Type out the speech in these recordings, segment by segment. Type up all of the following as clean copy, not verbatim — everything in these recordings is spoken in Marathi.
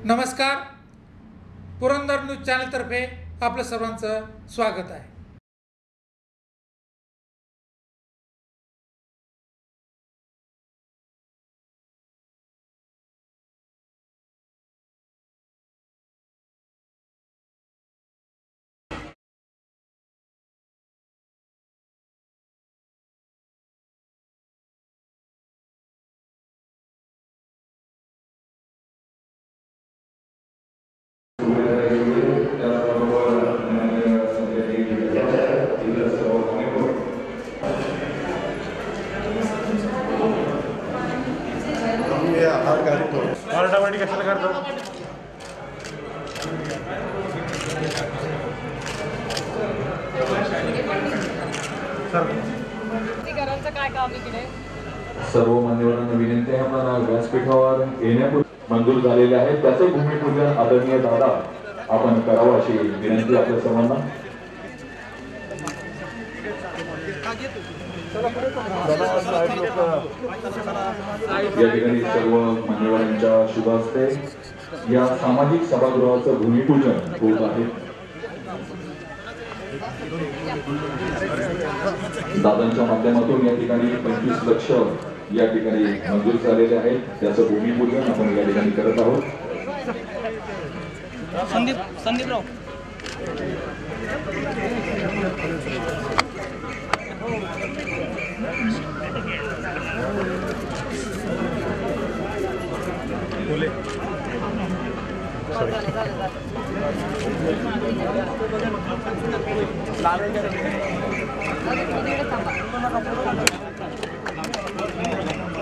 नमस्कार. पुरंदर न्यूज चॅनलतर्फे आपलं सर्वांचं स्वागत आहे. आरडावाडी कशाला करतो? काय काम इकडे? सर्व मान्यवरांना विनंती आहे, मला व्यासपीठावर येण्यापूर्वी मंजूर झालेले आहे त्याचे भूमिपूजन आदरणीय दादा आपण करावं अशी विनंती आपल्या सर्वांना. या ठिकाणी सर्व मान्यवरांच्या शुभ हस्ते या सामाजिक सभागृहाचं भूमिपूजन होत आहे. दादांच्या माध्यमातून या ठिकाणी 25 लक्ष या ठिकाणी मंजूर झालेले आहेत त्याचं भूमिपूजन आपण या ठिकाणी करत आहोत. संदीपराव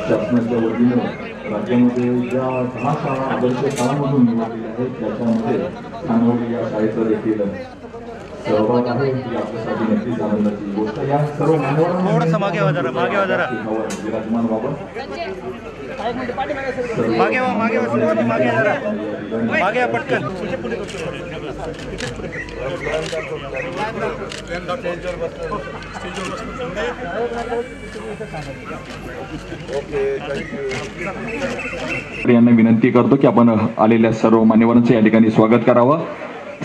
शासनाच्या वतीनं राज्यामध्ये ज्या 10 शाळा आदर्श शाळांमधून निवडलेल्या आहेत त्याच्यामध्ये खानवडी या शाळेचा देखील सहभाग आहे. ही आपल्यासाठी नक्कीच आनंदाची गोष्ट. या सर्व थोडंसं मागे वा जरा, मागे वा जरा. विराजमान बाबा मागे वा, मागे वा, सर्वांनी मागे जरा, मागे वा पटकन. यांना विनंती करतो की आपण आलेल्या सर्व मान्यवरांचे या ठिकाणी स्वागत करावं.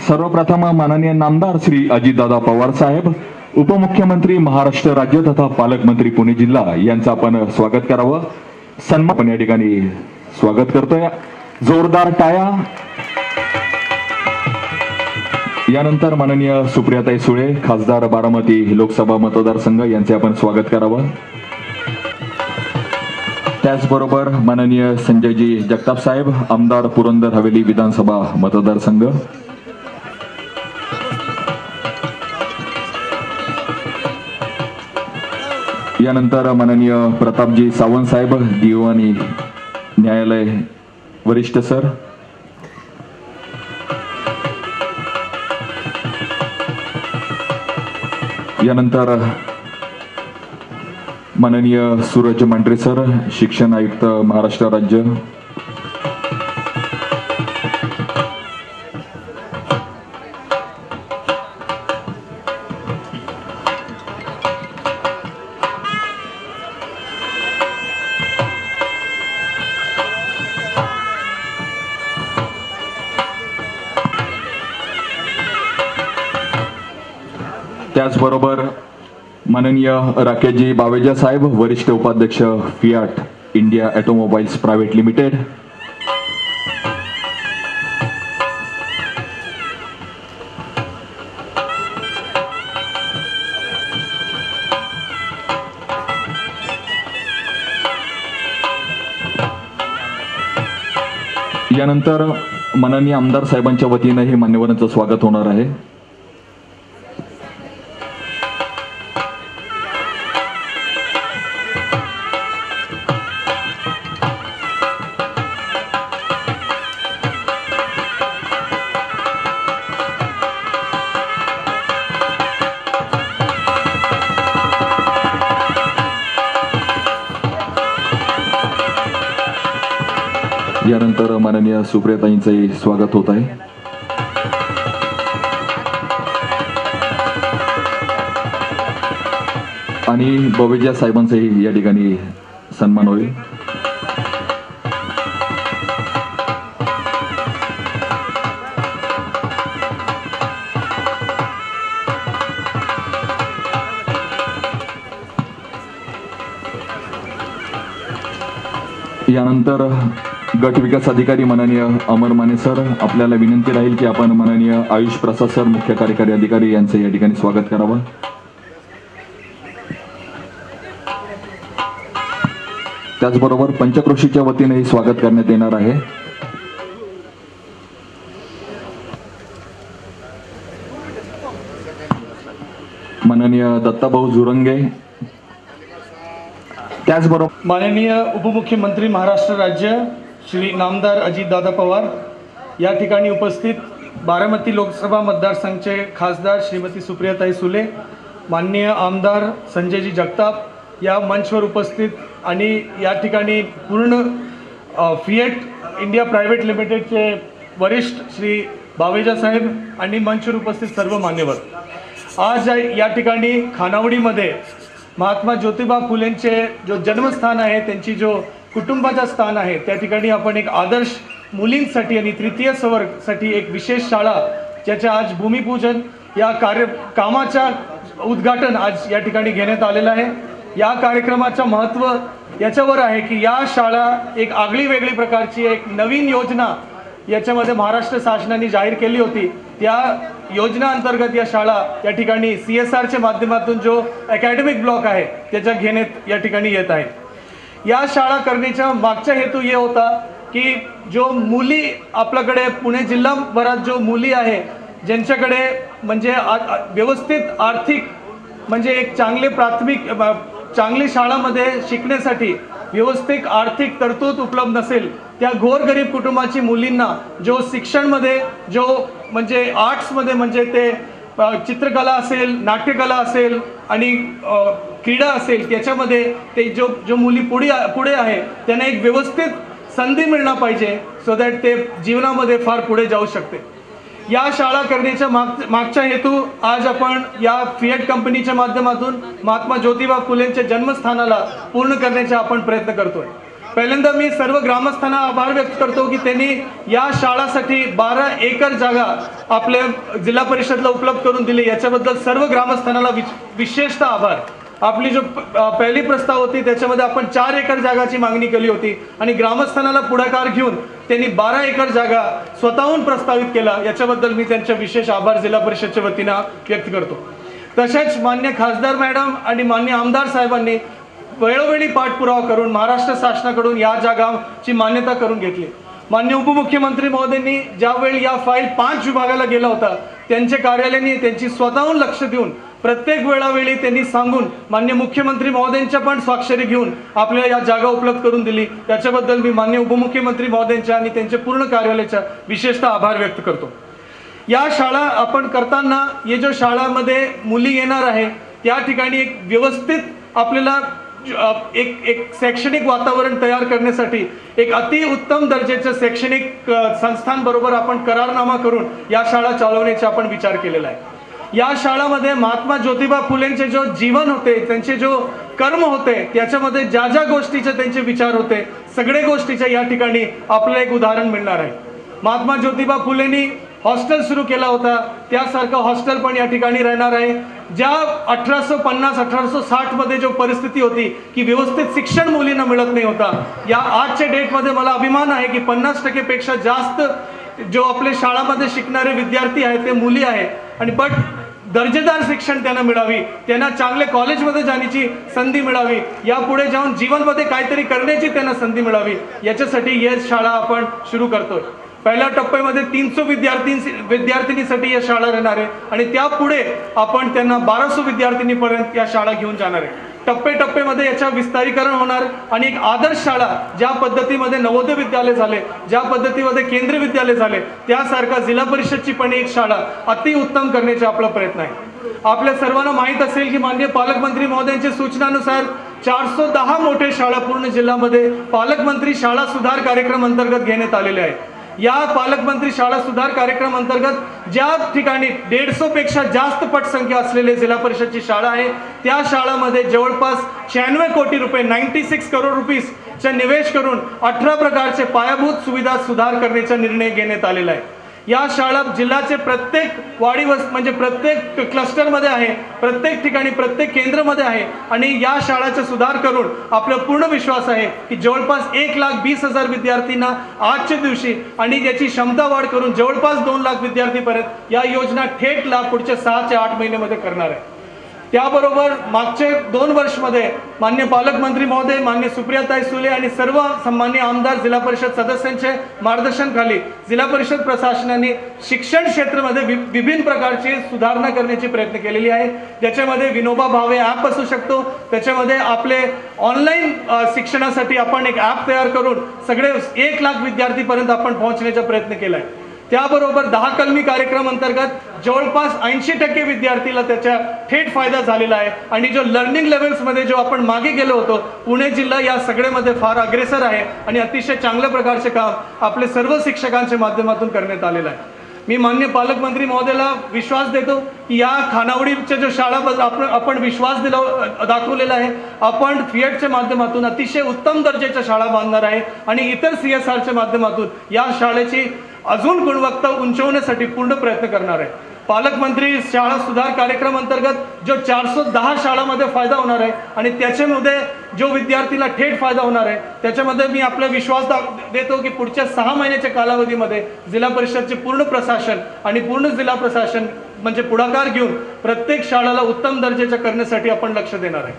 सर्वप्रथम माननीय नामदार श्री अजितदादा पवार साहेब, उपमुख्यमंत्री महाराष्ट्र राज्य तथा पालकमंत्री पुणे जिल्हा यांचं आपण स्वागत करावं. सन्मान या ठिकाणी स्वागत करतोय. जोरदार टाळ्या. यानंतर माननीय सुप्रियाताई सुळे, खासदार बारामती लोकसभा मतदारसंघ यांचे आपण स्वागत करावं. त्याचबरोबर माननीय संजयजी जगताप साहेब, आमदार पुरंदर हवेली विधानसभा मतदारसंघ. यानंतर माननीय प्रतापजी सावंत साहेब, दिवाणी न्यायालय वरिष्ठ सर. यानंतर माननीय सूरज मांढरे सर, शिक्षण आयुक्त महाराष्ट्र राज्य. त्याचबरोबर माननीय राकेशजी बावेजा साहेब, वरिष्ठ उपाध्यक्ष Fiat India Automobiles Private limited. यानंतर माननीय आमदार साहेबांच्या वतीनं हे मान्यवरांचं स्वागत होणार आहे. यानंतर माननीय सुप्रियाताईंचंही स्वागत होत आहे. आणि बवेजा साहेबांचाही या ठिकाणी सन्मान होईल. यानंतर गट विकास अधिकारी माननीय अमर माने सर, आपल्याला विनंती राहील की आपण माननीय आयुष प्रसाद सर, मुख्य कार्यकारी अधिकारी यांचं या ठिकाणी स्वागत करावं. त्याचबरोबर पंचक्रोशीच्या वतीनेही स्वागत करण्यात येणार आहे. माननीय दत्ताभाऊ झुरंगे, त्याचबरोबर माननीय उपमुख्यमंत्री महाराष्ट्र राज्य श्री नामदार अजितदादा पवार, या ठिकाणी उपस्थित बारामती लोकसभा मतदारसंघचे खासदार श्रीमती सुप्रियाताई सुले, माननीय आमदार संजयजी जगताप या मंचवर उपस्थित आणि या ठिकाणी पूर्ण फिएट इंडिया प्रायव्हेट लिमिटेडचे वरिष्ठ श्री बावेजा साहेब आणि मंचवर उपस्थित सर्व मान्यवर. आज या ठिकाणी खानावडीमध्ये महात्मा ज्योतिबा फुलेंचे जो जन्मस्थान आहे, त्यांची जो कुटुंबाचं स्थान आहे, त्या ठिकाणी आपण एक आदर्श मुलींसाठी आणि तृतीय वर्गासाठी एक विशेष शाळा ज्याचे आज भूमिपूजन या कामाच्या उद्घाटन आज या ठिकाणी घेण्यात आलेलं आहे. या कार्यक्रमाचं महत्त्व याच्यावर आहे की या शाळा एक आगळी वेगळी प्रकारची एक नवीन योजना याच्यामध्ये महाराष्ट्र शासनाने जाहीर केली होती. त्या योजना अंतर्गत या शाळा या ठिकाणी CSRच्या माध्यमातून जो अकॅडमिक ब्लॉक आहे त्याच्या घेण्यात या ठिकाणी येत आहे. या शाळा करण्याचा मागचा हेतू हे होता की जो मुली आपल्याकडे पुणे जिल्हाभरात जो मुली आहे ज्यांच्याकडे म्हणजे व्यवस्थित आर्थिक म्हणजे एक चांगली शाळामध्ये शिकण्यासाठी व्यवस्थित आर्थिक तरतूद उपलब्ध नसेल, त्या गोरगरीब कुटुंबाची मुलींना जो शिक्षणमध्ये जो म्हणजे आर्ट्समध्ये म्हणजे ते चित्रकला असेल, नाट्यकला असेल आणि क्रीडा असेल, त्याच्यामध्ये ते जो मुली पुढे आहे त्यांना एक व्यवस्थित संधी मिळणं पाहिजे सो दॅट ते जीवनामध्ये फार पुढे जाऊ शकते. या शाळा करण्याच्या मागचा हेतू आज आपण या फिएट कंपनीच्या माध्यमातून महात्मा ज्योतिबा फुलेंच्या जन्मस्थानाला पूर्ण करण्याचा आपण प्रयत्न करतोय. पहिल्यांदा मी सर्व ग्रामस्थांना आभार व्यक्त करतो की त्यांनी या शाळासाठी 12 एकर जागा आपल्या जिल्हा परिषदला उपलब्ध करून दिली. याच्याबद्दल सर्व ग्रामस्थांना विशेषतः आभार. आपली जो पहिली प्रस्ताव होती त्याच्यामध्ये आपण 4 एकर जागाची मागणी केली होती आणि ग्रामस्थांना पुढाकार घेऊन त्यांनी 12 एकर जागा स्वतःहून प्रस्तावित केला. याच्याबद्दल मी त्यांचे विशेष आभार जिल्हा परिषदच्या वतीनं व्यक्त करतो. तसेच मान्य खासदार मॅडम आणि मान्य आमदार साहेबांनी वेळोवेळी पाठपुरावा करून महाराष्ट्र शासनाकडून या जागांची मान्यता करून घेतली. मान्य उपमुख्यमंत्री महोदयांनी ज्यावेळी या फाईल 5 विभागाला गेला होता त्यांच्या कार्यालयाने त्यांची स्वतःहून लक्ष देऊन प्रत्येक वेळोवेळी त्यांनी सांगून मान्य मुख्यमंत्री महोदयांच्या पण स्वाक्षरी घेऊन आपल्याला या जागा उपलब्ध करून दिली. त्याच्याबद्दल मी मान्य उपमुख्यमंत्री महोदयांच्या आणि त्यांच्या पूर्ण कार्यालयाचा विशेषतः आभार व्यक्त करतो. या शाळा आपण करताना ये जो शाळामध्ये मुली येणार आहे त्या ठिकाणी एक व्यवस्थित आपल्याला एक शैक्षणिक वातावरण तयार करण्यासाठी एक अतिउत्तम दर्जाच्या शैक्षणिक संस्थांबरोबर आपण करारनामा करून या शाळा चालवण्याचा आपण विचार केलेला आहे. या शाळामध्ये महात्मा ज्योतिबा फुलेंचे जो जीवन होते, त्यांचे जो कर्म होते, त्याच्यामध्ये ज्या ज्या गोष्टीचे त्यांचे विचार होते सगळे गोष्टीचे या ठिकाणी आपल्याला एक उदाहरण मिळणार आहे. महात्मा ज्योतिबा फुलेंनी हॉस्टेल सुरू केला होता, त्यासारखं हॉस्टेल पण या ठिकाणी राहणार आहे. ज्या 1850-1860 मध्ये जो परिस्थिती होती की व्यवस्थित शिक्षण मुलींना मिळत नाही होता, या आजच्या डेटमध्ये मला अभिमान आहे की 50% पेक्षा जास्त जो आपल्या शाळामध्ये शिकणारे विद्यार्थी आहेत ते मुली आहेत आणि बट दर्जेदार शिक्षण त्यांना मिळावी, त्यांना चांगले कॉलेजमध्ये जाण्याची संधी मिळावी, यापुढे जाऊन जीवनमध्ये काहीतरी करण्याची त्यांना संधी मिळावी, याच्यासाठी ही शाळा आपण सुरू करतोय. पहिल्या टप्प्यामध्ये 300 विद्यार्थिनीसाठी या शाळा राहणार आहे आणि त्यापुढे आपण त्यांना 1200 विद्यार्थिनीपर्यंत या शाळा घेऊन जाणार आहे. टप्प्यामध्ये याच्या विस्तारीकरण होणार आणि एक आदर्श शाळा ज्या पद्धतीमध्ये नवोदय विद्यालय झाले, ज्या पद्धतीमध्ये केंद्रीय विद्यालय झाले, त्यासारखा जिल्हा परिषदची पण एक शाळा अतिउत्तम करण्याचा आपला प्रयत्न आहे. आपल्या सर्वांना माहीत असेल की माननीय पालकमंत्री महोदयांच्या सूचनानुसार 410 मोठे शाळा पूर्ण जिल्ह्यामध्ये पालकमंत्री शाळा सुधार कार्यक्रम अंतर्गत घेण्यात आलेले आहे. या पालकमंत्री शाळा सुधार कार्यक्रम अंतर्गत ज्या ठिकाणी 150 पेक्षा जास्त पटसंख्या असलेले जिल्हा परिषदची शाळा आहे त्या शाळामध्ये जवळपास 96 कोटी रुपये 96 करोड रुपीजचा निवेश करून 18 प्रकारचे पायाभूत सुविधा सुधार करण्याचा निर्णय घेण्यात आलेला आहे. या शाळा जिल्ह्याचे प्रत्येक म्हणजे प्रत्येक क्लस्टरमध्ये आहे, प्रत्येक ठिकाणी प्रत्येक केंद्रामध्ये आहे आणि या शाळाचा सुधार करून आपला पूर्ण विश्वास आहे की जवळपास 1,20,000 विद्यार्थ्यांना आजच्या दिवशी आणि याची क्षमता वाढ करून जवळपास 2 लाख विद्यार्थीपर्यंत या योजना थेट लाभ पुढच्या 6 ते 8 महिन्यामध्ये करणार आहे. त्याबरोबर मागचे 2 वर्षमध्ये मान्य पालकमंत्री महोदय, मान्य सुप्रियाताई सुले आणि सर्व सन्मान्य आमदार, जिल्हा परिषद सदस्यांचे मार्गदर्शनाखाली जिल्हा परिषद प्रशासनाने शिक्षण क्षेत्रामध्ये विभिन्न प्रकारची सुधारणा करण्याची प्रयत्न केलेली आहे. ज्याच्यामध्ये विनोबा भावे ॲप असू शकतो, त्याच्यामध्ये आपले ऑनलाईन शिक्षणासाठी आपण एक ॲप तयार करून सगळे 1 लाख विद्यार्थीपर्यंत आपण पोहोचण्याचा प्रयत्न केला आहे. त्याबरोबर 10 कलमी कार्यक्रम अंतर्गत जवळपास 80% विद्यार्थीला त्याचा थेट फायदा झालेला आहे आणि जो लर्निंग लेवल्समध्ये जो आपण मागे गेलो होतो, पुणे जिल्हा या सगळ्यामध्ये फार अग्रेसर आहे आणि अतिशय चांगल्या प्रकारचे काम आपले सर्व शिक्षकांच्या माध्यमातून करण्यात आलेलं आहे. मी मान्य पालकमंत्री महोदयाला विश्वास देतो की या खानावळीच्या जो शाळा आपण विश्वास दाखवलेला आहे, आपण फिएटच्या माध्यमातून अतिशय उत्तम दर्जाच्या शाळा बांधणार आहे आणि इतर CSRच्या माध्यमातून या शाळेची अजून गुणवत्ता उंचवण्यासाठी पूर्ण प्रयत्न करणार आहे. पालकमंत्री शाळा सुधार कार्यक्रम अंतर्गत जो 410 शाळांमध्ये फायदा होणार आहे आणि त्याच्यामध्ये जो विद्यार्थीला थेट फायदा होणार आहे, त्याच्यामध्ये मी आपला विश्वास देतो की पुढच्या 6 महिन्याच्या कालावधीमध्ये जिल्हा परिषदचे पूर्ण प्रशासन आणि पूर्ण जिल्हा प्रशासन म्हणजे पुढाकार घेऊन प्रत्येक शाळेला उत्तम दर्जाच्या करण्यासाठी आपण लक्ष देणार आहे.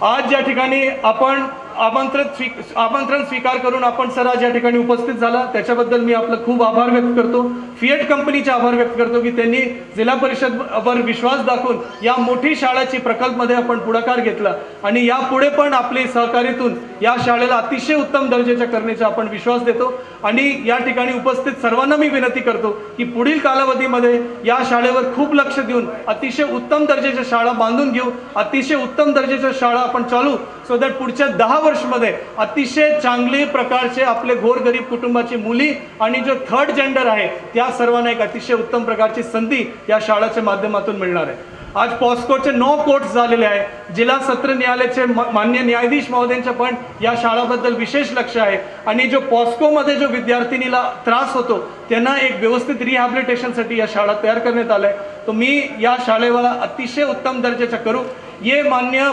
आज या ठिकाणी आपण आमंत्रण स्वीकार करून आपण सर आज या ठिकाणी उपस्थित झाला, त्याच्याबद्दल मी आपलं खूप आभार व्यक्त करतो. फिएट कंपनीचे आभार व्यक्त करतो की त्यांनी जिल्हा परिषदवर विश्वास दाखवून या मोठी शाळेची प्रकल्पमध्ये आपण पुढाकार घेतला आणि यापुढे पण आपली सहकार्यातून या शाळेला अतिशय उत्तम दर्जाच्या करण्याचा आपण विश्वास देतो. आणि या ठिकाणी उपस्थित सर्वांना मी विनंती करतो की पुढील कालावधीमध्ये या शाळेवर खूप लक्ष देऊन अतिशय उत्तम दर्जाच्या शाळा बांधून घेऊ, अतिशय उत्तम दर्जाच्या शाळा आपण चालू, सो दॅट पुढच्या 10 वर्षामध्ये अतिशय चांगले प्रकारचे आपले गोरगरीब कुटुंबाची मुली आणि जो 3rd जेंडर आहे त्या सर्वांना एक अतिशय उत्तम प्रकारची संधी या शाळेच्या माध्यमातून मिळणार आहे. आज पॉस्कोचे 9 कोर्ट्स झालेले आहे. जिल्हा सत्र न्यायालयाचे मान्य न्यायाधीश महोदयांचं पण या शाळेबद्दल विशेष लक्ष आहे आणि जो पॉस्कोमध्ये जो विद्यार्थिनीला त्रास होतो त्यांना एक व्यवस्थित रिहॅबिलिटेशनसाठी या शाळा तयार करण्यात आल्या आहे. तो मी या शाळेला अतिशय उत्तम दर्जाचा करू. ये मान्य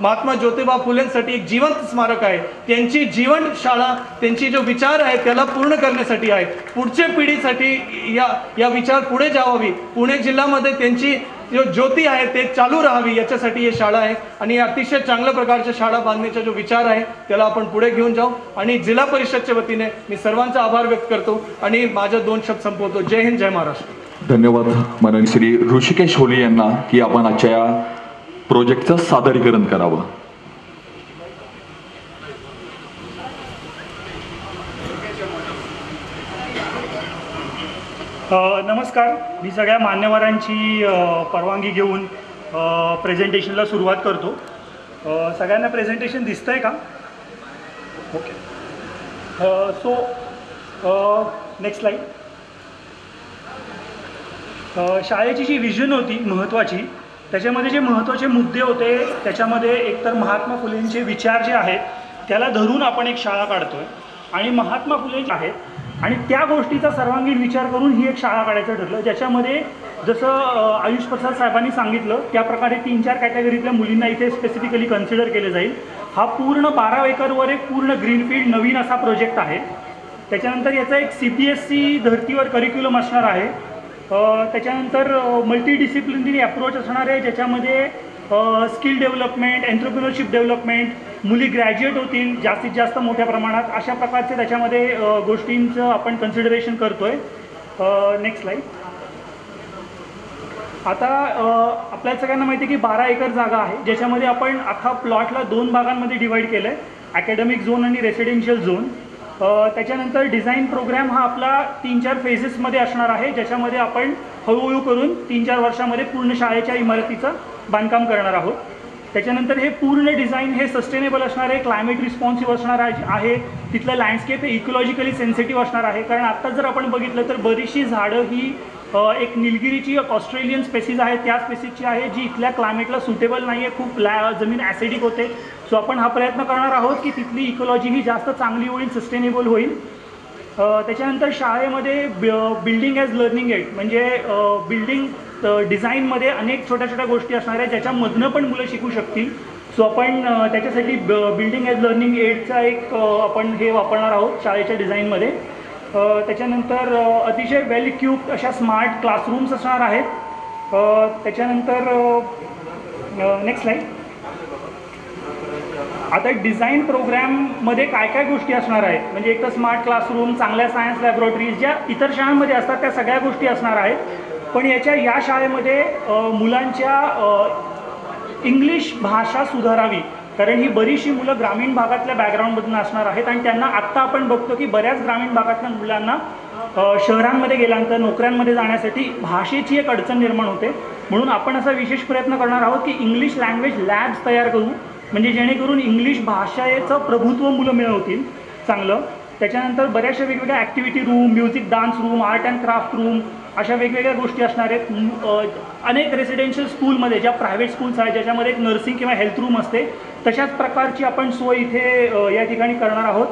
महात्मा ज्योतिबा फुलेंसाठी एक जिवंत स्मारक आहे. त्यांची जीवन शाळा, त्यांची जो विचार आहे त्याला पूर्ण करण्यासाठी आहे. पुढच्या पिढीसाठी या विचार पुढे जावावी, पुणे जिल्ह्यामध्ये त्यांची जो ज्योती आहे ते चालू राहावी याच्यासाठी ही शाळा आहे आणि अतिशय चांगल्या प्रकारच्या शाळा बांधण्याचा जो विचार आहे त्याला आपण पुढे घेऊन जाऊ. आणि जिल्हा परिषदच्या वतीने मी सर्वांचा आभार व्यक्त करतो आणि माझे 2 शब्द संपवतो. जय हिंद, जय महाराष्ट्र. धन्यवाद माननीय श्री ऋषिकेश होले यांना की आपण आजच्या या प्रोजेक्टचं सादरीकरण करावं. नमस्कार. मी सगळ्या मान्यवरांची परवानगी घेऊन प्रेझेंटेशनला सुरुवात करतो. सगळ्यांना प्रेझेंटेशन दिसतंय का? ओके. So next slide. शाळेची जी विजन होती महत्त्वाची, त्याच्यामध्ये जे महत्त्वाचे मुद्दे होते त्याच्यामध्ये एकतर महात्मा फुलेंचे विचार जे आहेत त्याला धरून आपण एक शाळा काढतोय आणि महात्मा फुले आहेत आणि त्या गोष्टीचा सर्वांगीण विचार करून ही एक शाळा काढायचं ठरलं, ज्याच्यामध्ये जसं आयुष प्रसाद साहेबांनी सांगितलं त्याप्रकारे 3-4 कॅटेगरीतल्या मुलींना इथे स्पेसिफिकली कन्सिडर केले जाईल. हा पूर्ण 12 एकरवर एक पूर्ण ग्रीनफील्ड नवीन असा प्रोजेक्ट आहे. त्याच्यानंतर याचा एक CPSC धर्तीवर करिक्युलम असणार आहे. त्याच्यानंतर मल्टीडिसिप्लिनरी अप्रोच असणार आहे, ज्याच्यामध्ये स्किल डेव्हलपमेंट, एंटरप्रिनरशिप डेव्हलपमेंट, मुली ग्रॅज्युएट होतील जास्तीत जास्त मोठ्या प्रमाणात, अशा प्रकारचे त्याच्यामध्ये गोष्टींचं आपण कन्सिडरेशन करतोय. Next slide. आता आपल्याला सगळ्यांना माहिती आहे की 12 एकर जागा आहे, ज्याच्यामध्ये आपण अख्खा प्लॉटला 2 भागांमध्ये डिवाईड केलं आहे, अकॅडमिक झोन आणि रेसिडेन्शियल झोन. त्याच्यानंतर डिझाईन प्रोग्राम हा आपला 3-4 फेजेसमध्ये असणार आहे, ज्याच्यामध्ये आपण हळूहळू करून 3-4 वर्षामध्ये पूर्ण शाळेच्या इमारतीचं बांधकाम करणार आहोत. त्याच्यानंतर हे पूर्ण डिझाईन हे सस्टेनेबल असणार आहे, क्लायमेट रिस्पॉन्सिव्ह असणार आहे, तिथलं लँडस्केप हे इकोलॉजिकली सेन्सिटिव्ह असणार आहे. कारण आत्ता जर आपण बघितलं तर बरीचशी झाडं ही एक निलगिरीची ऑस्ट्रेलियन स्पेसीज आहे, त्या स्पेसीजची आहे जी इथल्या क्लायमेटला सुटेबल नाही आहे, खूप जमीन ॲसिडिक होते. सो आपण हा प्रयत्न करणार आहोत की तिथली इकोलॉजी ही जास्त चांगली होईल, सस्टेनेबल होईल. त्याच्यानंतर शाळेमध्ये बिल्डिंग ॲज लर्निंग एड म्हणजे बिल्डिंग डिझाईनमध्ये अनेक छोट्या छोट्या गोष्टी असणार आहेत ज्याच्यामधनं पण मुलं शिकू शकतील. सो आपण त्याच्यासाठी बिल्डिंग ॲज लर्निंग एडचा एक आपण हे वापरणार आहोत शाळेच्या डिझाईनमध्ये. त्याच्यानंतर अतिशय वेल इक्विप्ड अशा स्मार्ट क्लासरूम्स असणार आहेत. त्याच्यानंतर नेक्स्ट स्लाईड. आता डिझाईन प्रोग्रॅममध्ये काय काय गोष्टी असणार आहेत म्हणजे एक तर स्मार्ट क्लासरूम, चांगल्या सायन्स लॅबोरेटरीज ज्या इतर शाळांमध्ये असतात त्या सगळ्या गोष्टी असणार आहेत. पण या शाळेमध्ये मुलांच्या इंग्लिश भाषा सुधारावी कारण ही बरीचशी मुलं ग्रामीण भागातल्या बॅकग्राऊंडमधून असणार आहेत आणि त्यांना आत्ता आपण बघतो की बऱ्याच ग्रामीण भागातल्या मुलांना शहरांमध्ये गेल्यानंतर नोकऱ्यांमध्ये जाण्यासाठी भाषेची एक अडचण निर्माण होते. म्हणून आपण असा विशेष प्रयत्न करणार आहोत की इंग्लिश लँग्वेज लॅब्स तयार करू म्हणजे जेणेकरून इंग्लिश भाषेचं प्रभुत्व मुलं मिळवतील चांगलं. त्याच्यानंतर बऱ्याचशा वेगवेगळ्या activity room, music dance room, art and craft room अशा वेगवेगळ्या गोष्टी असणार आहेत. अनेक रेसिडेन्शियल स्कूलमध्ये ज्या प्रायव्हेट स्कूल्स आहेत ज्याच्यामध्ये एक नर्सिंग किंवा हेल्थ रूम असते तशाच प्रकारची आपण सोय इथे या ठिकाणी करणार आहोत.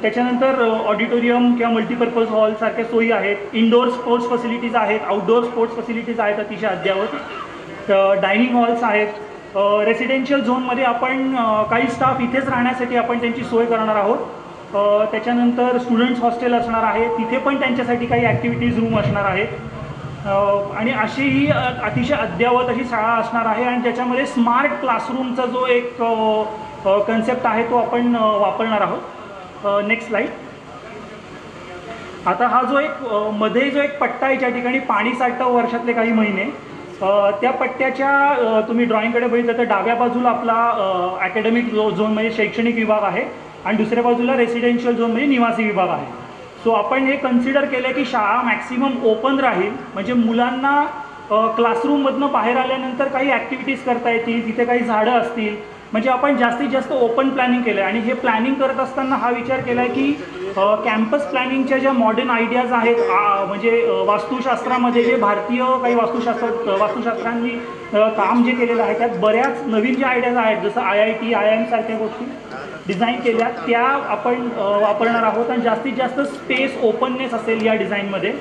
त्याच्यानंतर ऑडिटोरियम किंवा मल्टीपर्पज हॉल सारख्या सोयी आहेत. इनडोअर स्पोर्ट्स फॅसिलिटीज आहेत, आउटडोअर स्पोर्ट्स फॅसिलिटीज आहेत अतिशय अद्ययावत. डायनिंग हॉल्स आहेत. रेसिडेन्शियल झोनमध्ये आपण काही स्टाफ इथेच राहण्यासाठी आपण त्यांची सोय करणार आहोत. त्याच्यानंतर स्टुडंट्स हॉस्टेल असणार आहे तिथे पण त्यांच्यासाठी काही ॲक्टिव्हिटीज रूम असणार आहेत. आणि अशी ही अतिशय अद्ययावत अशी शाळा असणार आहे आणि त्याच्यामध्ये स्मार्ट क्लासरूमचा जो एक कन्सेप्ट आहे तो आपण वापरणार आहोत. Next slide. आता हा जो एक मध्ये जो एक पट्टा आहे ज्या ठिकाणी पाणी साठतं वर्षातले काही महिने त्या पट्ट्याच्या तुम्ही ड्रॉइंगकडे बघितलं तर डाव्या बाजूला आपला ॲकॅडमिक झोन म्हणजे शैक्षणिक विभाग आहे आणि दुसऱ्या बाजूला रेसिडेन्शियल झोन म्हणजे निवासी विभाग आहे. सो आपण हे कन्सिडर केलं की शाळा मॅक्सिमम ओपन राहील म्हणजे मुलांना क्लासरूममधनं बाहेर आल्यानंतर काही ॲक्टिव्हिटीज करता येतील, तिथे काही झाडं असतील म्हणजे आपण जास्तीत जास्त ओपन प्लॅनिंग केलं आहे. आणि हे प्लॅनिंग करत असताना हा विचार केला आहे की कॅम्पस प्लॅनिंगच्या ज्या मॉडर्न आयडियाज आहेत म्हणजे वास्तुशास्त्रामध्ये जे भारतीय काही वास्तुशास्त्रांनी काम जे केलेलं आहे त्यात बऱ्याच नवीन ज्या आयडियाज आहेत जसं IIT, IIM सारख्या गोष्टी डिझाईन केल्या त्या आपण वापरणार आहोत आणि जास्तीत जास्त स्पेस ओपननेस असेल या डिझाईनमध्ये.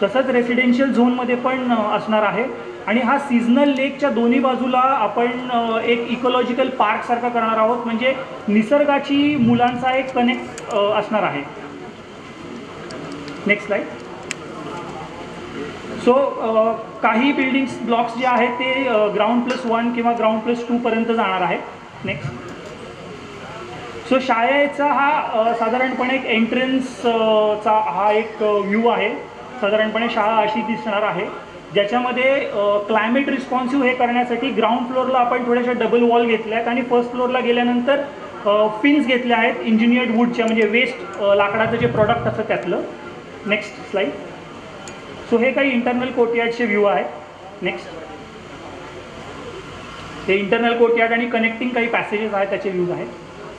तसंच रेसिडेन्शियल झोनमध्ये पण असणार आहे. आणि हा सीझनल लेकच्या दोन्ही बाजूला आपण एक इकोलॉजिकल पार्कसारखा करणार आहोत म्हणजे निसर्गाची मुलांचा एक कनेक्ट असणार आहे. Next slide. सो काही बिल्डिंग्स ब्लॉक्स जे आहेत ते ground+1 किंवा ground+2 पर्यंत जाणार आहे. नेक्स्ट. सो शाळेचा हा साधारणपणे एक एंट्रन्सचा हा एक व्ह्यू आहे. साधारणपणे शाळा अशी दिसणार आहे ज्याच्यामध्ये क्लायमेट रिस्पॉन्सिव्ह हे करण्यासाठी ग्राउंड फ्लोअरला आपण थोड्याशा डबल वॉल घेतल्या आहेत आणि फर्स्ट फ्लोअरला गेल्यानंतर फिन्स घेतल्या आहेत इंजिनियर्ड वूडच्या म्हणजे वेस्ट लाकडाचं जे प्रॉडक्ट असतं त्यातलं. Next slide. सो हे काही इंटरनल कोर्टयार्डचे व्ह्यू आहे. नेक्स्ट. हे इंटरनल कोर्टयार्ड आणि कनेक्टिंग काही पॅसेजेस आहेत त्याचे व्ह्यूज आहेत.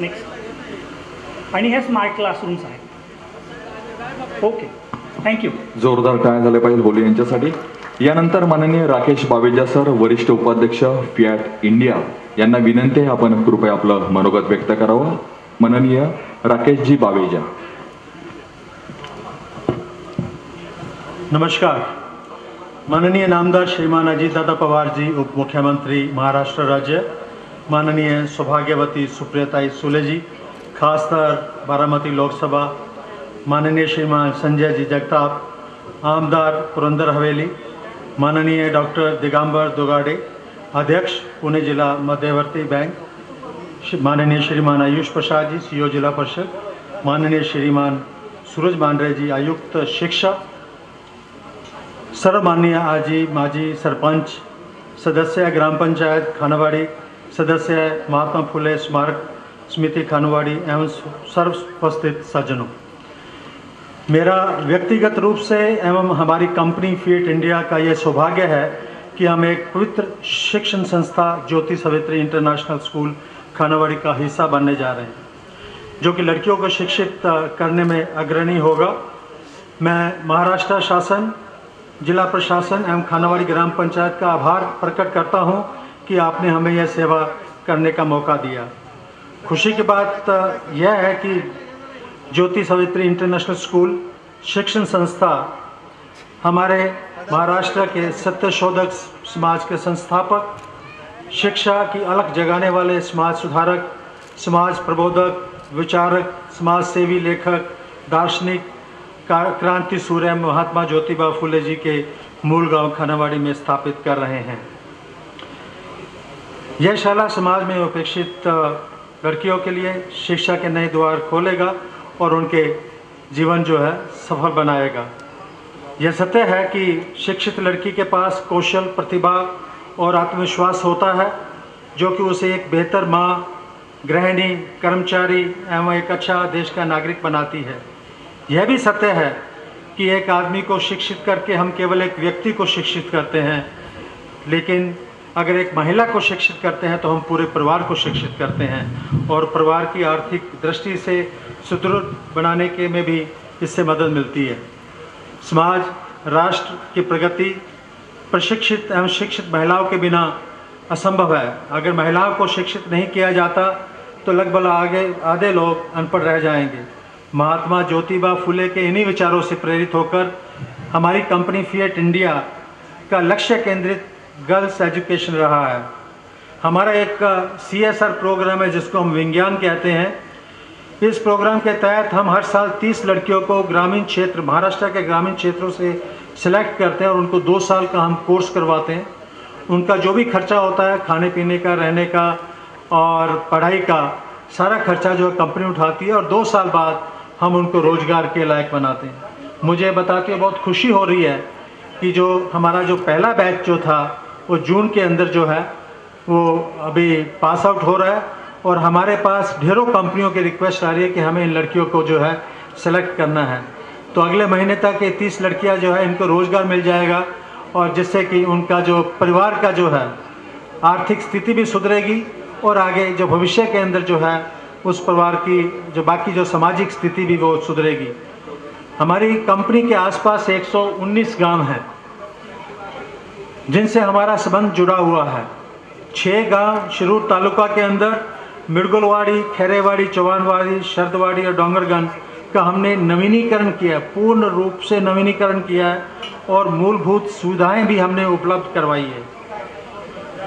नेक्स्ट. आणि हे स्मार्ट क्लासरूम्स आहेत. Okay, thank you. जोरदार टाळ्या झाल्या पाहिजे बोले यांच्यासाठी. यानंतर माननीय राकेश बावेजा सर, वरिष्ठ उपाध्यक्ष फियाट इंडिया यांना विनंती आहे आपण कृपया आपलं मनोगत व्यक्त करावं. माननीय राकेशजी बावेजा. नमस्कार. माननीय नामदार श्रीमान अजितदादा पवार जी, उप मुख्यमंत्री महाराष्ट्र राज्य, माननीय सौभाग्यवती सुप्रियाताई सुले जी, खासदार बारामती लोकसभा, माननीय श्रीमान संजय जी जगताप, आमदार पुरंदर हवेली, माननीय डॉक्टर दिगंबर दोगाडे, अध्यक्ष पुणे जिला मध्यवर्ती बैंक, माननीय श्रीमान आयुष प्रसाद जी, CEO जिला परिषद, माननीय श्रीमान सूरज मांडरे जी, आयुक्त शिक्षा, सर्व माननीय आजी माजी सरपंच, सदस्य ग्राम पंचायत खानावाड़ी, सदस्य महात्मा फुले स्मारक समिति खानवाड़ी एवं सर्व उपस्थित सज्जनों, मेरा व्यक्तिगत रूप से एवं हमारी कंपनी फिएट इंडिया का ये सौभाग्य है कि हम एक पवित्र शिक्षण संस्था ज्योति सावित्री इंटरनेशनल स्कूल खानावाड़ी का हिस्सा बनने जा रहे हैं जो कि लड़कियों को शिक्षित करने में अग्रणी होगा। मैं महाराष्ट्र शासन, जिला प्रशासन एवं खानावाड़ी ग्राम पंचायत का आभार प्रकट करता हूं कि आपने हमें यह सेवा करने का मौका दिया। खुशी की बात यह है कि ज्योति सावित्री इंटरनेशनल स्कूल शिक्षण संस्था हमारे महाराष्ट्र के सत्यशोधक समाज के संस्थापक, शिक्षा की अलख जगाने वाले समाज सुधारक, समाज प्रबोधक, विचारक, समाज सेवी, लेखक, दार्शनिक, क्रांति सूर्य महात्मा ज्योतिबा फुले जी के मूल गांव खानावाड़ी में स्थापित कर रहे हैं। यह शाला समाज में उपेक्षित लड़कियों के लिए शिक्षा के नए द्वार खोलेगा और उनके जीवन जो है सफल बनाएगा। यह सत्य है कि शिक्षित लड़की के पास कौशल, प्रतिभा और आत्मविश्वास होता है जो कि उसे एक बेहतर माँ, गृहिणी, कर्मचारी एवं एक अच्छा देश का नागरिक बनाती है। यह भी सत्य है कि एक आदमी को शिक्षित करके हम केवल एक व्यक्ति को शिक्षित करते हैं, लेकिन अगर एक महिला को शिक्षित करते हैं तो हम पूरे परिवार को शिक्षित करते हैं और परिवार की आर्थिक दृष्टि से सुदृढ़ बनाने के में भी इससे मदद मिलती है। समाज, राष्ट्र की प्रगति प्रशिक्षित एवं शिक्षित महिलाओं के बिना असंभव है। अगर महिलाओं को शिक्षित नहीं किया जाता तो लगभग आधे लोग अनपढ़ रह जाएंगे। महात्मा ज्योतिबा फुले के इन्हीं विचारों से प्रेरित होकर हमारी कंपनी फिएट इंडिया का लक्ष्य केंद्रित गर्ल्स एजुकेशन रहा है। हमारा एक CSR प्रोग्राम है जिसको हम विज्ञान कहते हैं। इस प्रोग्राम के तहत हम हर साल 30 लड़कियों को ग्रामीण क्षेत्र, महाराष्ट्र के ग्रामीण क्षेत्रों से सिलेक्ट करते हैं और उनको 2 साल का हम कोर्स करवाते हैं। उनका जो भी खर्चा होता है, खाने पीने का, रहने का और पढ़ाई का, सारा खर्चा जो है कंपनी उठाती है और 2 साल बाद हम उनको रोजगार के लायक बनाते हैं। मुझे बताते हुए बहुत खुशी हो रही है कि जो हमारा जो पहला बैच जो था वो जून के अंदर जो है वो अभी पास आउट हो रहा है और हमारे पास ढेरों कंपनियों की रिक्वेस्ट आ रही है कि हमें इन लड़कियों को जो है सेलेक्ट करना है। तो अगले महीने तक ये 30 लड़कियां जो है इनको रोज़गार मिल जाएगा और जिससे कि उनका जो परिवार का जो है आर्थिक स्थिति भी सुधरेगी और आगे जो भविष्य के अंदर जो है उस परिवार की जो बाकी जो सामाजिक स्थिति भी वो सुधरेगी। हमारी कंपनी के आसपास 119 गांव हैं जिनसे हमारा संबंध जुड़ा हुआ है। 6 गांव शिरूर तालुका के अंदर मिर्गुलवाड़ी, खैरेवाड़ी, चौहानवाड़ी, शरदवाड़ी और डोंगरगंज का हमने नवीनीकरण किया है, पूर्ण रूप से नवीनीकरण किया है और मूलभूत सुविधाएं भी हमने उपलब्ध करवाई है।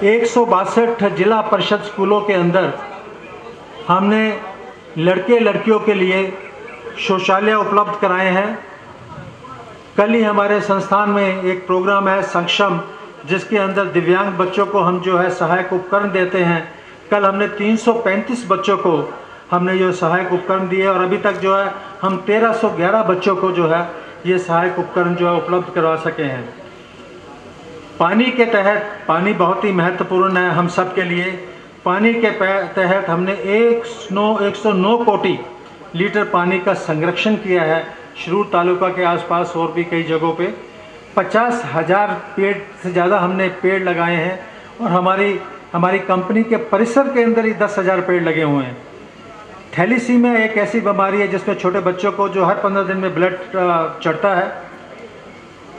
162 जिला परिषद स्कूलों के अंदर हमने लड़के लड़कियों के लिए शौचालय उपलब्ध कराए हैं। कल ही हमारे संस्थान में एक प्रोग्राम है सक्षम, जिसके अंदर दिव्यांग बच्चों को हम जो है सहायक उपकरण देते हैं। कल हमने 335 बच्चों को हमने जो सहायक उपकरण दिए और अभी तक जो है हम 1311 बच्चों को जो है ये सहायक उपकरण जो है उपलब्ध करवा सके हैं। पानी के तहत, पानी बहुत ही महत्वपूर्ण है हम सब के लिए। पानी के तहत हमने 109 कोटि लीटर पानी का संरक्षण किया है शिरूर तालुका के आसपास और भी कई जगहों पे। 50,000 पेड़ से ज़्यादा हमने पेड़ लगाए हैं और हमारी कंपनी के परिसर के अंदर ही 10,000 पेड़ लगे हुए हैं। थैलीसीमिया एक ऐसी बीमारी है जिसमें छोटे बच्चों को जो हर 15 दिन में ब्लड चढ़ता है।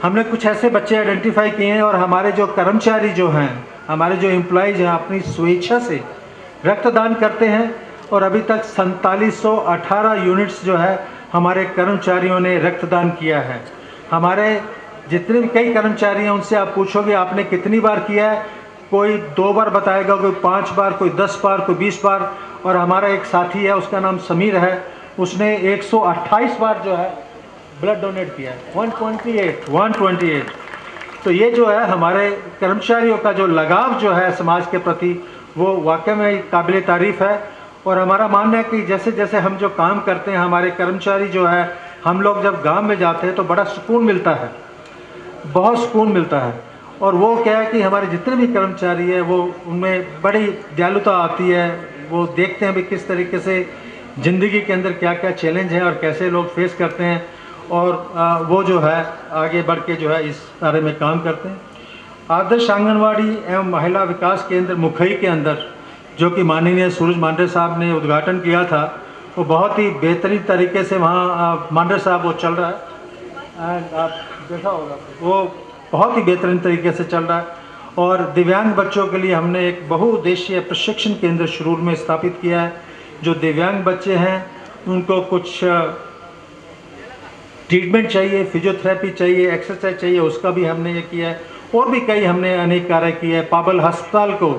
हमने कुछ ऐसे बच्चे आइडेंटिफाई किए हैं और हमारे जो कर्मचारी जो हैं, हमारे जो एम्प्लॉयज़ हैं, अपनी स्वेच्छा से रक्तदान करते हैं और अभी तक 4718 यूनिट्स जो है हमारे कर्मचारियों ने रक्तदान किया है। हमारे जितने भी कई कर्मचारी हैं उनसे आप पूछोगे आपने कितनी बार किया है, कोई 2 बार बताएगा, कोई 5 बार, कोई 10 बार, कोई 20 बार। और हमारा एक साथी है, उसका नाम समीर है, उसने 128 बार जो है ब्लड डोनेट किया है। 128। तो ये जो है हमारे कर्मचारियों का जो लगाव जो है समाज के प्रति वो वाकई में काबिल तारीफ़ है। और हमारा मानना है कि जैसे जैसे हम जो काम करते हैं, हमारे कर्मचारी जो है, हम लोग जब गांव में जाते हैं तो बड़ा सुकून मिलता है, बहुत सुकून मिलता है। और वो क्या है कि हमारे जितने भी कर्मचारी हैं वो उनमें बड़ी दयालुता आती है। वो देखते हैं भी किस तरीके से ज़िंदगी के अंदर क्या क्या चैलेंज हैं और कैसे लोग फेस करते हैं और वो जो है आगे बढ़ के जो है इस बारे में काम करते हैं। आदर्श आंगनवाड़ी एवं महिला विकास केंद्र मुखई के अंदर जो कि माननीय सूरज मांडे साहब ने उद्घाटन किया था, वो बहुत ही बेहतरीन तरीके से वहाँ मांडे साहब वो चल रहा है एंड आप देखा होगा वो बहुत ही बेहतरीन तरीके से चल रहा है। और दिव्यांग बच्चों के लिए हमने एक बहुउद्देशीय प्रशिक्षण केंद्र शिरूर में स्थापित किया है। जो दिव्यांग बच्चे हैं उनको कुछ ट्रीटमेंट चाहिए, फिजियोथेरेपी चाहिए, एक्सरसाइज चाहिए, उसका भी हमने ये किया है। और भी कई हमने अनेक कार्य किए हैं। पाबल अस्पताल को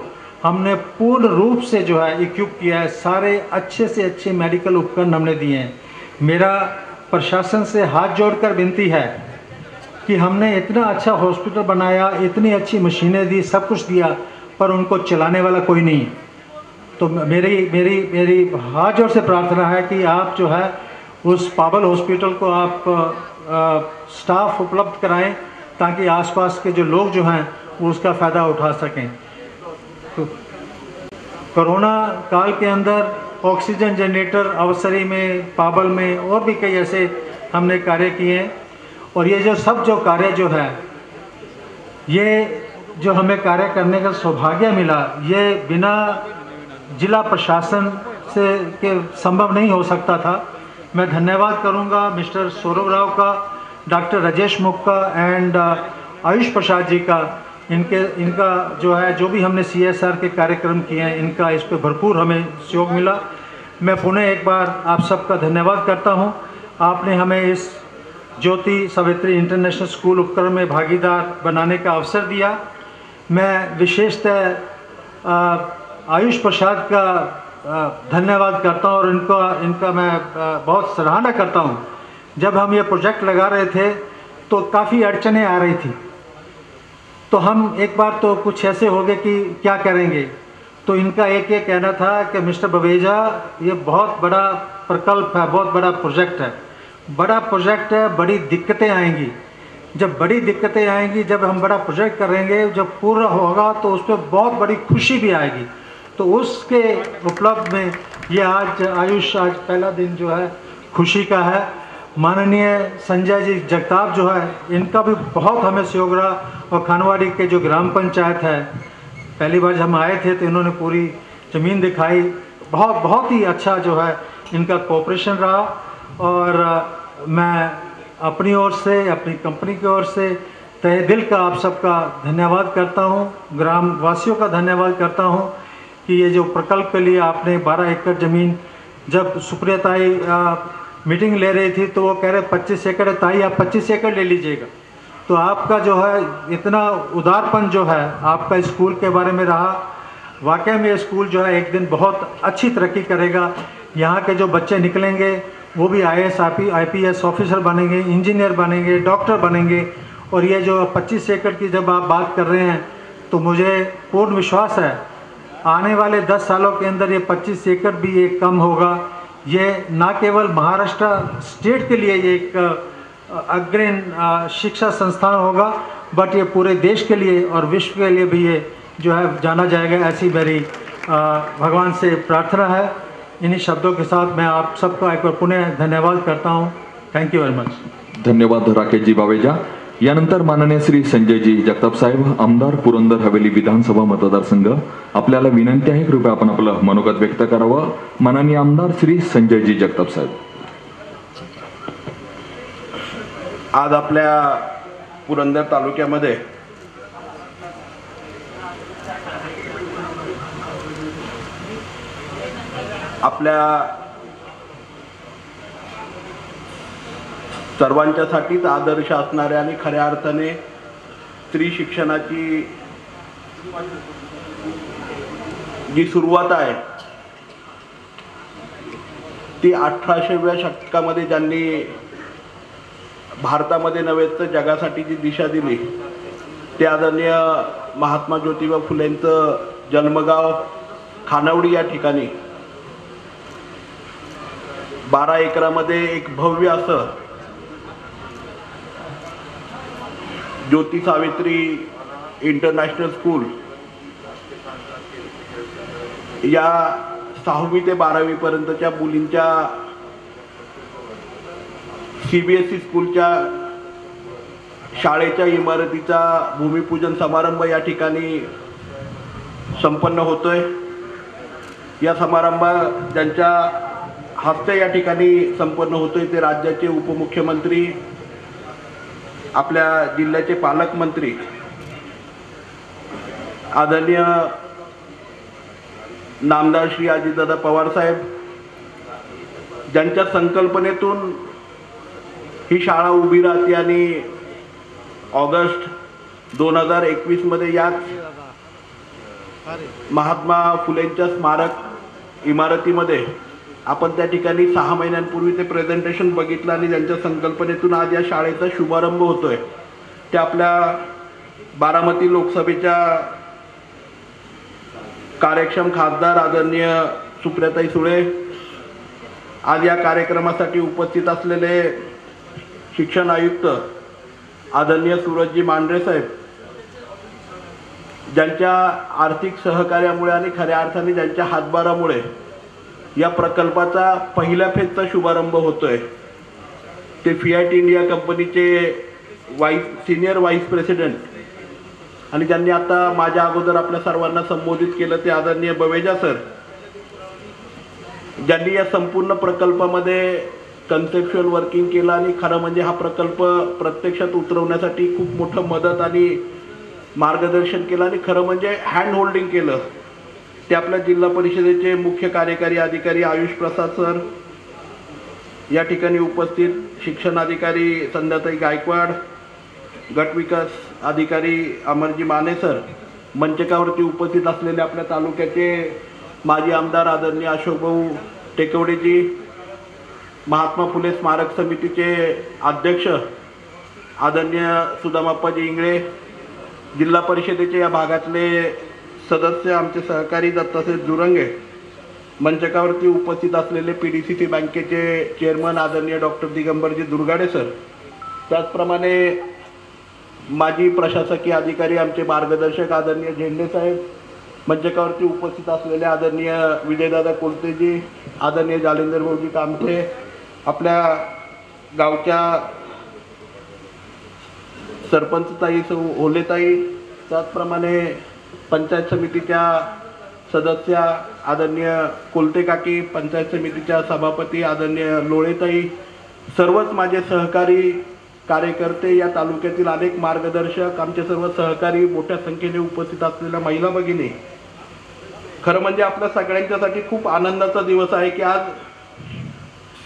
हमने पूर्ण रूप से जो है इक्विप किया है, सारे अच्छे से अच्छे मेडिकल उपकरण हमने दिए हैं। मेरा प्रशासन से हाथ जोड़कर विनती है कि हमने इतना अच्छा हॉस्पिटल बनाया, इतनी अच्छी मशीनें दी, सब कुछ दिया, पर उनको चलाने वाला कोई नहीं है। तो मेरी मेरी मेरी हाथ जोड़ से प्रार्थना है कि आप जो है उस पाबल हॉस्पिटल को आप स्टाफ उपलब्ध कराएं, ताकि आसपास के जो लोग जो हैं वो उसका फ़ायदा उठा सकें। तो कोरोना काल के अंदर ऑक्सीजन जनरेटर अवसरी में, पाबल में और भी कई ऐसे हमने कार्य किए हैं। और ये जो सब जो कार्य जो है, ये जो हमें कार्य करने का सौभाग्य मिला, ये बिना जिला प्रशासन से के संभव नहीं हो सकता था। मैं धन्यवाद करूंगा मिस्टर सौरभ राव का, डॉक्टर राजेश मुख का एंड आयुष प्रसाद जी का। इनका जो है, जो भी हमने CSR के कार्यक्रम किए हैं, इनका इस पर भरपूर हमें सहयोग मिला। मैं पुनः एक बार आप सबका धन्यवाद करता हूं। आपने हमें इस ज्योति सावित्री इंटरनेशनल स्कूल उपक्रम में भागीदार बनाने का अवसर दिया। मैं विशेषतः आयुष प्रसाद का धन्यवाद करता हूं और इनका मैं बहुत सराहना करता हूं। जब हम ये प्रोजेक्ट लगा रहे थे तो काफ़ी अड़चनें आ रही थी, तो हम एक बार तो कुछ ऐसे हो गए कि क्या करेंगे। तो इनका एक ये कहना था कि मिस्टर बवेजा, ये बहुत बड़ा प्रकल्प है, बहुत बड़ा प्रोजेक्ट है, बड़ा प्रोजेक्ट है, बड़ी दिक्कतें आएंगी। जब बड़ी दिक्कतें आएंगी, जब हम बड़ा प्रोजेक्ट करेंगे, जब पूरा होगा तो उस पर बहुत बड़ी खुशी भी आएगी। तो उसके उपलब्ध में ये आज पहला दिन जो है खुशी का है। माननीय संजय जी जगताप जो है, इनका भी बहुत हमें सहयोग रहा। और खानवाड़ी के जो ग्राम पंचायत है, पहली बार जब हम आए थे तो इन्होंने पूरी ज़मीन दिखाई, बहुत ही अच्छा जो है इनका कोऑपरेशन रहा। और मैं अपनी ओर से, अपनी कंपनी की ओर से तहे दिल का आप सबका धन्यवाद करता हूँ, ग्राम वासियों का धन्यवाद करता हूँ कि ये जो प्रकल्प के लिए आपने 12 एकड़ ज़मीन, जब सुप्रियताई मीटिंग ले रही थी तो वो कह रहे 25 एकड़ है, ताई आप 25 एकड़ ले लीजिएगा। तो आपका जो है इतना उदारपन जो है आपका स्कूल के बारे में रहा। वाकई में ये स्कूल जो है एक दिन बहुत अच्छी तरक्की करेगा। यहाँ के जो बच्चे निकलेंगे वो भी IAS IPS ऑफिसर बनेंगे, इंजीनियर बनेंगे, डॉक्टर बनेंगे। और ये जो 25 एकड़ की जब आप बात कर रहे हैं तो मुझे पूर्ण विश्वास है आने वाले 10 सालों के अंदर ये 25 एकड़ भी एक कम होगा। ये ना केवल महाराष्ट्र स्टेट के लिए ये एक अग्रणी शिक्षा संस्थान होगा, बट ये पूरे देश के लिए और विश्व के लिए भी ये जो है जाना जाएगा। ऐसी मेरी भगवान से प्रार्थना है। इन्हीं शब्दों के साथ मैं आप सबका एक बार पुनः धन्यवाद करता हूँ। Thank you very much. धन्यवाद राकेशजी बावेजा। यानंतर माननीय श्री संजयजी जगताप साहेब, आमदार पुरंदर हवेली विधानसभा मतदारसंघ, आपल्याला विनंती आहे कृपया आपण आपलं मनोगत व्यक्त करावं। माननीय आमदार श्री संजयजी जगताप साहेब। आज आपल्या पुरंदर तालुक्यामध्ये आपल्या सर्वांच्यासाठीच आदर्श असणाऱ्या आणि खऱ्या अर्थाने स्त्री शिक्षणाची जी सुरुवात आहे ती 18व्या शतकामध्ये ज्यांनी भारतामध्ये नव्हे तर जगासाठी जी दिशा दिली ते आदरणीय महात्मा ज्योतिबा फुलेंचं जन्मगाव खानावडी या ठिकाणी 12 एकरामध्ये एक भव्य असं ज्योती सावित्री इंटरनॅशनल स्कूल या 6वी ते 12वी पर्यंतच्या मुलींच्या CBSE स्कूलच्या शाळेच्या इमारतीचा भूमिपूजन समारंभ या ठिकाणी संपन्न होतोय। या समारंभात ज्यांच्या हस्ते या ठिकाणी संपन्न होतोय ते राज्याचे उपमुख्यमंत्री, आपल्या जिल्ह्याचे पालकमंत्री आदरणीय नामदार श्री अजितदादा पवार साहेब, ज्यांच्या संकल्पनेतून ही शाळा उभी राहते आणि ऑगस्ट 2021मध्ये याच महात्मा फुलेंच्या स्मारक इमारतीमध्ये आपण त्या ठिकाणी 6 महिन्यांपूर्वी ते प्रेझेंटेशन बघितलं आणि त्यांच्या संकल्पनेतून आज या शाळेचा शुभारंभ होतोय. ते आपल्या बारामती लोकसभेच्या कार्यक्षम खासदार आदरणीय सुप्रियाताई सुळे, आज या कार्यक्रमासाठी उपस्थित असलेले शिक्षण आयुक्त आदरणीय सूरजजी मांढरे साहेब, ज्यांच्या आर्थिक सहकार्यामुळे आणि खऱ्या अर्थाने ज्यांच्या हातभारामुळे या प्रकल्पाचा पहिल्या फेजचा शुभारंभ होतोय, ते फियाट इंडिया कंपनीचे सिनियर व्हाईस प्रेसिडेंट आणि ज्यांनी आता माझ्या अगोदर आपल्या सर्वांना संबोधित केलं ते आदरणीय बवेजा सर, ज्यांनी या संपूर्ण प्रकल्पामध्ये कन्सेप्च्युअल वर्किंग केलं आणि खरं म्हणजे हा प्रकल्प प्रत्यक्षात उतरवण्यासाठी खूप मोठं मदत आणि मार्गदर्शन केलं आणि खरं म्हणजे हँड होल्डिंग केलं. ते आपल्या जिल्हा परिषदेचे मुख्य कार्यकारी अधिकारी आयुष प्रसाद सर, या ठिकाणी उपस्थित शिक्षण अधिकारी संध्याताई गायकवाड, गट विकास अधिकारी अमरजी माने सर, मंचकावरती उपस्थित असलेले आपल्या तालुक्याचे माजी आमदार आदरणीय अशोकभाऊ टेकवडेजी, महात्मा फुले स्मारक समितीचे अध्यक्ष आदरणीय सुदामाप्पाजी इंगळे, जिल्हा परिषदेचे या भागातले सदस्य आमचे सहकारी दत्तात्रय जुरंगे, मंचकावरती उपस्थित असलेले PDCC बँकेचे चेअरमन आदरणीय डॉक्टर दिगंबरजी दुर्गाडे सर, त्याचप्रमाणे माजी प्रशासकीय अधिकारी आमचे मार्गदर्शक आदरणीय झेंडे साहेब, मंचकावरती उपस्थित असलेले आदरणीय विजयदादा कोलतेजी, आदरणीय जालिंदर भाऊजी कामठे, आपल्या गावच्या सरपंचताई ओलेताई, त्याचप्रमाणे पंचायत समितीच्या सदस्य आदरणीय कोलते काकी, पंचायत समितीच्या सभापती आदरणीय लोळेताई, सर्वच माझे सहकारी कार्यकर्ते, या तालुक्यातील अनेक मार्गदर्शक, आमचे सर्व सहकारी, मोठ्या संख्येने उपस्थित असलेल्या महिला भगिनी, खरं म्हणजे आपल्या सगळ्यांच्यासाठी खूप आनंदाचा दिवस आहे की आज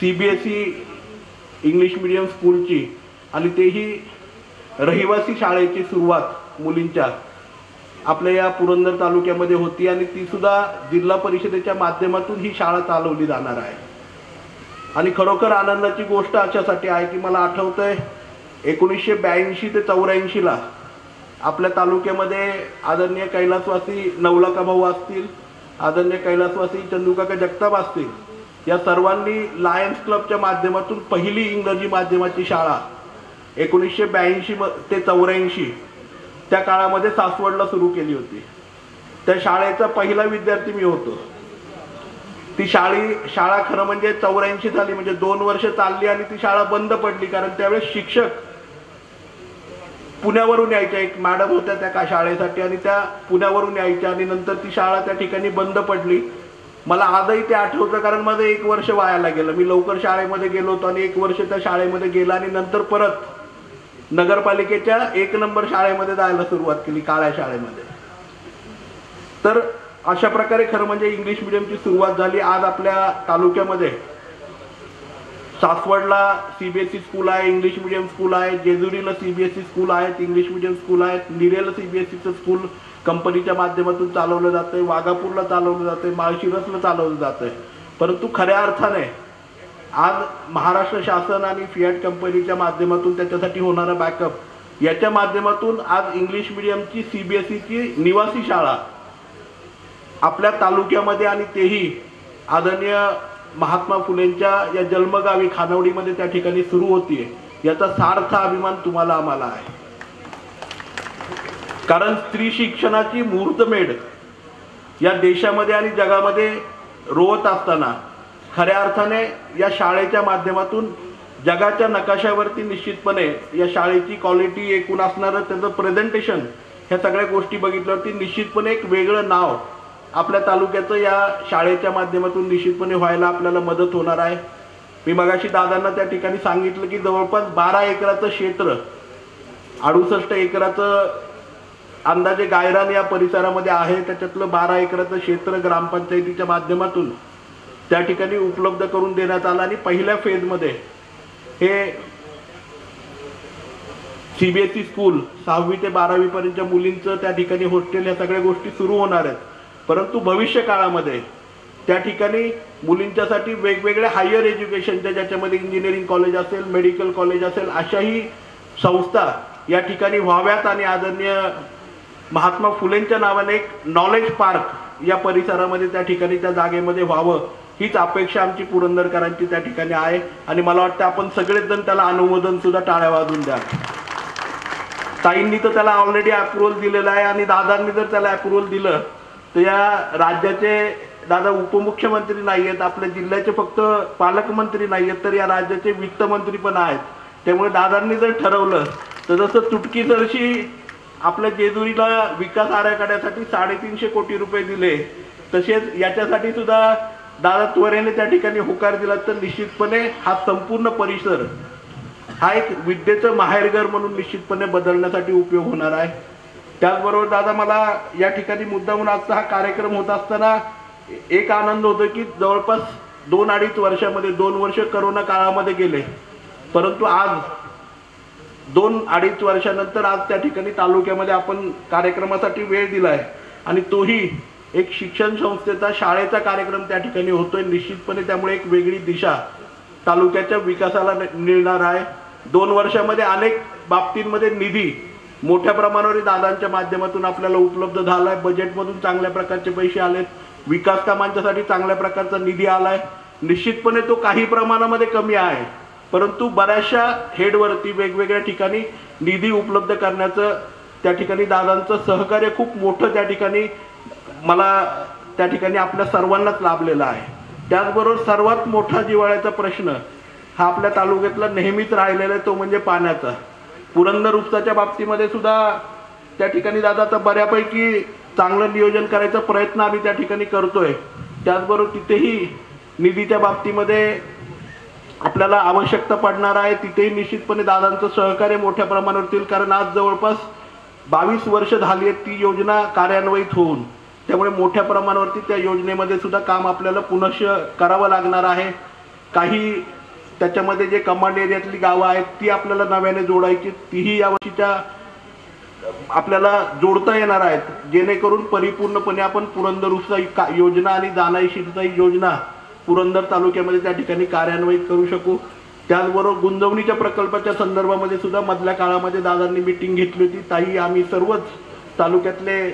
CBSE इंग्लिश मीडियम स्कूलची आणि तेही रहिवासी शाळेची सुरुवात मुलींच्या आपल्या या पुरंदर तालुक्यामध्ये होती आणि ती सुद्धा जिल्हा परिषदेच्या माध्यमातून ही शाळा चालवली जाणार आहे. आणि खरोखर आनंदाची गोष्ट अशासाठी आहे की मला आठवतंय 1982 ते 84ला आपल्या तालुक्यामध्ये आदरणीय कैलासवासी नवलाका भाऊ असतील, आदरणीय कैलासवासी चंदूकाका जगताप असतील, या सर्वांनी लायन्स क्लबच्या माध्यमातून पहिली इंग्रजी माध्यमाची शाळा 1982 ते 84 त्या काळामध्ये सासवडला सुरू केली होती. त्या शाळेचा पहिला विद्यार्थी मी होतो. ती शाळा खरं म्हणजे 84 झाली, म्हणजे 2 वर्ष चालली आणि ती शाळा बंद पडली, कारण त्यावेळेस शिक्षक पुण्यावरून यायच्या, एक मॅडम होत्या त्या शाळेसाठी आणि त्या पुण्यावरून यायच्या आणि नंतर ती शाळा त्या ठिकाणी बंद पडली. मला आजही ते आठवतं कारण माझं 1 वर्ष वायाला गेलं. मी लवकर शाळेमध्ये गेलो होतो आणि 1 वर्ष त्या शाळेमध्ये गेला आणि नंतर परत नगरपालिकेच्या 1 नंबर शाळेमध्ये जायला सुरुवात केली, काळ्या शाळेमध्ये. तर अशा प्रकारे खरं म्हणजे इंग्लिश मिडियमची सुरुवात झाली. आज आपल्या तालुक्यामध्ये सासवडला CBSE स्कूल आहे, इंग्लिश मिडियम स्कूल आहे, जेजुरीला CBSE स्कूल आहेत, इंग्लिश मिडियम स्कूल आहेत, निरेला CBSEचं स्कूल कंपनीच्या माध्यमातून चालवलं जातंय, वाघापूरला चालवलं जातंय, माळशिरसला चालवलं जातंय. परंतु खऱ्या अर्थाने आज महाराष्ट्र शासन आणि फियाट कंपनीच्या माध्यमातून त्याच्यासाठी होणारा बॅकअप याच्या माध्यमातून आज इंग्लिश मिडियमची CBSEची निवासी शाळा आपल्या तालुक्यामध्ये आणि तेही आदरणीय महात्मा फुलेंच्या या जन्मगावी खानवडीमध्ये त्या ठिकाणी सुरू होतीये, याचा सार्थ अभिमान तुम्हाला आम्हाला आहे. कारण स्त्री शिक्षणाची मुहूर्तमेढ या देशामध्ये आणि जगामध्ये रोवत असताना खऱ्या अर्थाने या शाळेच्या माध्यमातून जगाच्या नकाशावरती निश्चितपणे या शाळेची क्वालिटी, एकूण असणारं त्याचं प्रेझेंटेशन, ह्या सगळ्या गोष्टी बघितल्यावरती निश्चितपणे एक वेगळं नाव आपल्या तालुक्याचं या शाळेच्या माध्यमातून निश्चितपणे व्हायला आपल्याला मदत होणार आहे. मी मगाशी दादांना त्या ठिकाणी सांगितलं की जवळपास 12 एकराचं क्षेत्र, 68 एकराचं अंदाजे गायरान या परिसरामध्ये आहे, त्याच्यातलं 12 एकराचं क्षेत्र ग्रामपंचायतीच्या माध्यमातून त्या ठिकाणी उपलब्ध करून देण्यात आलं आणि पहिल्या फेजमध्ये हे CBSE स्कूल 6वी ते 12वी पर्यंतच्या मुलींचं त्या ठिकाणी हॉस्टेल या सगळ्या गोष्टी सुरू होणार आहेत. परंतु भविष्य काळामध्ये त्या ठिकाणी मुलींच्यासाठी वेगवेगळ्या हायर एज्युकेशनच्या, ज्याच्यामध्ये इंजिनिअरिंग कॉलेज असेल, मेडिकल कॉलेज असेल, अशाही संस्था या ठिकाणी व्हाव्यात आणि आदरणीय महात्मा फुलेंच्या नावाने एक नॉलेज पार्क या परिसरामध्ये त्या ठिकाणी त्या जागेमध्ये व्हावं, हीच अपेक्षा आमची पुरंदरकरांची त्या ठिकाणी आहे. आणि मला वाटतं आपण सगळेच जण त्याला अनुमोदन सुद्धा टाळ्या वाजून द्या. ताईंनी तर त्याला ऑलरेडी अप्रुव्हल दिलेलं आहे आणि दादांनी जर त्याला अप्रुव्हल दिलं तर या राज्याचे दादा उपमुख्यमंत्री नाही आहेत, आपल्या जिल्ह्याचे फक्त पालकमंत्री नाही आहेत, तर या राज्याचे वित्तमंत्री पण आहेत. त्यामुळे दादांनी जर ठरवलं तर जसं चुटकीसरशी आपल्या जेजुरीला विकास आराखड्यासाठी 350 कोटी रुपये दिले, तसेच याच्यासाठी सुद्धा दादा त्वरेने त्या ठिकाणी होकार दिला तर निश्चितपणे हा संपूर्ण परिसर हा एक विद्येचं माहेरघर म्हणून निश्चितपणे बदलण्यासाठी उपयोग होणार आहे. त्याचबरोबर दादा मला या ठिकाणी मुद्दामून आजचा हा कार्यक्रम होत असताना एक आनंद होतो की जवळपास 2-2.5 वर्षामध्ये 2 वर्ष करोना काळामध्ये गेले, परंतु आज 2-2.5 वर्षानंतर आज त्या ठिकाणी तालुक्यामध्ये आपण कार्यक्रमासाठी वेळ दिलाय आणि तोही एक शिक्षण संस्थेचा, शाळेचा कार्यक्रम त्या ठिकाणी होतोय. निश्चितपणे त्यामुळे एक वेगळी दिशा तालुक्याच्या विकासाला मिळणार आहे. 2 वर्षामध्ये अनेक बाबतींमध्ये निधी मोठ्या प्रमाणावर दादांच्या माध्यमातून आपल्याला उपलब्ध झालाय. बजेटमधून चांगल्या प्रकारचे पैसे आलेत, विकास कामांच्यासाठी चांगल्या प्रकारचा निधी आलाय. निश्चितपणे तो काही प्रमाणामध्ये कमी आहे, परंतु बऱ्याचशा हेडवरती वेगवेगळ्या ठिकाणी निधी उपलब्ध करण्याचं त्या ठिकाणी दादांचं सहकार्य खूप मोठं त्या ठिकाणी मला त्या ठिकाणी आपल्या सर्वांनाच लाभलेला आहे. त्याचबरोबर सर्वात मोठा जिव्हाळ्याचा प्रश्न हा आपल्या तालुक्यातला नेहमीच राहिलेला आहे, तो म्हणजे पाण्याचा. पुरंदर उपसाच्या बाबतीमध्ये सुद्धा त्या ठिकाणी दादा आता बऱ्यापैकी चांगलं नियोजन करायचा प्रयत्न आम्ही त्या ठिकाणी करतोय. त्याचबरोबर तिथेही निधीच्या बाबतीमध्ये आपल्याला आवश्यकता पडणार आहे, तिथेही निश्चितपणे दादांचं सहकार्य मोठ्या प्रमाणावर येईल. कारण आज जवळपास 22 वर्ष झाली आहेत ती योजना कार्यान्वित होऊन, त्यामुळे मोठ्या प्रमाणावरती त्या योजनेमध्ये सुद्धा काम आपल्याला पुनश्च करावं लागणार आहे. काही त्याच्यामध्ये जे कमांड एरियातली गावं आहेत ती आपल्याला नव्याने जोडायची, तीही यावर्षीच्या आपल्याला जोडता येणार आहेत, जेणेकरून परिपूर्णपणे आपण पुरंदर उपसा योजना आणि दानाई सिंचाई योजना पुरंदर तालुक्यामध्ये त्या ठिकाणी कार्यान्वित करू शकू. त्याचबरोबर गुंजवणीच्या प्रकल्पाच्या संदर्भामध्ये सुद्धा मधल्या काळामध्ये दादांनी मीटिंग घेतली होती. ताही आम्ही सर्वच तालुक्यातले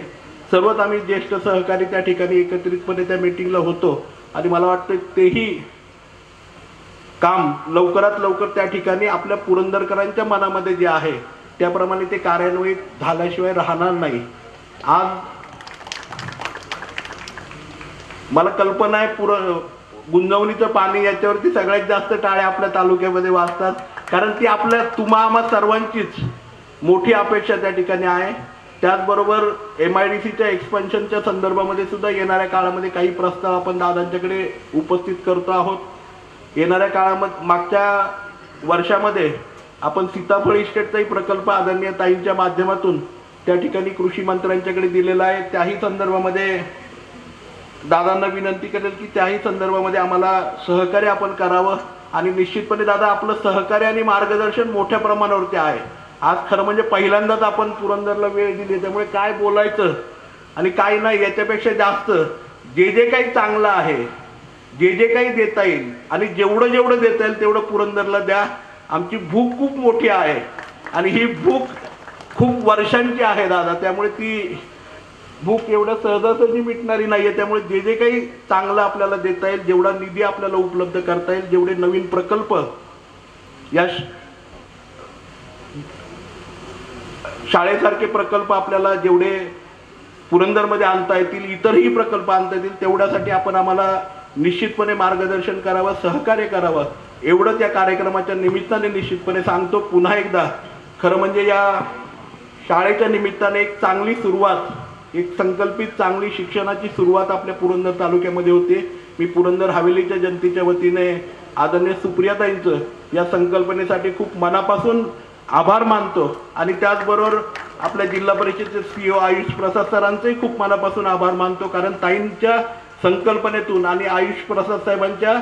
सर्वच आम्ही ज्येष्ठ सहकारी त्या ठिकाणी एकत्रितपणे त्या मीटिंगला होतो आणि मला वाटतं तेही काम लवकरात लवकर त्या ठिकाणी आपल्या पुरंदरकरांच्या मनामध्ये जे आहे त्याप्रमाणे ते कार्यान्वित झाल्याशिवाय राहणार नाही. आज मला कल्पना आहे गुंजवणीचं पाणी याच्यावरती सगळ्यात जास्त टाळ्या आपल्या तालुक्यामध्ये वाजतात, कारण ती आपल्या आम्हा सर्वांचीच मोठी अपेक्षा त्या ठिकाणी आहे. त्याचबरोबर MIDCच्या एक्सपान्शनच्या संदर्भामध्ये सुद्धा येणाऱ्या काळामध्ये काही प्रस्ताव आपण दादांच्याकडे उपस्थित करतो आहोत. येणाऱ्या काळामध्ये मागच्या वर्षामध्ये आपण सीताफळ इस्टेटचाही प्रकल्प आदरणीय ताईंच्या माध्यमातून त्या ठिकाणी कृषी मंत्र्यांच्याकडे दिलेला आहे. त्याही संदर्भामध्ये दादांना विनंती करेल की त्याही संदर्भामध्ये आम्हाला सहकार्य आपण करावं आणि निश्चितपणे दादा आपलं सहकार्य आणि मार्गदर्शन मोठ्या प्रमाणावरती आहे. आज खरं म्हणजे पहिल्यांदाच आपण पुरंदरला वेळ दिली, त्यामुळे काय बोलायचं आणि काय नाही याच्यापेक्षा जास्त जे जे काही चांगलं आहे, जे जे काही देता येईल आणि जेवढं जेवढं देता येईल तेवढं पुरंदरला द्या. आमची भूक खूप मोठी आहे आणि ही भूक खूप वर्षांची आहे दादा, त्यामुळे ती भूक एवढ्या सहजासहजी मिटणारी नाही आहे. त्यामुळे जे जे काही चांगलं आपल्याला देता येईल, जेवढा निधी आपल्याला उपलब्ध करता येईल, जेवढे नवीन प्रकल्प या शाळेसारखे प्रकल्प आपल्याला जेवढे पुरंदरमध्ये आणता येतील, इतरही प्रकल्प आणता येतील, तेवढ्यासाठी आपण आम्हाला निश्चितपणे मार्गदर्शन करावं, सहकार्य करावं, एवढंच या कार्यक्रमाच्या निमित्ताने निश्चितपणे सांगतो. पुन्हा एकदा खरं म्हणजे या शाळेच्या निमित्ताने एक चांगली सुरुवात, एक संकल्पित चांगली शिक्षणाची सुरुवात आपल्या पुरंदर तालुक्यामध्ये होते. मी पुरंदर हवेलीच्या जनतेच्या वतीने आदरणीय सुप्रियाताईंचं या संकल्पनेसाठी खूप मनापासून आभार मानतो आणि त्याचबरोबर आपल्या जिल्हा परिषदेचे CEO आयुष प्रसाद सरांचेही खूप मनापासून आभार मानतो, कारण ताईंच्या संकल्पनेतून आणि आयुष प्रसाद साहेबांच्या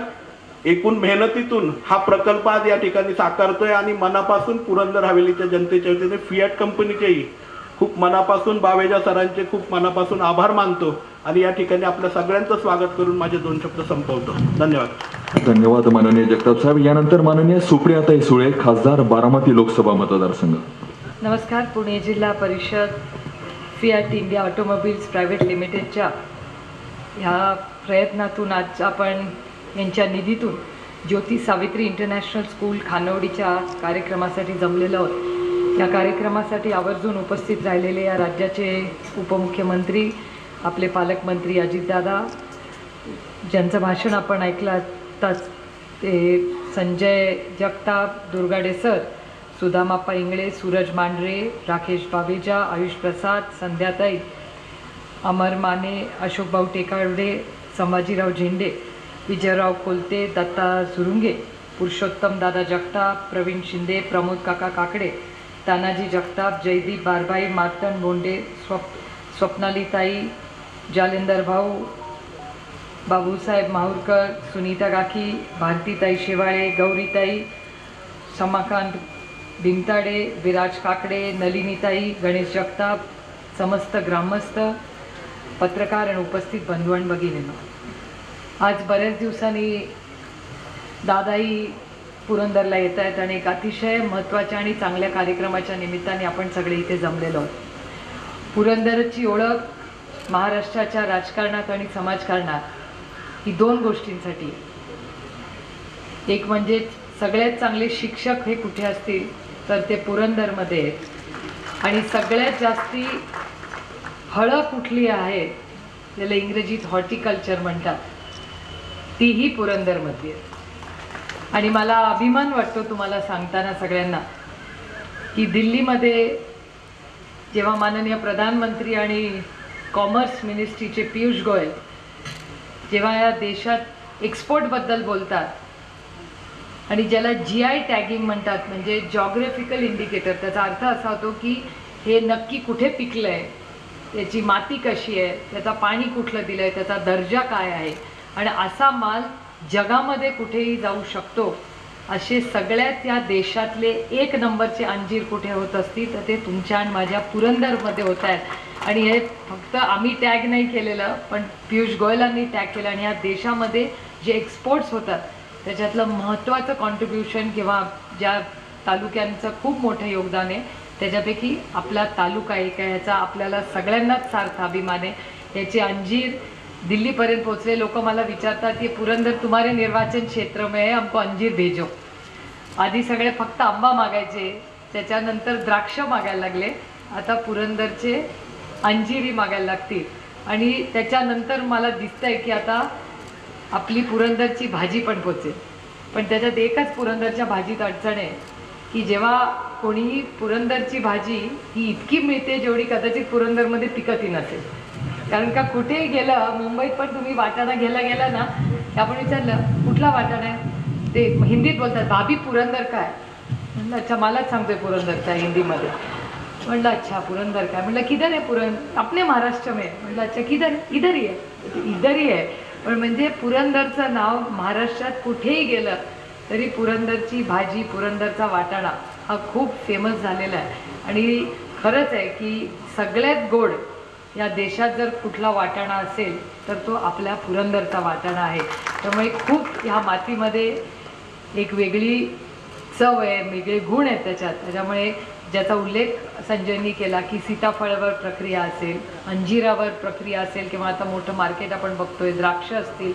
एकूण मेहनतीतून हा प्रकल्प आज या ठिकाणी साकारतोय आणि मनापासून पुरंदर हवेलीच्या जनतेच्या वतीने फियाट कंपनीचेही खूप मनापासून बावेजा सरांचे खूप मनापासून आभार मानतो आणि या ठिकाणी आपल्या सगळ्यांचं स्वागत करून माझे 2 शब्द संपवतो. धन्यवाद. धन्यवाद माननीय जगताप साहेब. यानंतर माननीय सुप्रियाताई सुळे, खासदार बारामती लोकसभा मतदारसंघ. नमस्कार. पुणे जिल्हा परिषद फियाट इंडिया ऑटोमोबिल्स प्रायव्हेट लिमिटेडच्या ह्या प्रयत्नातून आज आपण यांच्या निधीतून ज्योती सावित्री इंटरनॅशनल स्कूल खानवडीच्या कार्यक्रमासाठी जमलेलो आहोत. या कार्यक्रमासाठी आवर्जून उपस्थित राहिलेले या राज्याचे उपमुख्यमंत्री, आपले पालकमंत्री अजितदादा, ज्यांचं भाषण आपण ऐकलं आताच, ते संजय जगताप, दुर्गाडे सर, सुदामाप्पा इंगळे, सूरज मांढरे, राकेश बाबेजा, आयुष प्रसाद, संध्याताई, अमर माने, अशोकभाऊ टेकार्डे, संभाजीराव झेंडे, विजयराव कोलते, दत्ता सुरुंगे, पुरुषोत्तम दादा जगताप, प्रवीण शिंदे, प्रमोद काका काकडे, तानाजी जगताप, जयदीप बारबाई, मार्तन बोंडे, स्वप्नालीताई, जालिंदर भाऊ, बाबूसाहेब माहूरकर, सुनीता काकी, भारतीताई शेवाळे, गौरीताई, समाकांत भिमताडे, विराज काकडे, नलिनीताई, गणेश जगताप, समस्त ग्रामस्थ, पत्रकार आणि उपस्थित बंधू आणि भगिनींनो, आज बऱ्याच दिवसांनी दादाही पुरंदरला येत आहेत आणि एक अतिशय महत्त्वाच्या आणि चांगल्या कार्यक्रमाच्या निमित्ताने आपण सगळे इथे जमलेलो आहोत. पुरंदरची ओळख महाराष्ट्राच्या राजकारणात आणि समाजकारणात ही 2 गोष्टींसाठी. एक म्हणजे सगळ्यात चांगले शिक्षक हे कुठे असतील तर ते पुरंदरमध्ये आहेत आणि सगळ्यात जास्ती फळं कुठली आहे, ज्याला इंग्रजीत हॉर्टिकल्चर म्हणतात, तीही पुरंदरमध्ये आहे. आणि मला अभिमान वाटतो तुम्हाला सांगताना सगळ्यांना की दिल्लीमध्ये जेव्हा माननीय प्रधानमंत्री आणि कॉमर्स मिनिस्ट्रीचे पियुष गोयल जेव्हा या देशात एक्सपोर्टबद्दल बोलतात आणि ज्याला GI टॅगिंग म्हणतात, म्हणजे जॉग्राफिकल इंडिकेटर, त्याचा अर्थ असा होतो की हे नक्की कुठे पिकलं आहे, त्याची माती कशी आहे, त्याचा पाणी कुठलं दिलं आहे, त्याचा दर्जा काय आहे आणि असा माल जगामध्ये कुठेही जाऊ शकतो, असे सगळ्यात या देशातले 1 नंबरचे अंजीर कुठे होत असतील तर ते तुमच्या आणि माझ्या पुरंदरमध्ये होत आहेत. आणि हे फक्त आम्ही टॅग नाही केलेलं, पण पियुष गोयलांनी टॅग केलं आणि या देशामध्ये जे एक्सपोर्ट्स होतात त्याच्यातलं महत्त्वाचं कॉन्ट्रीब्युशन किंवा ज्या तालुक्यांचं खूप मोठं योगदान आहे त्याच्यापैकी आपला तालुका एक आहे. ह्याचा आपल्याला सगळ्यांनाच सार्थ अभिमान आहे. याचे अंजीर दिल्लीपर्यंत पोचले. लोक मला विचारतात की पुरंदर तुम्हारे निर्वाचन क्षेत्र में है, हमको अंजीर भेजो. आधी सगळे फक्त आंबा मागायचे, त्याच्यानंतर द्राक्ष मागायला लागले, आता पुरंदरचे अंजीरही मागायला लागतील. आणि त्याच्यानंतर मला दिसतंय की आता आपली पुरंदरची भाजी पण पोचेल. पण त्याच्यात एकच पुरंदरच्या भाजीत अडचण आहे की जेव्हा कोणीही पुरंदरची भाजी ही इतकी मिळते जेवढी कदाचित पुरंदरमध्ये पिकतही नसेल. कारण का कुठेही गेलं, मुंबईत पण तुम्ही वाटाणा घ्यायला गेला ना, आपण विचारलं कुठला वाटाणा आहे, ते हिंदीत बोलतात भाभी पुरंदर काय. म्हणलं अच्छा, मलाच सांगतोय पुरंदरचा हिंदीमध्ये. म्हणलं अच्छा पुरंदर काय. म्हणलं किधर आहे पुरंदर, अपने महाराष्ट्र में. म्हणलं अच्छा किधर, इधर ही आहे, इधर ही आहे. पण म्हणजे पुरंदरचं नाव महाराष्ट्रात कुठेही गेलं तरी पुरंदरची भाजी, पुरंदरचा वाटाणा हा खूप फेमस झालेला आहे. आणि खरंच आहे की सगळ्यात गोड या देशात जर कुठला वाटाणा असेल तर तो आपल्या पुरंदरचा वाटाणा आहे. त्यामुळे खूप ह्या मातीमध्ये एक वेगळी चव आहे, वेगळे गुण आहेत त्याच्यात. त्याच्यामुळे ज्याचा उल्लेख संजयनी केला की सीताफळावर प्रक्रिया असेल, अंजिरावर प्रक्रिया असेल, किंवा आता मोठं मार्केट आपण बघतोय, द्राक्ष असतील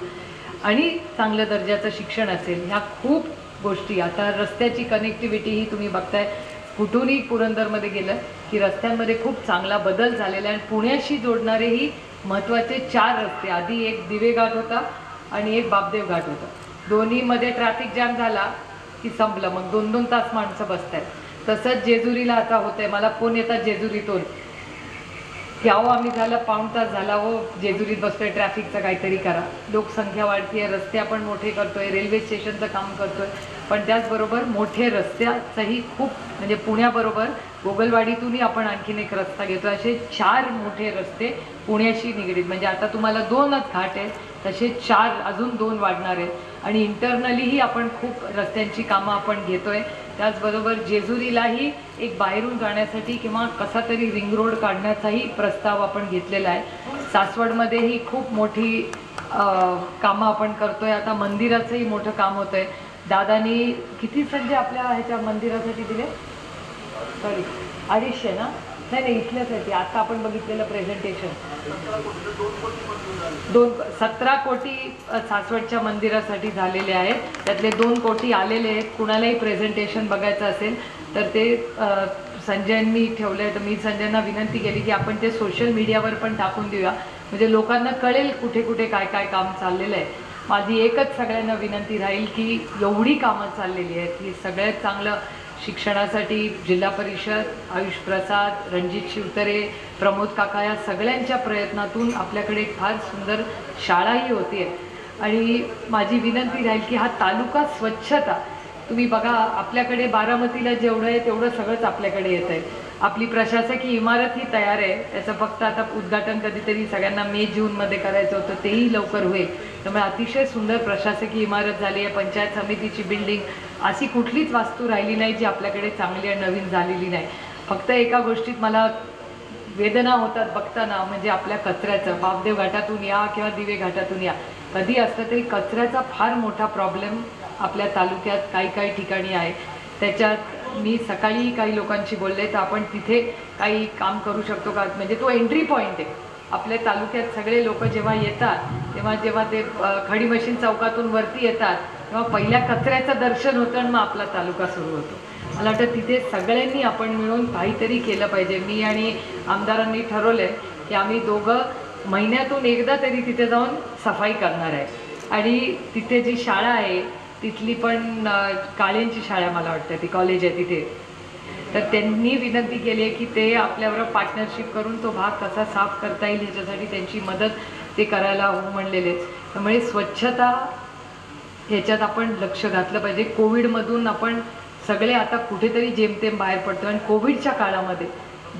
आणि चांगल्या दर्जाचं शिक्षण असेल, ह्या खूप गोष्टी. आता रस्त्याची कनेक्टिव्हिटी ही तुम्ही बघताय, कुठूनही पुरंदरमध्ये गेलं की रस्त्यांमध्ये खूप चांगला बदल झालेला आहे. आणि पुण्याशी जोडणारेही महत्त्वाचे 4 रस्ते, आधी एक दिवे घाट होता आणि एक बापदेव घाट होता. दोन्हीमध्ये ट्रॅफिक जॅम झाला की संपलं, मग 2-2 तास माणसं बसत आहेत. तसंच जेजुरीला आता होतंय. मला फोन येतात जेजुरीतून की अहो आम्ही झालं पाऊण तास झाला हो जेजुरीत बसतोय, ट्रॅफिकचं काहीतरी करा. लोकसंख्या वाढते, रस्ते आपण मोठे करतोय, रेल्वे स्टेशनचं काम करतोय, पण त्याचबरोबर मोठे रस्त्याचंही खूप म्हणजे पुण्याबरोबर गोगलवाडीतूनही आपण आणखीन एक रस्ता घेतो. असे 4 मोठे रस्ते पुण्याशी निगडीत, म्हणजे आता तुम्हाला 2च घाट आहेत, तसे 4 अजून 2 वाढणार आहेत. आणि इंटरनलीही आपण खूप रस्त्यांची कामं आपण घेतोय. त्याचबरोबर जेजुरीलाही एक बाहेरून जाण्यासाठी किंवा कसा तरी रिंग रोड काढण्याचाही प्रस्ताव आपण घेतलेला आहे. सासवडमध्येही खूप मोठी कामं आपण करतोय. आता मंदिराचंही मोठं काम होतं आहे. दादानी किती संजय आपल्या ह्याच्या मंदिरासाठी दिले? सॉरी 250 ना? नाही इथलंच आहे ते. आता आपण बघितलेलं प्रेझेंटेशन 17 कोटी सासवडच्या मंदिरासाठी झालेले आहेत. त्यातले 2 कोटी आलेले आहेत. कुणालाही प्रेझेंटेशन बघायचं असेल तर ते संजयांनी ठेवलं आहे. तर मी संजयांना विनंती केली की आपण ते सोशल मीडियावर पण टाकून देऊया, म्हणजे लोकांना कळेल कुठे कुठे काय काय काम चाललेलं आहे. माझी एकच सगळ्यांना विनंती राहील की एवढी कामं चाललेली आहेत की सगळ्यात चांगलं शिक्षणासाठी जिल्हा परिषद, आयुष प्रसाद, रणजित शिवतरे, प्रमोद काका या सगळ्यांच्या प्रयत्नातून आपल्याकडे एक फार सुंदर शाळाही होती आहे. आणि माझी विनंती राहील की हा तालुका स्वच्छता तुम्ही बघा, आपल्याकडे बारामतीला जेवढं आहे तेवढं सगळंच आपल्याकडे येतं आहे. आपली प्रशासकीय इमारत ही तयार आहे, त्याचं फक्त आता उद्घाटन कधीतरी सगळ्यांना मे जूनमध्ये करायचं होतं, तेही लवकर होईल. त्यामुळे अतिशय सुंदर प्रशासकीय इमारत झाली आहे. पंचायत समितीची बिल्डिंग, अशी कुठलीच वास्तू राहिली नाही जी आपल्याकडे चांगली आणि नवीन झालेली नाही. फक्त एका गोष्टीत मला वेदना होतात बघताना, म्हणजे आपल्या कचऱ्याचं. बापदेव घाटातून या किंवा दिवे घाटातून या, कधी असलं तरी कचऱ्याचा फार मोठा प्रॉब्लेम आपल्या तालुक्यात काही ठिकाणी आहे. त्याच्यात मी सकाळी काही लोकांशी बोलले, तर आपण तिथे काही काम करू शकतो का, म्हणजे तो एंट्री पॉईंट आहे आपल्या तालुक्यात. सगळे लोक जेव्हा येतात जेव्हा ते खडी मशीन चौकातून वरती येतात तेव्हा पहिल्या कचऱ्याचं दर्शन होतं आणि मग आपला तालुका सुरू होतो. मला वाटतं तिथे सगळ्यांनी आपण मिळून काहीतरी केलं पाहिजे. मी आणि आमदारांनी ठरवलं आहे की आम्ही दोघं महिन्यातून एकदा तरी तिथे जाऊन सफाई करणार आहे. आणि तिथे जी शाळा आहे तिथली पण काळेंची शाळा मला वाटतं, ती कॉलेज आहे तिथे, तर त्यांनी विनंती केली आहे की ते आपल्याबरोबर पार्टनरशिप करून तो भाग कसा साफ करता येईल ह्याच्यासाठी त्यांची मदत ते करायला हो म्हणलेले. त्यामुळे स्वच्छता ह्याच्यात आपण लक्ष घातलं पाहिजे. कोविडमधून आपण सगळे आता कुठेतरी जेमतेम बाहेर पडतो आणि कोविडच्या काळामध्ये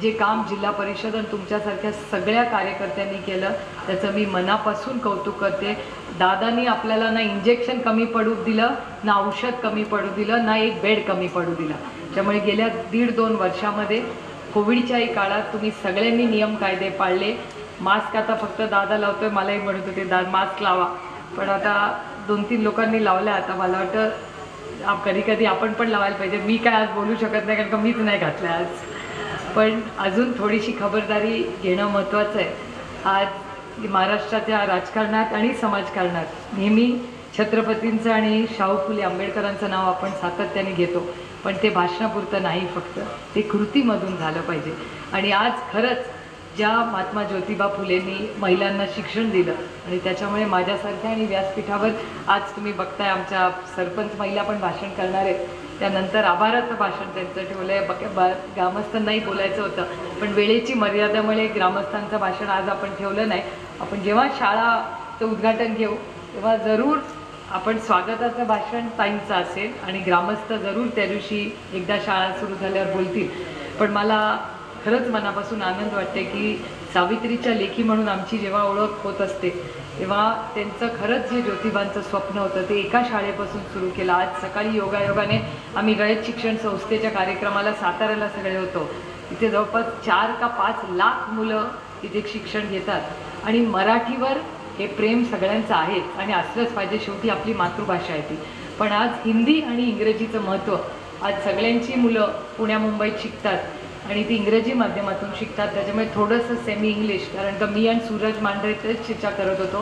जे काम जिल्हा परिषद आणि तुमच्यासारख्या सगळ्या कार्यकर्त्यांनी केलं त्याचं मी मनापासून कौतुक करते. दादांनी आपल्याला ना इंजेक्शन कमी पडू दिलं, ना औषध कमी पडू दिलं, ना एक बेड कमी पडू दिला. त्यामुळे गेल्या 1.5-2 वर्षामध्ये कोविडच्याही काळात तुम्ही सगळ्यांनी नियम कायदे पाळले. मास्क आता फक्त दादा लावतोय, मलाही म्हणत होते मास्क लावा, पण आता 2-3 लोकांनी लावला. आता मला वाटतं कधी आपण पण लावायला पाहिजे. मी काय आज बोलू शकत नाही कारण का मीच नाही घातलं आज, पण अजून थोडीशी खबरदारी घेणं महत्त्वाचं आहे. आज महाराष्ट्राच्या राजकारणात आणि समाजकारणात नेहमी छत्रपतींचं आणि शाहू फुले आंबेडकरांचं नाव आपण सातत्याने घेतो, पण ते भाषणापुरतं नाही, फक्त ते कृतीमधून झालं पाहिजे. आणि आज खरंच ज्या महात्मा ज्योतिबा फुलेंनी महिलांना शिक्षण दिलं आणि त्याच्यामुळे माझ्यासारख्या आणि व्यासपीठावर आज तुम्ही बघताय आमच्या सरपंच महिला पण भाषण करणार आहेत. त्यानंतर आभाराचं भाषण त्यांचं ठेवलं आहे. ग्रामस्थांनाही बोलायचं होतं, पण वेळेची मर्यादेमुळे ग्रामस्थांचं भाषण आज आपण ठेवलं नाही. आपण जेव्हा शाळाचं उद्घाटन घेऊ तेव्हा जरूर आपण स्वागताचं भाषण ताईंचं असेल आणि ग्रामस्थ जरूर त्या दिवशी एकदा शाळा सुरू झाल्यावर बोलतील. पण मला खरंच मनापासून आनंद वाटते की सावित्रीच्या लेखी म्हणून आमची जेव्हा ओळख होत असते तेव्हा त्यांचं खरंच जे ज्योतिबांचं स्वप्न होतं ते एका शाळेपासून सुरू केलं. आज सकाळी योगायोगाने आम्ही रयत शिक्षण संस्थेच्या कार्यक्रमाला साताऱ्याला सगळे होतो. तिथे जवळपास 4 का 5 लाख मुलं तिथे शिक्षण घेतात आणि मराठीवर हे प्रेम सगळ्यांचं आहे आणि असलंच पाहिजे. शेवटी आपली मातृभाषा आहे ती. पण आज हिंदी आणि इंग्रजीचं महत्त्व, आज सगळ्यांची मुलं पुण्या मुंबईत शिकतात आणि ती इंग्रजी माध्यमातून शिकतात. त्याच्यामुळे थोडंसं सेमी इंग्लिश, कारण का मी आणि सूरज मांढरे तेच चर्चा करत होतो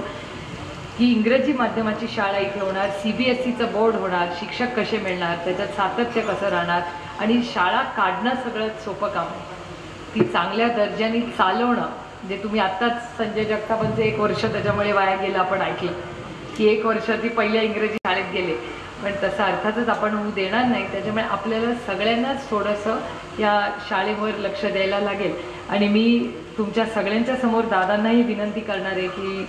की इंग्रजी माध्यमाची शाळा इथे होणार, CBSEचं बोर्ड होणार, शिक्षक कसे मिळणार, त्याच्यात सातत्य कसं राहणार आणि शाळा काढणं सगळ्यात सोपं काम आहे. ती चांगल्या दर्जाने चालवणं, म्हणजे तुम्ही आत्ताच संजय जगतापांचं 1 वर्ष त्याच्यामुळे वाया गेलं आपण ऐकलं की 1 वर्ष ती पहिल्या इंग्रजी शाळेत गेले. पण तसं अर्थातच आपण होऊ देणार नाही. त्याच्यामुळे आपल्याला सगळ्यांनाच थोडंसं या शाळेवर लक्ष द्यायला लागेल. आणि मी तुमच्या सगळ्यांच्या समोर दादांनाही विनंती करणार आहे की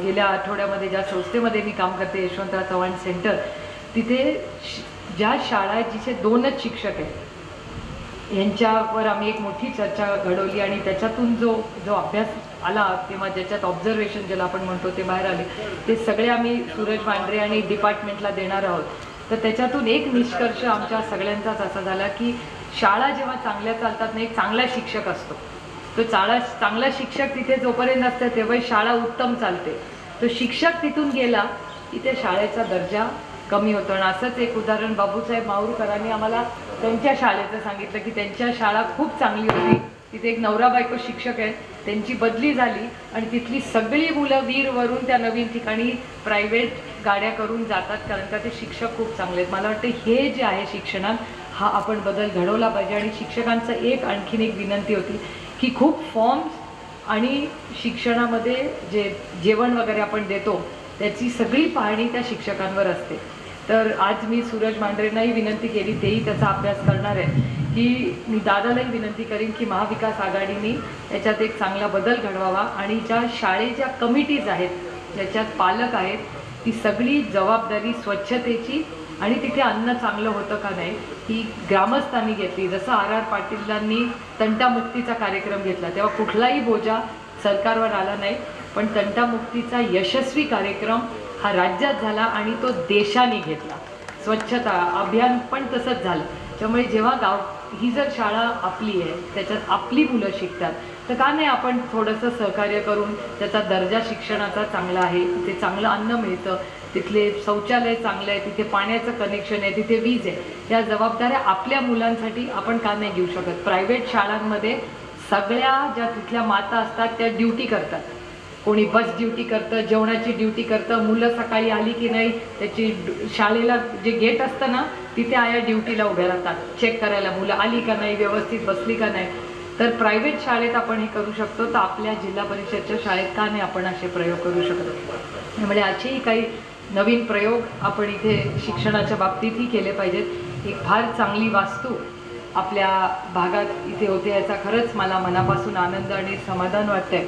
गेल्या आठवड्यामध्ये ज्या संस्थेमध्ये मी काम करते, यशवंतराव चव्हाण सेंटर, तिथे ज्या शाळा जिथे 2च शिक्षक आहेत यांच्यावर आम्ही एक मोठी चर्चा घडवली आणि त्याच्यातून जो अभ्यास आला किंवा ज्याच्यात ऑब्झर्वेशन ज्याला आपण म्हणतो ते बाहेर आले, ते सगळे आम्ही सूरज मांढरे आणि डिपार्टमेंटला देणार आहोत. तर त्याच्यातून एक निष्कर्ष आमच्या सगळ्यांचाच असा झाला की शाळा जेव्हा चांगल्या चालतात ना, एक चांगला शिक्षक असतो. तो चांगला शिक्षक तिथे जोपर्यंत असते तेव्हा शाळा उत्तम चालते. तो शिक्षक तिथून गेला की त्या शाळेचा दर्जा कमी होतो. आणि असंच एक उदाहरण बाबूसाहेब माहूरकरांनी आम्हाला त्यांच्या शाळेचं सांगितलं की त्यांच्या शाळा खूप चांगली होती. तिथे एक नवरा बायको शिक्षक आहेत, त्यांची बदली झाली आणि तिथली सगळी मुलं वीरवरून त्या नवीन ठिकाणी प्रायव्हेट गाड्या करून जातात, कारण का ते शिक्षक खूप चांगले आहेत. मला वाटतं हे जे आहे शिक्षणात, हा आपण बदल घडवला पाहिजे. आणि शिक्षकांचं आणखीन एक विनंती होती की खूप फॉर्म्स आणि शिक्षणामध्ये जे जेवण वगैरे आपण देतो त्याची सगळी पाहणी त्या शिक्षकांवर असते. तर आज मी सूरज मांढरेंनाही विनंती केली, तेही त्याचा अभ्यास करणार आहे, की मी दादालाही विनंती करीन की महाविकास आघाडीने याच्यात एक चांगला बदल घडवावा आणि ज्या शाळेच्या कमिटीज आहेत, ज्याच्यात पालक आहेत, ती सगळी जबाबदारी स्वच्छतेची आणि तिथे अन्न चांगलं होतं का नाही ही ग्रामस्थांनी घेतली. जसं RR पाटीलांनी तंटामुक्तीचा कार्यक्रम घेतला तेव्हा कुठलाही बोजा सरकारवर आला नाही, पण तंटामुक्तीचा यशस्वी कार्यक्रम हा राज्यात झाला आणि तो देशाने घेतला. स्वच्छता अभियान पण तसंच झालं. त्यामुळे जेव्हा ही जर शाळा आपली आहे, त्याच्यात आपली मुलं शिकतात, तर का नाही आपण थोडंसं सहकार्य करून त्याचा दर्जा शिक्षणाचा चांगला आहे, तिथे चांगलं अन्न मिळतं, तिथले शौचालय चांगलं आहे, तिथे पाण्याचं कनेक्शन आहे, तिथे वीज आहे, या जबाबदाऱ्या आपल्या मुलांसाठी आपण का नाही घेऊ शकत. प्रायव्हेट शाळांमध्ये सगळ्या ज्या तिथल्या माता असतात त्या ड्युटी करतात. कोणी बस ड्युटी करतं, जेवणाची ड्युटी करतं, मुलं सकाळी आली की नाही त्याची शाळेला जे गेट असतं ना तिथे आया ड्युटीला उभ्या राहतात चेक करायला मुलं आली का नाही, व्यवस्थित बसली का नाही. तर प्रायव्हेट शाळेत आपण हे करू शकतो, तर आपल्या जिल्हा परिषदच्या शाळेत का नाही आपण असे प्रयोग करू शकतो. त्यामुळे असेही काही नवीन प्रयोग आपण इथे शिक्षणाच्या बाबतीतही केले पाहिजेत. एक फार चांगली वास्तू आपल्या भागात इथे होते, याचा खरंच मला मनापासून आनंद आणि समाधान वाटतंय.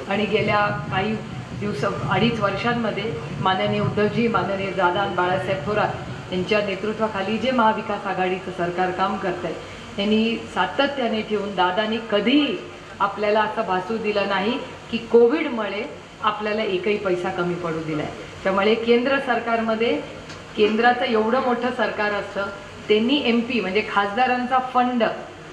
आणि गेल्या काही 2.5 वर्षांमध्ये माननीय उद्धवजी, माननीय दादा बाळासाहेब थोरात यांच्या नेतृत्वाखाली जे महाविकास आघाडीचं सरकार काम करत आहे, त्यांनी सातत्याने ठेवून दादांनी कधीही आपल्याला असं भासू दिलं नाही की कोविडमुळे आपल्याला एकही पैसा कमी पडू दिला आहे. त्यामुळे केंद्र सरकारमध्ये केंद्राचं एवढं मोठं सरकार असतं, त्यांनी MP म्हणजे खासदारांचा फंड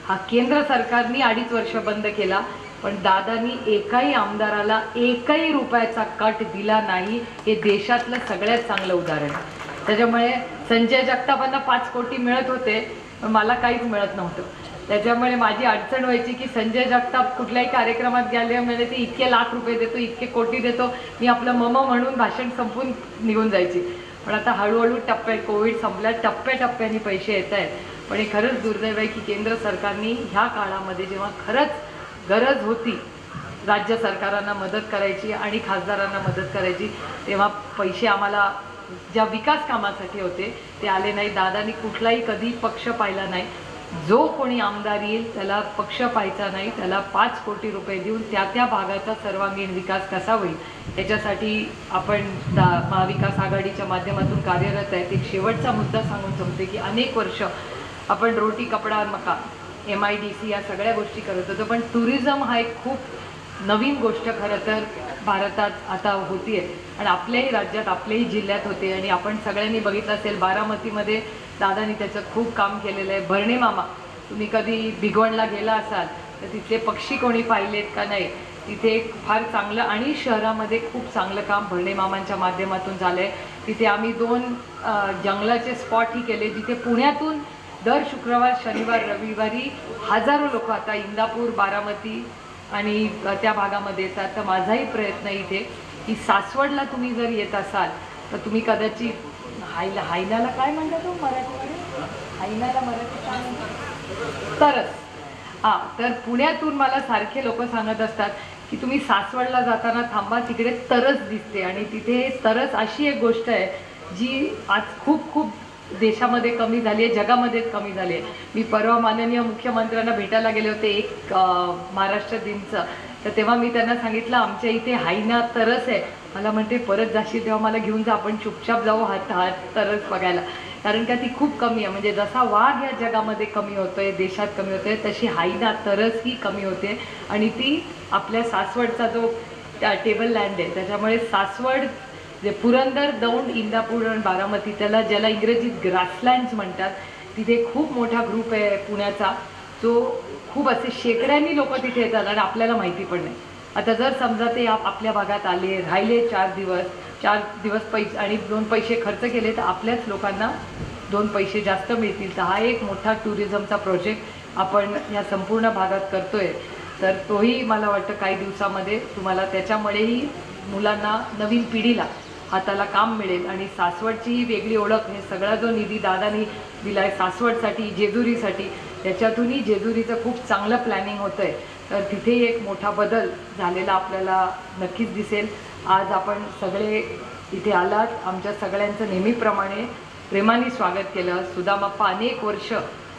हा केंद्र सरकारने 2.5 वर्ष बंद केला, पण दादांनी एकाही आमदाराला एकही रुपयाचा कट दिला नाही. हे देशातलं सगळ्यात चांगलं उदाहरण आहे. त्याच्यामुळे संजय जगतापांना 5 कोटी मिळत होते, पण मला काहीच मिळत नव्हतं. त्याच्यामुळे माझी अडचण व्हायची की संजय जगताप कुठल्याही कार्यक्रमात गेले म्हणजे ते इतके लाख रुपये देतो, इतके कोटी देतो, मी आपलं म्हणून भाषण संपून निघून जायची. पण आता हळूहळू कोविड संपल्या, टप्प्याटप्प्याने पैसे येत आहेत. पण हे खरंच दुर्दैव आहे की केंद्र सरकारने ह्या काळामध्ये जेव्हा खरंच गरज होती राज्य सरकारांना मदत करायची आणि खासदारांना मदत करायची, तेव्हा पैसे आम्हाला ज्या विकास कामासाठी होते ते आले नाही. दादांनी कुठलाही कधी पक्ष पाहिला नाही. जो कोणी आमदार येईल त्याला पक्ष पाहायचा नाही, त्याला 5 कोटी रुपये देऊन त्या भागाचा सर्वांगीण विकास कसा होईल याच्यासाठी आपण महाविकास आघाडीच्या माध्यमातून कार्यरत आहेत. एक शेवटचा मुद्दा सांगून संपते की अनेक वर्ष आपण रोटी कपडा मकान MIDC या सगळ्या गोष्टी करत होतो, पण टुरिझम हा एक खूप नवीन गोष्ट खरं तर भारतात आता होती आहे आणि आपल्याही राज्यात आपल्याही जिल्ह्यात होते. आणि आपण सगळ्यांनी बघितलं असेल बारामतीमध्ये दादानी त्याचं खूप काम केलेलं आहे. भरणे मामा, तुम्ही कधी भिगवणला गेला असाल तर तिथले पक्षी कोणी पाहिलेत का नाही, तिथे एक फार चांगलं आणि शहरामध्ये खूप चांगलं काम भरणे मामांच्या माध्यमातून झालं आहे. तिथे आम्ही 2 जंगलाचे स्पॉटही केले, जिथे पुण्यातून दर शुक्रवार शनिवार रविवारी हजारो लोक आता इंदापूर बारामती आणि त्या भागामध्ये येतात. तर माझाही प्रयत्न इथे की सासवडला तुम्ही जर येत असाल तर तुम्ही कदाचित हायनाला काय म्हणतात तो मराठीमध्ये, हायनाला मराठी काय म्हणतात, तरस. तर पुण्यातून मला सारखे लोक सांगत असतात की तुम्ही सासवडला जाताना थांबा, तिकडे तरस दिसते. आणि तिथे तरस अशी एक गोष्ट आहे जी आज खूप खूप देशामध्ये कमी झाली आहे, जगामध्ये कमी झाली आहे. मी परवा माननीय मुख्यमंत्र्यांना भेटायला गेले होते एक महाराष्ट्र दिनचं, तर तेव्हा मी त्यांना सांगितलं आमच्या इथे हायना तरस आहे. मला म्हणते परत जाशील तेव्हा मला घेऊन जा, आपण चुपचाप जाऊ हात तरस बघायला, कारण का ती खूप कमी आहे. म्हणजे जसा वाघ या जगामध्ये कमी होतोय, देशात कमी होतोय, तशी हायना तरस ही कमी होते. आणि ती आपल्या सासवडचा जो टेबल लँड आहे त्याच्यामुळे सासवड जे पुरंदर, दौंड, इंदापूर आणि बारामती, ज्याला इंग्रजीत ग्रासलँड्स म्हणतात, तिथे खूप मोठा ग्रुप आहे पुण्याचा, जो खूप असे शेकड्यांनी लोक तिथे येतात आणि आपल्याला माहिती पण नाही. आता जर समजा ते आपल्या भागात आले, राहिले 4 दिवस पैसे आणि 2 पैसे खर्च केले तर आपल्याच लोकांना 2 पैसे जास्त मिळतील. तर हा एक मोठा टुरिझमचा प्रोजेक्ट आपण या संपूर्ण भागात करतोय. तर तोही मला वाटतं काही दिवसामध्ये तुम्हाला त्याच्यामुळेही मुलांना, नवीन पिढीला हाताला काम मिळेल. आणि सासवडचीही वेगळी ओळख, हे सगळा जो निधी दादानी दिला आहे सासवडसाठी, जेजुरीसाठी, त्याच्यातूनही जेजुरीचं खूप चांगलं प्लॅनिंग होतं आहे. तर तिथेही एक मोठा बदल झालेला आपल्याला नक्कीच दिसेल. आज आपण सगळे इथे आलात, आमच्या सगळ्यांचं नेहमीप्रमाणे प्रेमाने स्वागत केलं. सुदामाप्पा अनेक वर्ष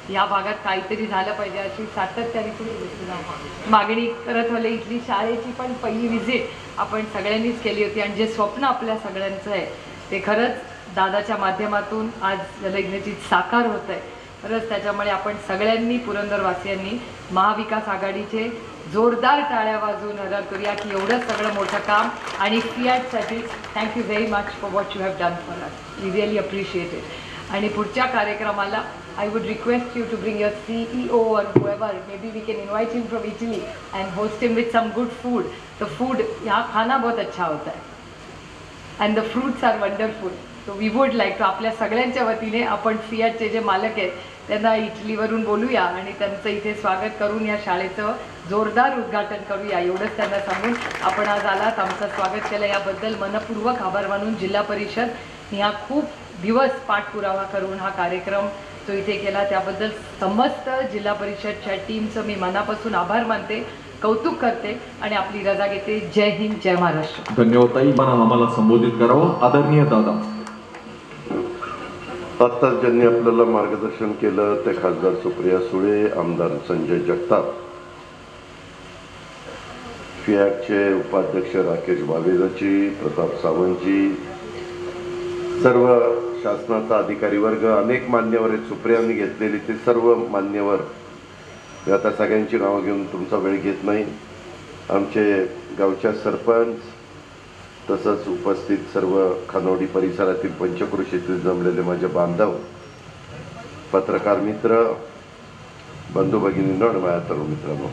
या भागात काहीतरी झालं पाहिजे अशी सातत्याने मागणी करत होते. इथली शाळेची पण पहिली व्हिजिट आपण सगळ्यांनीच केली होती आणि जे स्वप्न आपल्या सगळ्यांचं आहे ते खरंच दादाच्या माध्यमातून आज इंग्रजीत साकार होत आहे. खरंच त्याच्यामुळे आपण सगळ्यांनी, पुरंदरवासियांनी महाविकास आघाडीचे जोरदार टाळ्या वाजवून हजर करूया की एवढं सगळं मोठं काम. आणि फियाटसाठी thank you very much for what you have done for us, we really appreciate it. आणि पुढच्या कार्यक्रमाला I would request you to bring your CEO or whoever, maybe we can invite him from Italy and host him with some good food. The food, यहाँ खाना बहुत अच्छा होता है and the fruits are wonderful. So we would like to, आपल्या सगळ्यांच्या वतीने आपण फियाटचे जे मालक आहेत त्यांना इटलीवरून बोलूया आणि त्यांचं इथे स्वागत करून या शाळेचं जोरदार उद्घाटन करूया. एवढंच त्यांना सांगून आपण आज आलात, आमचं स्वागत केलं याबद्दल मनपूर्वक आभार मानून जिल्हा परिषद ह्या खूप दिवस पाठपुरावा करून हा कार्यक्रम तो इथे केला, त्याबद्दल समस्त जिल्हा परिषदच्या टीमचं मी मनापासून आभार मानते, कौतुक करते आणि आपली रजा घेते. जय हिंद, जय महाराष्ट्र. धन्यवाद ताई. मला आम्हाला संबोधित करावं आदरणीय दादा. आत्ताच ज्यांनी आपल्याला मार्गदर्शन केलं ते खासदार सुप्रिया सुळे, आमदार संजय जगताप, फियाटचे उपाध्यक्ष राकेश बावेजाची, प्रताप सावंतजी, सर्व शासनाचा अधिकारी वर्ग, अनेक मान्यवर आहेत, सुप्रियाने घेतलेली ते सर्व मान्यवर. मी आता सगळ्यांची नावं घेऊन तुमचा वेळ घेत नाही. आमचे गावच्या सरपंच, तसंच उपस्थित सर्व खानवडी परिसरातील पंचक्रोशीतील जमलेले माझे बांधव, पत्रकार मित्र, बंधू भगिनींनो आणि माझ्या तरुण मित्रांनो,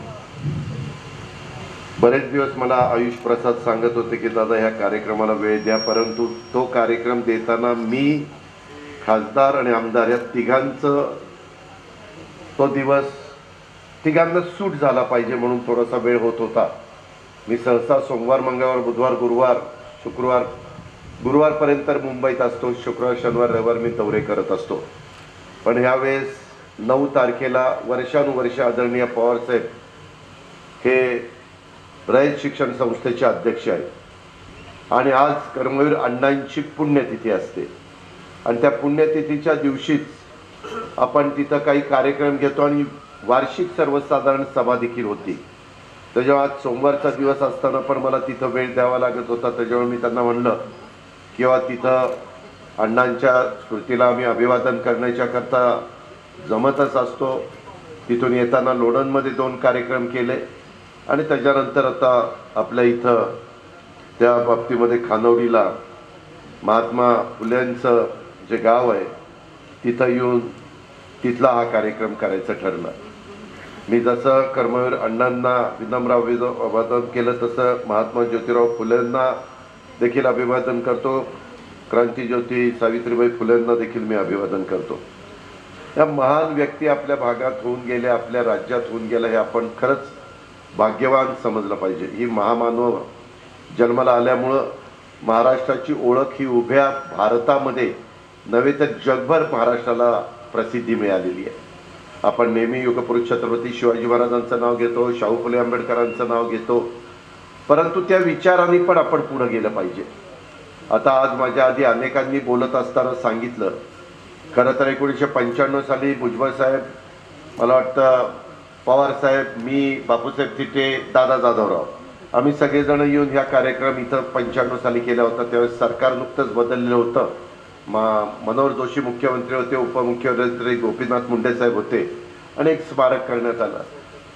बरेच दिवस मला आयुष प्रसाद सांगत होते की दादा ह्या कार्यक्रमाला वेळ द्या, परंतु तो कार्यक्रम देताना मी, खासदार आणि आमदार या तिघांचं तो दिवस तिघांना सूट झाला पाहिजे म्हणून थोडासा वेळ होत होता. मी सहसा सोमवार, मंगळवार, बुधवार, गुरुवार, शुक्रवार, गुरुवारपर्यंत मुंबईत असतो, शुक्रवार, शनिवार, रविवार मी दौरे करत असतो. पण ह्यावेळेस 9 तारखेला वर्षानुवर्ष आदरणीय पवारसाहेब हे रयत शिक्षण संस्थेचे अध्यक्ष आहेत आणि आज कर्मवीर अण्णांची पुण्यतिथी असते आणि त्या पुण्यतिथीच्या दिवशीच आपण तिथं काही कार्यक्रम घेतो आणि वार्षिक सर्वसाधारण सभा देखील होती. त्याच्यामुळे आज सोमवारचा दिवस असताना पण मला तिथं वेळ द्यावा लागत होता. त्याच्यामुळे मी त्यांना म्हणलं किंवा तिथं अण्णांच्या स्मृतीला आम्ही अभिवादन करण्याच्याकरता जमतच असतो. तिथून येताना लोणंदमध्ये 2 कार्यक्रम केले आणि त्याच्यानंतर आता आपल्या इथं त्या बाबतीमध्ये खानवडीला महात्मा फुलेंचं जे गाव आहे तिथं येऊन तिथला हा कार्यक्रम करायचं ठरलं. मी जसं कर्मवीर अण्णांना विनम्र अभिवादन केलं तसं महात्मा ज्योतिराव फुलेंना देखील अभिवादन करतो. क्रांतीज्योती सावित्रीबाई फुलेंना देखील मी अभिवादन करतो. या महान व्यक्ती आपल्या भागात होऊन गेल्या, आपल्या राज्यात होऊन गेल्या, हे आपण खरंच भाग्यवान समजलं पाहिजे. ही महामानव जन्माला आल्यामुळं महाराष्ट्राची ओळख ही उभ्या भारतामध्ये नव्हे तर जगभर महाराष्ट्राला प्रसिद्धी मिळालेली आहे. आपण नेहमी युगपुरुष छत्रपती शिवाजी महाराजांचं नाव घेतो, शाहू फुले आंबेडकरांचं नाव घेतो, परंतु त्या विचारांनी पण आपण पुढे गेलं पाहिजे. आता आज माझ्या आधी अनेकांनी बोलत असताना सांगितलं, खरं तर 1995 साली भुजबळ साहेब, मला वाटतं पवार साहेब, मी, बापूसाहेब थिटे, दादा जाधवराव, आम्ही सगळेजण येऊन ह्या कार्यक्रम इथं 95 साली केला होता. त्यावेळेस सरकार नुकतंच बदललेलं होतं. मनोहर जोशी मुख्यमंत्री होते, उपमुख्यमंत्री गोपीनाथ मुंडे साहेब होते आणि एक स्मारक करण्यात आलं.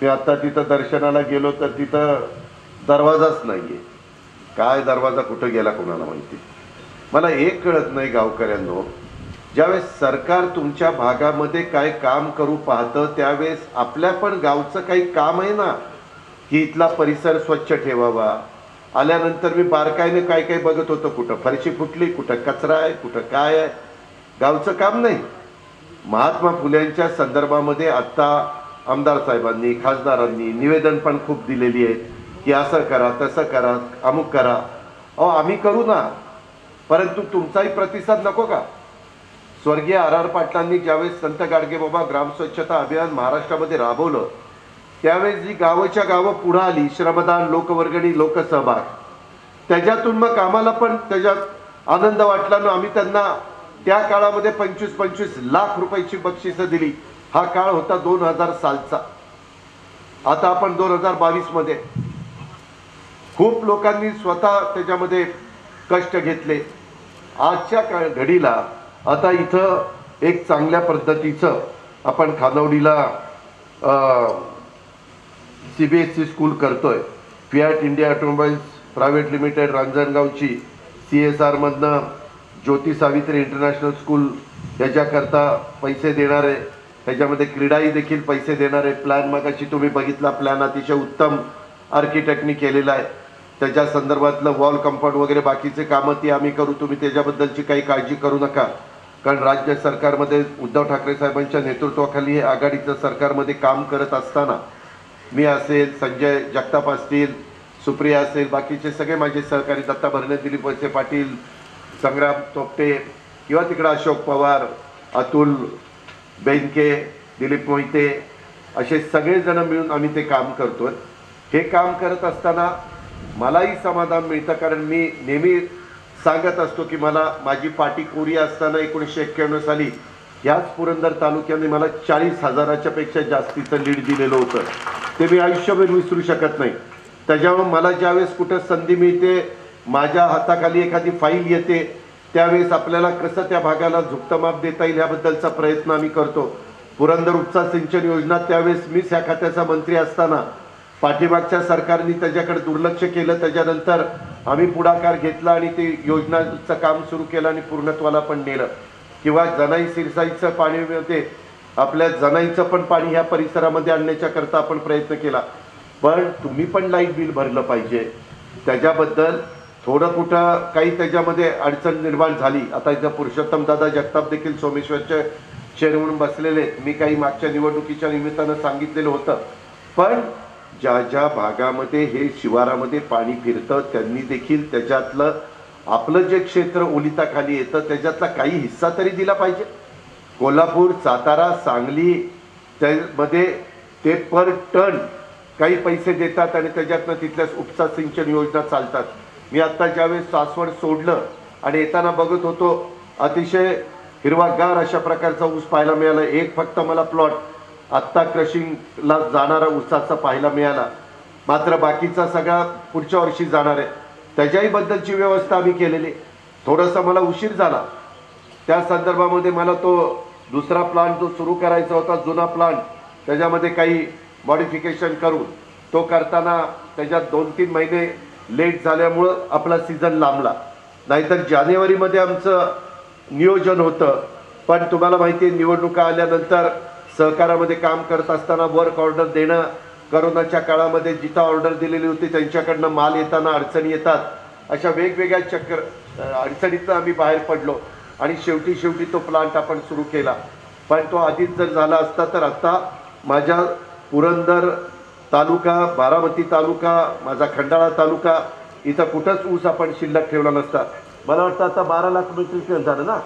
मी आता तिथं दर्शनाला गेलो तर तिथं दरवाजाच नाही आहे. काय दरवाजा कुठं गेला कोणाला माहिती. मला एक कळत नाही गावकऱ्यांनो, ज्यावेळेस सरकार तुमच्या भागामध्ये काय काम करू पाहतं त्यावेळेस आपल्या पण गावचं काही काम आहे ना, की इथला परिसर स्वच्छ ठेवावा. आल्यानंतर मी बारकाईने काय काय बघत होतो, कुठं फरशी फुटली, कुठं कचरा आहे, कुठं काय आहे. गावचं काम नाही. महात्मा फुलेंच्या संदर्भामध्ये आत्ता आमदार साहेबांनी, खासदारांनी निवेदन पण खूप दिलेली आहेत की असं करा, तसं करा, अमुक करा. अहो आम्ही करू ना, परंतु तुमचाही प्रतिसाद नको का. स्वर्गीय R.R. पाटलांनी ज्यावेळेस संत गाडगेबाबा ग्राम स्वच्छता अभियान महाराष्ट्रामध्ये राबवलं त्यावेळेस जी गावाच्या गावं पुढं आली, श्रमदान, लोकवर्गणी, लोकसहभाग, त्याच्यातून मग आम्हाला पण त्याच्यात आनंद वाटला ना. आम्ही त्यांना त्या काळामध्ये 25-25 लाख रुपयाची बक्षिसं दिली. हा काळ होता 2000 सालचा. आता आपण 2022 मध्ये. खूप लोकांनी स्वतः त्याच्यामध्ये कष्ट घेतले. आजच्या घडीला आता इथं एक चांगल्या पद्धतीचं आपण खानवडीला CBSE स्कूल करतोय. Fiat India Automobiles Private Limited रांजणगावची CSR मधनं ज्योती सावित्री इंटरनॅशनल स्कूल याच्याकरता पैसे देणार आहे. त्याच्यामध्ये क्रीडाही देखील पैसे देणार आहे. प्लॅन मगाशी तुम्ही बघितला, प्लॅन अतिशय उत्तम आर्किटेक्टनी केलेला आहे. त्याच्या संदर्भातलं वॉल कंपाऊंड वगैरे बाकीचे कामं ती आम्ही करू. तुम्ही त्याच्याबद्दलची काही काळजी करू नका, कारण राज्य सरकारमध्ये उद्धव ठाकरे साहेबांच्या नेतृत्वाखाली हे आघाडीचं सरकारमध्ये काम करत असताना मी असेल, संजय जगताप असतील, सुप्रिया असेल, बाकीचे सगळे माझे सहकारी, दत्ता भरणे, दिलीप वळसे पाटील, संग्राम तोपटे किंवा तिकडं अशोक पवार, अतुल बेनके, दिलीप मोहिते, असे सगळेजण मिळून आम्ही ते काम करतोय. हे काम करत असताना मलाही समाधान मिळतं, कारण मी नेहमी सांगत असतो की मला माझी पाटी कोरी असताना 1991 साली ह्याच पुरंदर तालुक्याने मला 40,000च्या पेक्षा जास्तीचं लीड दिलेलं होतं. ते मी आयुष्यभर विसरू शकत नाही. त्याच्यामुळे मला ज्यावेळेस कुठं संधी मिळते, माझ्या हाताखाली एखादी फाईल येते, त्यावेळेस आपल्याला कसं त्या भागाला झुकतं माप देता येईल ह्याबद्दलचा प्रयत्न आम्ही करतो. पुरंदर उपसा सिंचन योजना त्यावेळेस मीच ह्या खात्याचा मंत्री असताना पाठीमागच्या सरकारने त्याच्याकडे दुर्लक्ष केलं. त्याच्यानंतर आम्ही पुढाकार घेतला आणि ते योजनाचं काम सुरू केलं आणि पूर्णत्वाला पण नेलं. किंवा जनाई सिरसाईचं पाणीमध्ये आपल्या जनाईचं पण पाणी ह्या परिसरामध्ये आणण्याच्या करता आपण प्रयत्न केला. पण तुम्ही पण लाईट बिल भरलं पाहिजे. त्याच्याबद्दल थोडं कुठं काही त्याच्यामध्ये अडचण निर्माण झाली. आता इथं पुरुषोत्तम दादा जगताप देखील सोमेश्वरचे चेअर म्हणून बसलेले, मी काही मागच्या निवडणुकीच्या निमित्तानं सांगितलेलं होतं. पण ज्या ज्या भागामध्ये हे शिवारामध्ये पाणी फिरतं त्यांनी देखील त्याच्यातलं आपलं जे क्षेत्र ओलिताखाली येतं त्याच्यातला काही हिस्सा तरी दिला पाहिजे. कोल्हापूर, सातारा, सांगली त्यामध्ये ते पर टन काही पैसे देतात आणि त्याच्यातनं तिथल्या उपसा सिंचन योजना चालतात. मी आत्ता ज्यावेळेस सासवड सोडलं आणि येताना बघत होतो, अतिशय हिरवागार अशा प्रकारचा ऊस पाहायला मिळाला. एक फक्त मला प्लॉट आत्ता क्रशिंगला जाणारा ऊसाचा पाहायला मिळाला, मात्र बाकीचा सगळा पुढच्या वर्षी जाणार आहे. त्याच्याही बद्दलची व्यवस्था आम्ही केलेली. थोडासा मला उशीर झाला त्या संदर्भामध्ये. मला तो दुसरा प्लांट जो सुरू करायचा होता, जुना प्लांट, त्याच्यामध्ये काही मॉडिफिकेशन करून तो करताना त्याच्यात 2-3 महिने लेट झाल्यामुळं आपला सीझन लांबला. नाहीतर जानेवारीमध्ये आमचं नियोजन होतं. पण तुम्हाला माहिती आहे, निवडणुका आल्यानंतर सहकारामध्ये काम करत असताना वर्क ऑर्डर देणं, करोनाच्या काळामध्ये जिथं ऑर्डर दिलेली होती त्यांच्याकडनं माल येताना अडचणी येतात, अशा वेगवेगळ्या अडचणीतनं आम्ही बाहेर पडलो आणि शेवटी तो प्लांट आपण सुरू केला. पण तो आधीच जर झाला असता तर आत्ता माझ्या पुरंदर तालुका, बारामती तालुका, माझा खंडाळा तालुका, इथं कुठंच ऊस आपण शिल्लक ठेवला नसता. मला वाटतं आता 12 लाख मेट्रिक टन झालं ना,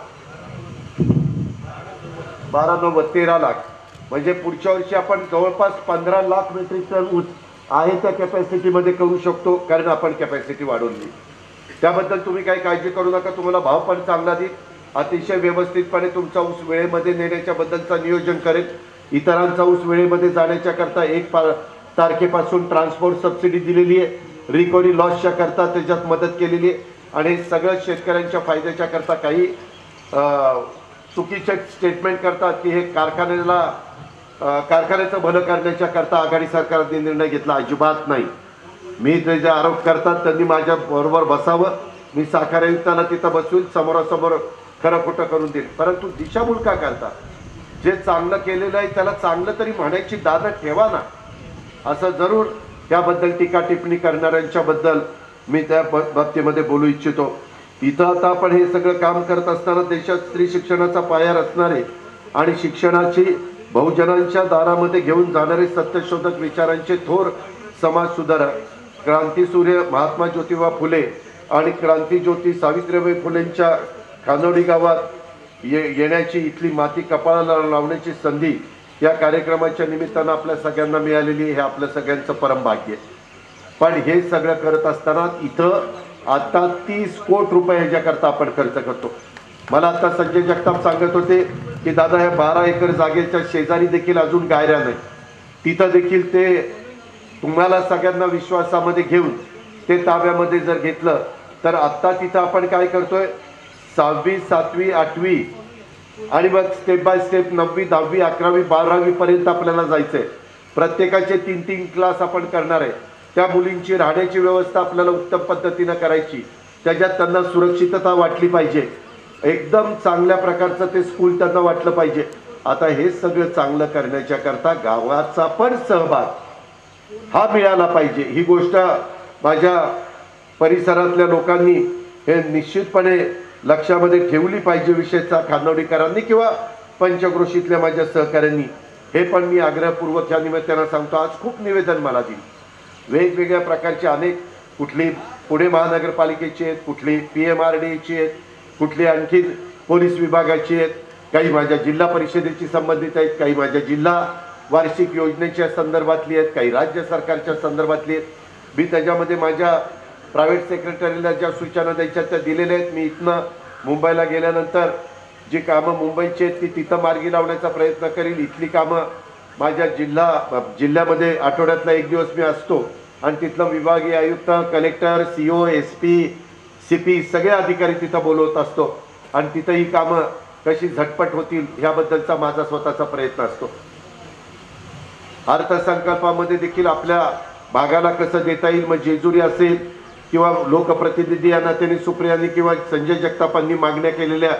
12 13 लाख, म्हणजे पुढच्या वर्षी आपण जवळपास 15 लाख मेट्रिक टन ऊस आहे त्या कॅपॅसिटीमध्ये करू शकतो, कारण आपण कॅपॅसिटी वाढवली. त्याबद्दल तुम्ही काही काळजी करू नका, तुम्हाला भाव पण चांगला देईल, अतिशय व्यवस्थितपणे तुमचा ऊस वेळेमध्ये नेण्याच्या बद्दलचं नियोजन करेल. इतरांचा ऊस वेळेमध्ये जाण्याच्या करता 1 तारखेपासून ट्रान्सपोर्ट सबसिडी दिलेली आहे, रिकव्हरी लॉसच्या करता त्याच्यात मदत केलेली आहे आणि सगळं शेतकऱ्यांच्या फायद्याच्या करता काही चुकीचे स्टेटमेंट करतात की हे कारखान्याचं भलं करण्याच्या करता आघाडी सरकारने निर्णय घेतला. अजिबात नाही. मी ते जे आरोप करतात त्यांनी माझ्या बरोबर बसावं, मी साखर आयुक्तांना तिथं बसवील, समोरासमोर खरं खोटं करून देईल. परंतु दिशाभूल का करता? जे चांगलं केलेलं आहे त्याला चांगलं तरी म्हणायची दाद ठेवा ना. असं जरूर त्याबद्दल टीका टिप्पणी करणाऱ्यांच्याबद्दल मी त्या बाबतीमध्ये बोलू इच्छितो. इथं आता आपण हे सगळं काम करत असताना देशात स्त्री शिक्षणाचा पाया रचणारे आणि शिक्षणाची बहुजनांच्या दारामध्ये घेऊन जाणारे सत्यशोधक विचारांचे थोर समाज सुधारक क्रांतीसूर्य महात्मा ज्योतिबा फुले आणि क्रांतीज्योती सावित्रीबाई फुलेंच्या खानोडी गावात येण्याची, इथली माती कपाळाला लावण्याची संधी या कार्यक्रमाच्या निमित्तानं आपल्या सगळ्यांना मिळालेली हे आपल्या सगळ्यांचं परम भाग्य. पण हे सगळं करत असताना इथं आता 30 कोटी रुपये ह्याच्याकरता आपण खर्च करतो. मला आता संजय जगताप सांगत होते की दादा ह्या 12 एकर जागेच्या शेजारी देखील अजून गायऱ्या नाही, तिथं देखील ते तुम्हाला सगळ्यांना विश्वासामध्ये घेऊन ते ताब्यामध्ये जर घेतलं तर आत्ता तिथं आपण काय करतोय, 6वी 7वी 8वी आणि मग स्टेप बाय स्टेप 9वी 10वी 11वी 12वी पर्यंत आपल्याला जायचंय. प्रत्येकाचे 3-3 क्लास आपण करणार आहे. त्या मुलींची राहण्याची व्यवस्था आपल्याला उत्तम पद्धतीनं करायची, त्याच्यात त्यांना सुरक्षितता वाटली पाहिजे, एकदम चांगल्या प्रकारचं ते स्कूल त्यांना वाटलं पाहिजे. आता हे सगळं चांगलं करण्याच्या करता गावाचा पण सहभाग हा मिळाला पाहिजे. ही गोष्ट माझ्या परिसरातल्या लोकांनी हे निश्चितपणे लक्षामध्ये ठेवली पाहिजे. विशेषतः खानोडीकरांनी किंवा पंचक्रोशीतल्या माझ्या सहकाऱ्यांनी हे पण मी आग्रहपूर्वक या निमित्तानं सांगतो. आज खूप निवेदन मला दिली, वेगवेगळ्या प्रकारचे अनेक, कुठली पुणे महानगरपालिकेची आहेत, कुठली PMRDAची आहेत, कुठली आणखी पोलीस विभागाची आहेत, काही माझ्या जिल्हा परिषदेशी संबंधित आहेत, काही माझ्या जिल्हा वार्षिक योजनेच्या संदर्भातली आहेत, काही राज्य सरकारच्या संदर्भातली आहेत. मी त्याच्यामध्ये माझ्या प्रायव्हेट सेक्रेटरीला ज्या सूचना द्यायच्या त्या दिलेल्या आहेत. मी इथनं मुंबईला गेल्यानंतर जी कामं मुंबईची आहेत ती तिथं मार्गी लावण्याचा प्रयत्न करील. इथली कामं माझ्या जिल्ह्यामध्ये आठवड्यातला 1 दिवस मी असतो आणि तिथलं विभागीय आयुक्त, कलेक्टर, CO, SP, CP सगळे अधिकारी तिथं बोलवत असतो आणि तिथं ही कामं कशी झटपट होतील ह्याबद्दलचा माझा स्वतःचा प्रयत्न असतो. अर्थसंकल्पामध्ये देखील आपल्या भागाला कसं देता येईल, मग जेजुरी असेल किंवा लोकप्रतिनिधी या नात्याने सुप्रियांनी किंवा संजय जगतापांनी मागण्या केलेल्या,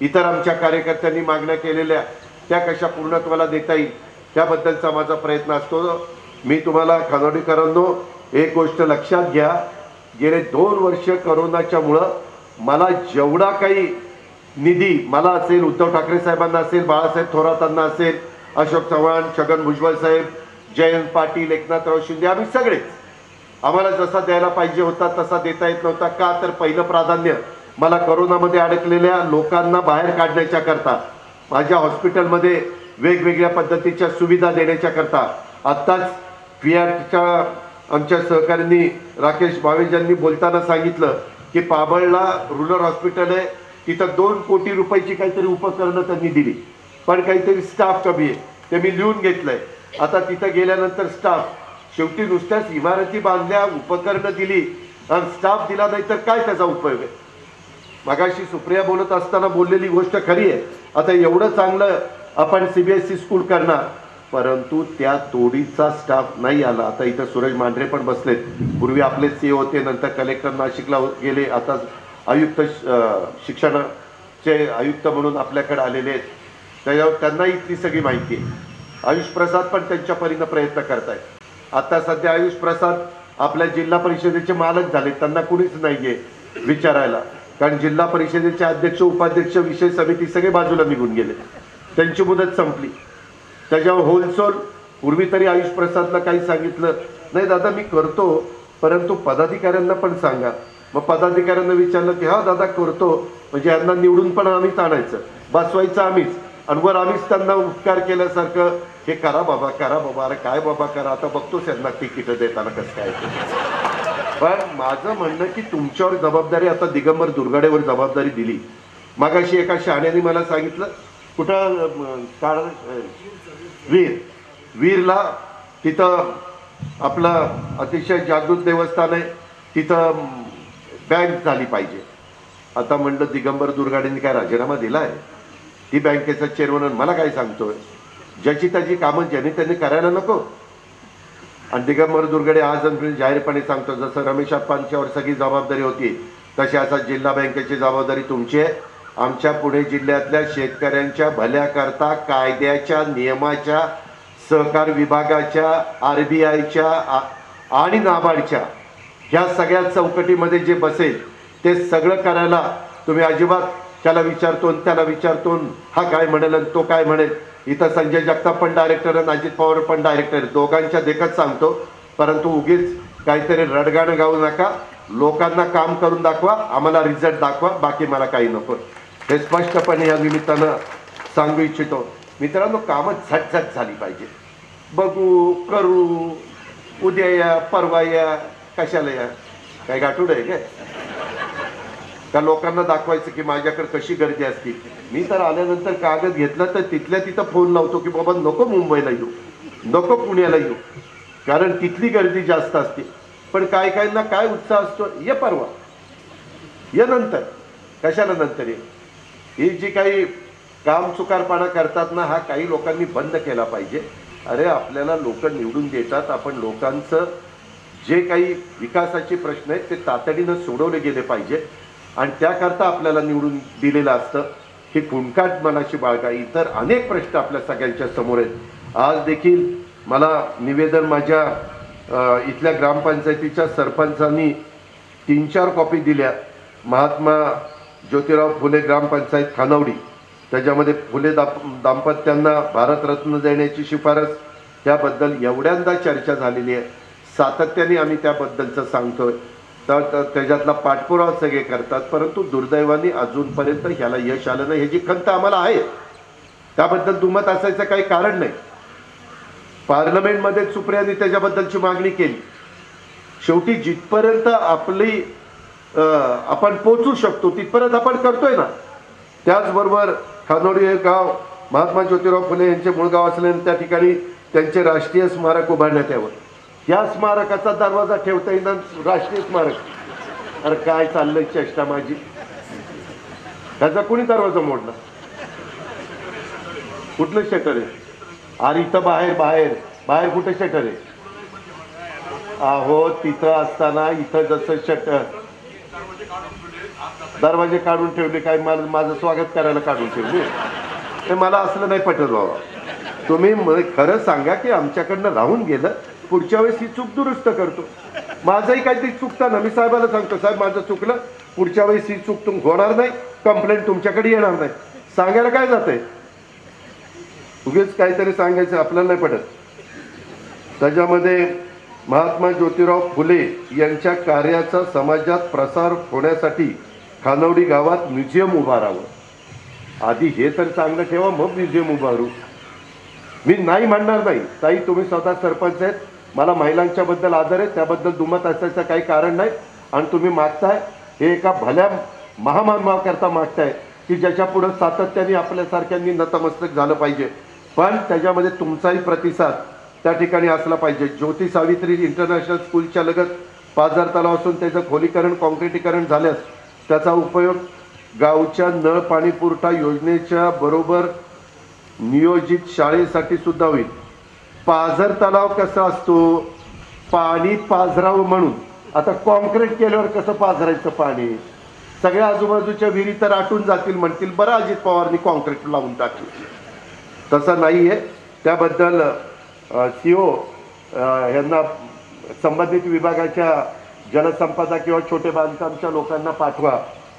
इतर आमच्या कार्यकर्त्यांनी मागण्या केलेल्या, त्या कशा पूर्णत्वाला देता येईल त्याबद्दलचा माझा प्रयत्न असतो. मी तुम्हाला खानोडीकरांनो एक गोष्ट लक्षात घ्या, गेले 2 वर्ष करोनाच्यामुळं मला जेवढा काही निधी मला असेल, उद्धव ठाकरे साहेबांना असेल, बाळासाहेब थोरातांना असेल, अशोक चव्हाण, छगन भुजबळ साहेब, जयंत पाटील, एकनाथराव शिंदे, आम्ही सगळेच, आम्हाला जसा द्यायला पाहिजे होता तसा देता येत नव्हता. का तर पहिलं प्राधान्य मला करोनामध्ये अडकलेल्या लोकांना बाहेर काढण्याच्या करता, माझ्या हॉस्पिटलमध्ये वेगवेगळ्या पद्धतीच्या सुविधा देण्याच्या करता. आत्ताच फियाटच्या आमच्या सहकाऱ्यांनी राकेश भावेजांनी बोलताना सांगितलं की पाबळला रुरल हॉस्पिटल आहे, तिथं 2 कोटी रुपयाची काहीतरी उपकरणं त्यांनी दिली, पण काहीतरी स्टाफ कमी आहे, ते मी लिहून घेतलंय. आता तिथं गेल्यानंतर स्टाफ, शेवटी नुसत्याच इमारती बांधल्या, उपकरणं दिली आणि स्टाफ दिला नाही तर काय त्याचा उपयोग आहे. मगाशी सुप्रिया बोलत असताना बोललेली गोष्ट खरी आहे. आता एवढं चांगलं आपण CBSE स्कूल करणार, परंतु त्या तोडीचा स्टाफ नाही आला. आता इथं सूरज मांढरे पण बसलेत, पूर्वी आपले CO होते, नंतर कलेक्टर नाशिकला गेले, आता आयुक्त शिक्षणाचे आयुक्त म्हणून आपल्याकडे आलेले आहेत. त्याच्यावर त्यांना इथली सगळी माहिती आहे. आयुष प्रसाद पण त्यांच्या परीनं प्रयत्न करतायत. आता सध्या आयुष प्रसाद आपल्या जिल्हा परिषदेचे मालक झाले, त्यांना कुणीच नाही आहे विचारायला, कारण जिल्हा परिषदेचे अध्यक्ष उपाध्यक्ष विषय समिती सगळे बाजूला निघून गेले, त्यांची मुदत संपली. त्याच्यावर होलसोल पूर्वी तरी आयुष प्रसादला काही सांगितलं नाही, दादा मी करतो, परंतु पदाधिकाऱ्यांना पण सांगा. मग पदाधिकाऱ्यांना विचारलं की हा दादा करतो, म्हणजे यांना निवडून पण आम्हीच आणायचं, बसवायचं आम्हीच, आणि वर आम्हीच त्यांना उपकार केल्यासारखं हे करा बाबा, करा बाबा. अरे काय बाबा करा, आता बघतोच यांना तिकीट देताना कसं काय. पण माझं म्हणणं की तुमच्यावर जबाबदारी आता दिगंबर दुर्गाडेवर जबाबदारी दिली. मागाशी एका शहाण्याने मला सांगितलं कुठं काळ वीरला तिथं आपलं अतिशय जागृत देवस्थान आहे, तिथं बँक झाली पाहिजे. आता म्हणलं दिगंबर दुर्गाडेंनी काय राजीनामा दिला आहे? ती बँकेचा चेअरमन मला काय सांगतोय? ज्याची त्याची कामं ज्यांनी त्यांनी करायला नको. आणि दिगंबर दुर्गाडे आज जाहीरपणे सांगतो, जसं रमेश अप्पांच्यावर सगळी जबाबदारी होती तशी आता जिल्हा बँकेची जबाबदारी तुमची आहे. आमच्या पुणे जिल्ह्यातल्या शेतकऱ्यांच्या भल्याकरता कायद्याच्या, नियमाच्या, सहकार विभागाच्या, RBIच्या आणि नाबार्डच्या ह्या सगळ्या चौकटीमध्ये जे बसेल ते सगळं करायला तुम्ही अजिबात त्याला विचारतो त्याला विचारतो, हा काय म्हणेल आणि तो काय म्हणेल. इथं संजय जगताप पण डायरेक्टर आणि अजित पवार पण डायरेक्टर, दोघांच्या देखत सांगतो. परंतु उगीच काहीतरी रडगाणं गाऊ नका. लोकांना काम करून दाखवा, आम्हाला रिझल्ट दाखवा, बाकी मला काही नको. हे स्पष्टपणे या निमित्तानं सांगू इच्छितो. मित्रांनो, कामं झटझट झाली पाहिजे. बघू, करू, उद्या या, परवा या, कशाला या? काय गाठूड आहे काय? का लोकांना दाखवायचं की माझ्याकडे कशी गर्दी असते? मी तर आल्यानंतर कागद घेतला तर तिथल्या तिथं फोन लावतो की बाबा नको मुंबईला येऊ, नको पुण्याला येऊ, कारण तिथली गर्दी जास्त असते. पण काय काहींना काय उत्साह असतो, ये परवा, ये नंतर. कशाला नंतर? ही जी काही काम चुकारपणा करतात ना, हा काही लोकांनी बंद केला पाहिजे. अरे आपल्याला लोक निवडून देतात, आपण लोकांचं जे काही विकासाचे प्रश्न आहेत ते तातडीनं सोडवले गेले पाहिजे आणि त्याकरता आपल्याला निवडून दिलेलं असतं. ही कुणकाट मनाची बाळगा. इतर अनेक प्रश्न आपल्या सगळ्यांच्या समोर आहेत. आज देखील मला निवेदन माझ्या इथल्या ग्रामपंचायतीच्या सरपंचांनी 3-4 कॉपी दिल्या. महात्मा ज्योतिराव फुले ग्रामपंचायत खानावडी, त्याच्यामध्ये फुले दाम्पत्यांना भारतरत्न देण्याची शिफारस, त्याबद्दल एवढ्यांदा चर्चा झालेली आहे. सातत्याने आम्ही त्याबद्दलचं सांगतोय. तर त्याच्यातला पाठपुरावा सगळे करतात, परंतु दुर्दैवाने अजूनपर्यंत ह्याला यश आलं नाही. ह्याची खंत आम्हाला आहे, त्याबद्दल दुमत असायचं काही कारण नाही. पार्लमेंटमध्ये सुप्रियाने त्याच्याबद्दलची मागणी केली. शेवटी जिथपर्यंत आपली आपण पोचू शकतो तिथपर्यंत आपण करतोय ना. त्याचबरोबर खानोडी हे गाव महात्मा ज्योतिराव फुले यांचे मूळ गाव असल्याने त्या ठिकाणी त्यांचे राष्ट्रीय स्मारक उभारण्यात यावं. या स्मारकाचा दरवाजा ठेवता येईना, राष्ट्रीय स्मारक. अरे काय चाललंय चेष्टा माझी? त्याचा कोणी दरवाजा मोडला? कुठलं शटर आहे? अरे इथं बाहेर बाहेर बाहेर कुठे शटर आहे? अहो तिथं असताना इथं जसं शटर दरवाजे काढून ठेवले, काय माझं स्वागत करायला काढून ठेवले? ते मला असलं नाही पटत बाबा. तुम्ही खरं सांगा की आमच्याकडनं राहून गेलं, पुढच्या वेळेस ही चूक दुरुस्त करतो. माझंही काहीतरी चुकतं ना, मी साहेबाला सांगतो, साहेब माझं चुकलं, पुढच्या वेळेस ही चूक होणार नाही, कंप्लेंट तुमच्याकडे येणार नाही. सांगायला काय जातंय? उगीच काहीतरी सांगायचं आपल्याला नाही पटत. त्याच्यामध्ये महात्मा ज्योतिराव फुले यांच्या कार्याचा समाजात प्रसार होण्यासाठी खानवडी गावात म्युझियम उभारावं. आधी हे तर चांगलं ठेवा, मग म्युझियम उभारू. मी नाही म्हणणार नाही. ताई तुम्ही स्वतः सरपंच आहेत, मला महिलांच्या बद्दल आदर आहे, त्याबद्दल दुमत असायचं काही कारण नाही. आणि तुम्ही मागताय हे एका भल्या महामानवाकरता मागताय की ज्याच्या पुढं सातत्याने आपल्यासारख्यांनी नतमस्तक झालं पाहिजे. पण त्याच्यामध्ये तुमचाही प्रतिसाद त्या ठिकाणी असला पाहिजे. ज्योती सावित्री इंटरनॅशनल स्कूलच्या लगत पाझर तलाव असून त्याचं खोलीकरण काँक्रिटीकरण झाल्यास त्याचा उपयोग गावच्या नळ पाणी पुरवठा योजनेच्या बरोबर नियोजित शाळेसाठी सुद्धा होईल. पाझर तलाव कसा असतो, पाणी पाझरावं म्हणून. आता कॉन्क्रीट केल्यावर कसं पाझरायचं पाणी? सगळ्या आजूबाजूच्या विहिरी तर आटून जातील म्हणतील, बरं अजित पवारनी कॉन्क्रीट लावून टाकलं. तसं नाही आहे. त्याबद्दल CO यांना संबंधित विभागाच्या जलसंपदा किंवा छोटे बांधकामच्या लोकांना पाठवा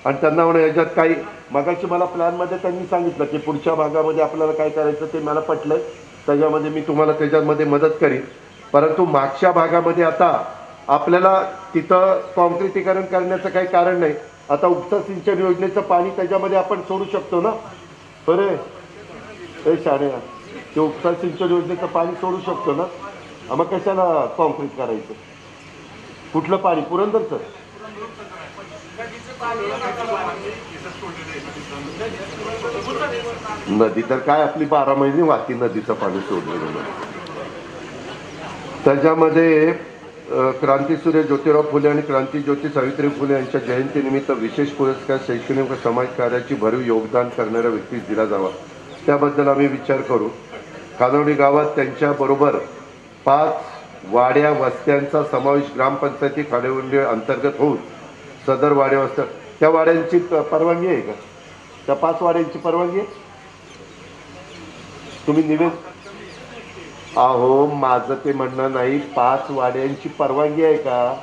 आणि त्यांना म्हणा याच्यात काही. मगाशी मला प्लॅनमध्ये त्यांनी सांगितलं की पुढच्या भागामध्ये आपल्याला काय करायचं ते मला पटलं, त्याच्यामध्ये मी तुम्हाला त्याच्यामध्ये मदत करीन. परंतु मागच्या भागामध्ये आता आपल्याला तिथं काँक्रिटीकरण करण्याचं काही कारण नाही. आता उपसा सिंचन योजनेचं पाणी त्याच्यामध्ये आपण सोडू शकतो ना. बरे हे शाळे ते उपसा सिंचन योजनेचं पाणी सोडू शकतो ना. मग कशाला काँक्रीट करायचं? कुठलं पाणी? पुरंदरचं? नदी तर काय आपली 12 महिने वाहती, नदीचं पाणी सोडलेलं. त्याच्यामध्ये क्रांतीसूर्य ज्योतिराव फुले आणि क्रांतीज्योती सावित्री फुले यांच्या जयंतीनिमित्त विशेष पुरस्कार शैक्षणिक व समाज कार्याची भरीव योगदान करणाऱ्या व्यक्तीस दिला जावा, त्याबद्दल आम्ही विचार करू. खानवडी गावात त्यांच्याबरोबर 5 वाड्या वस्त्यांचा समावेश ग्रामपंचायती खानवडी अंतर्गत होऊन सदर वाड्या वस्त्या, त्या वाड्यांची परवानगी आहे का? त्या 5 वाड्यांची परवानगी आहे? तुम्ही निवेदन, अहो माझं ते म्हणणं नाही, 5 वाड्यांची परवानगी आहे का?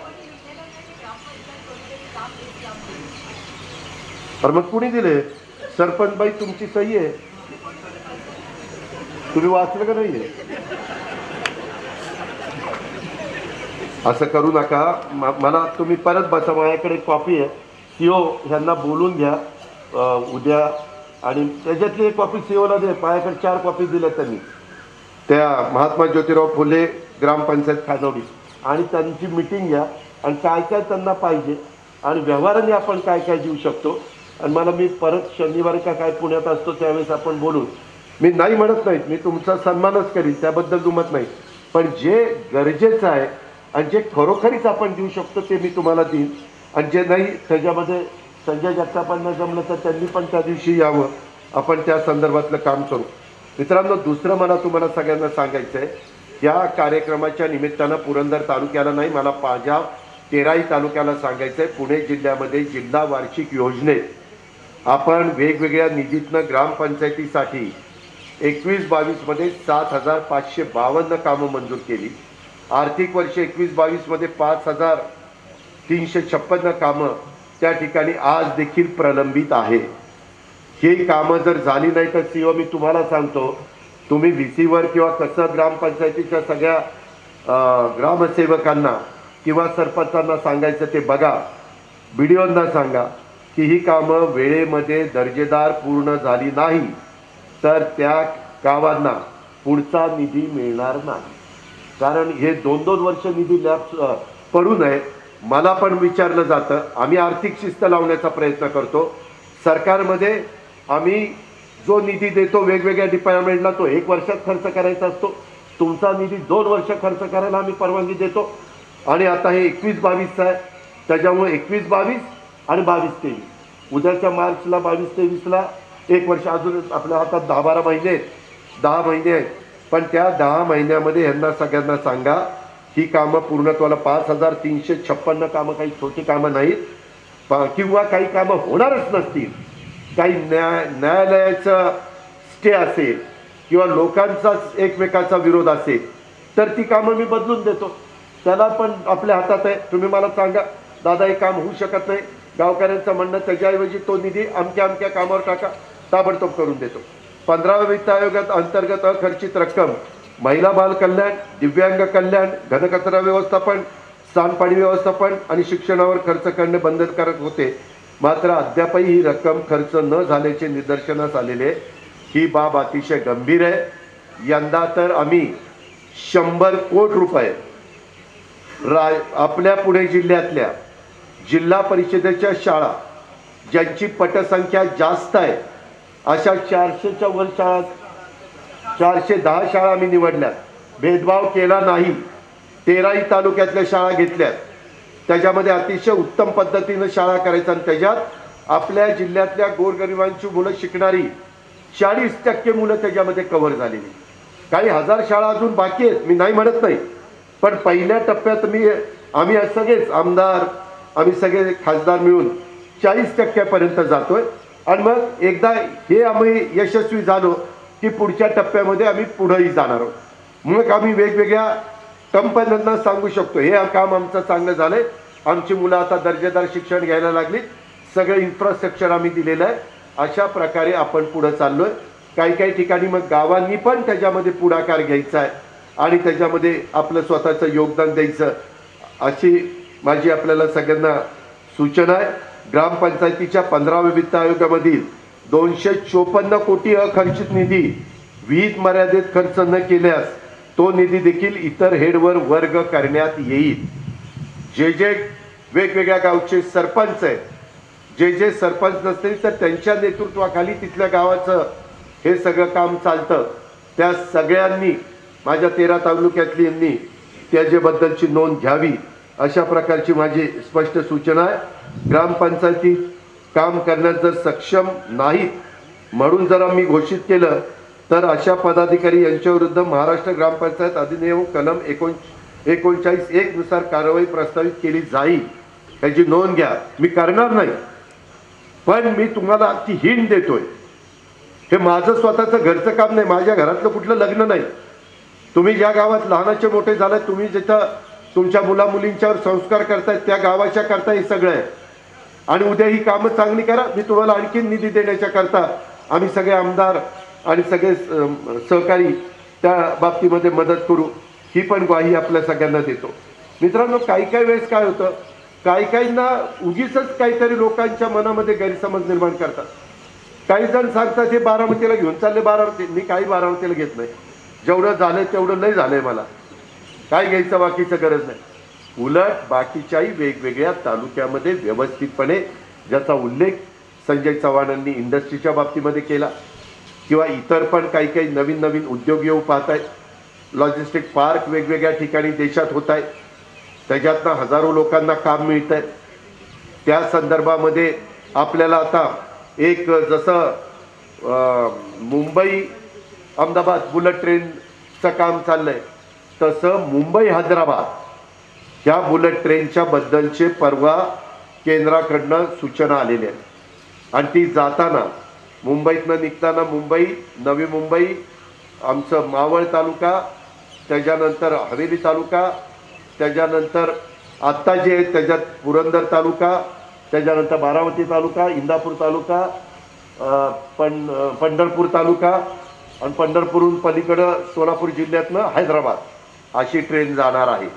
तर मग कुणी दिले? सरपंच बाई तुमची सही आहे, तुम्ही वाचलं का नाहीये? असं करू नका. मला तुम्ही परत बसा, माझ्याकडे कॉपी आहे, सीओ ह्यांना बोलून घ्या उद्या, आणि त्याच्यातली एक कॉपी सीओला दे. माझ्याकडे 4 कॉपी दिल्या त्यांनी, त्या महात्मा ज्योतिराव फुले ग्रामपंचायत खानवडी, आणि त्यांची मीटिंग घ्या आणि काय काय त्यांना पाहिजे आणि व्यवहाराने आपण काय काय देऊ शकतो. आणि मला मी परत शनिवारी का काय पुण्यात असतो त्यावेळेस आपण बोलू. मी नाही म्हणत नाही, मी तुमचा सन्मानच करीन, त्याबद्दल दुमत नाही, पण जे गरजेचं आहे आणि जे खरोखरीच आपण देऊ शकतो ते मी तुम्हाला देईन. आणि जे नाही त्याच्यामध्ये संजय जगतापांना जमलं तर त्यांनी पण त्या दिवशी यावं, आपण त्या संदर्भातलं काम करू. मित्रांनो, दुसरं मला तुम्हाला सगळ्यांना सांगायचं आहे, या कार्यक्रमाच्या निमित्तानं पुरंदर तालुक्याला नाही, मला माझ्या 13ही तालुक्याला सांगायचं आहे, पुणे जिल्ह्यामध्ये जिल्हा वार्षिक योजनेत आपण वेगवेगळ्या निधीतनं ग्रामपंचायतीसाठी 21-22 मध्ये 7,552 कामं मंजूर केली. आर्थिक वर्ष 21-22 मध्ये 5,356 कामं त्या ठिकाणी आज देखील प्रलंबित आहे. ही कामं जर झाली नाही तर सीओ मी तुम्हाला सांगतो, तुम्ही VC-वर किंवा कसं ग्रामपंचायतीच्या सगळ्या ग्रामसेवकांना किंवा सरपंचांना सांगायचं ते बघा, BDOंना सांगा की ही कामं वेळेमध्ये दर्जेदार पूर्ण झाली नाही तर त्या गावांना पुढचा निधी मिळणार नाही. कारण हे 2-2 वर्ष निधी लॅप्स पडू नये. मला पण विचारलं जातं, आम्ही आर्थिक शिस्त लावण्याचा प्रयत्न करतो. सरकारमध्ये आम्ही जो निधी देतो वेगवेगळ्या डिपार्टमेंटला तो 1 वर्षात खर्च करायचा असतो. तुमचा निधी 2 वर्ष खर्च करायला आम्ही परवानगी देतो. आणि आता हे 21-22 आहे, त्याच्यामुळे 21-22 आणि 22-23 उद्याच्या मार्चला 22-23ला 1 वर्ष, अजून आपल्या हातात 10-12 महिने आहेत, 10 महिने आहेत. पण त्या 10 महिन्यामध्ये यांना सगळ्यांना सांगा ही कामं पूर्णत्वाला 5,356 कामं काही छोटी कामं नाहीत, किंवा काही कामं होणारच नसतील, काही न्यायालयाचं स्टे असेल किंवा लोकांचाच एकमेकाचा विरोध असेल तर ती कामं मी बदलून देतो. त्याला पण आपल्या हातात आहे. तुम्ही मला सांगा दादा हे काम होऊ शकत नाही, गावकऱ्यांचं म्हणणं, त्याच्याऐवजी तो निधी अमक्या कामावर टाका, ताबडतोब करून देतो. 15व्या वित्त आयोगात अंतर्गत अखर्चित रक्कम महिला बाल कल्याण, दिव्यांग कल्याण, घनकचरा व्यवस्थापन, सांडपाणी व्यवस्थापन आणि शिक्षणावर खर्च करणे बंधनकारक होते. मात्र अद्यापही ही रक्कम खर्च न झाल्याचे निदर्शनास आलेले. ही बाब अतिशय गंभीर आहे. यंदा तर आम्ही 100 कोटी रुपये आपल्या पुणे जिल्ह्यातल्या जिल्हा परिषदेच्या शाळा ज्यांची पटसंख्या जास्त आहे अशा 400च्या वर शाळा, 410 शाळा आम्ही निवडल्यात. भेदभाव केला नाही. 13ही तालुक्यातल्या शाळा घेतल्यात. त्याच्यामध्ये अतिशय उत्तम पद्धतीनं शाळा करायचं आणि त्याच्यात आपल्या जिल्ह्यातल्या गोरगरिबांची मुलं शिकणारी 40% मुलं त्याच्यामध्ये कव्हर झालेली. काही हजार शाळा अजून बाकी आहेत, मी नाही म्हणत नाही, पण पहिल्या टप्प्यात आम्ही सगळेच आमदार, आम्ही सगळे खासदार मिळून 40% जातोय. आणि मग एकदा हे आम्ही यशस्वी झालो की पुढच्या टप्प्यामध्ये आम्ही पुढेही जाणार आहोत. मग आम्ही वेगवेगळ्या कंपन्यांना सांगू शकतो हे काम आमचं चांगलं झालंय, आमची मुलं आता दर्जेदार शिक्षण घ्यायला लागली, सगळं इन्फ्रास्ट्रक्चर आम्ही दिलेलं आहे. अशा प्रकारे आपण पुढे चाललोय. काही ठिकाणी मग गावांनी पण त्याच्यामध्ये पुढाकार घ्यायचा आहे आणि त्याच्यामध्ये आपलं स्वतःचं योगदान द्यायचं, अशी माझी आपल्याला सगळ्यांना सूचना आहे. ग्रामपंचायतीच्या 15व्या वित्त आयोगामधील 254 कोटी अखर्चित निधी विहित मर्यादेत खर्च न केल्यास तो निधी देखील इतर हेडवर वर्ग करण्यात येईल. जे वेगवेगळ्या गावचे सरपंच आहेत, जे सरपंच नसतील तर त्यांच्या नेतृत्वाखाली तिथल्या गावाचं हे सगळं काम चालतं, त्या सगळ्यांनी माझ्या 13 तालुक्यातल्यांनी त्याच्याबद्दलची नोंद घ्यावी अशा प्रकारची माझी स्पष्ट सूचना आहे. ग्रामपंचायतीत काम करण्यात जर सक्षम नाहीत म्हणून जर आम्ही घोषित केलं तर अशा पदाधिकारी यांच्याविरुद्ध महाराष्ट्र ग्रामपंचायत अधिनियम कलम 39(1) नुसार कारवाई प्रस्तावित केली जाईल. याची नोंद घ्या. मी करणार नाही, पण मी तुम्हाला ती हिंट देतोय. हे माझं स्वतःचं घरचं काम नाही, माझ्या घरातलं कुठलं लग्न नाही. तुम्ही ज्या गावात लहानाचे मोठे झालात, तुम्ही जिथं तुमच्या मुला मुलींच्यावर संस्कार करतायत त्या गावाच्या करता हे सगळं आहे. आणि उद्या ही कामं चांगली करा. मी तुम्हाला आणखी निधी देण्याच्या करता आम्ही सगळे आमदार आणि सगळे सहकारी त्या बाबतीमध्ये मदत करू, ही पण ग्वाही आपल्या सगळ्यांना देतो. मित्रांनो, काही वेळेस काय होतं, काहींना उगीच काहीतरी लोकांच्या मनामध्ये गैरसमज निर्माण करतात. काही जण सांगतात हे बारामतीला घेऊन चालले. बारामती, मी काही बारामतीला घेत नाही. जेवढं झालंय तेवढं नाही झालंय, मला काय घ्यायचं बाकीचं गरज नाही. उलट बाकीच्याही वेगवेगळ्या तालुक्यामध्ये व्यवस्थितपणे, ज्याचा उल्लेख संजय चव्हाणांनी इंडस्ट्रीच्या बाबतीमध्ये केला, किंवा इतर पण काही नवीन उद्योग येऊ पाहत आहेत. लॉजिस्टिक पार्क वेगवेगळ्या ठिकाणी देशात होत आहेत, त्याच्यातनं हजारो लोकांना काम मिळत आहे. त्या संदर्भामध्ये आपल्याला आता एक जसं मुंबई अहमदाबाद बुलेट ट्रेनचं काम चाललंय, तसं मुंबई हैदराबाद ह्या बुलेट ट्रेनच्या बद्दलचे परवा केंद्राकडनं सूचना आलेल्या आहेत. आणि ती जाताना मुंबईतनं निघताना मुंबई, नवी मुंबई, आमचं मावळ तालुका, त्याच्यानंतर हवेली तालुका, त्याच्यानंतर आत्ता जे आहेत त्याच्यात पुरंदर तालुका, त्याच्यानंतर बारामती तालुका, इंदापूर तालुका, पंढरपूर तालुका, आणि पंढरपूरहून पलीकडं सोलापूर जिल्ह्यातनं हैदराबाद अशी ट्रेन जाणार आहे.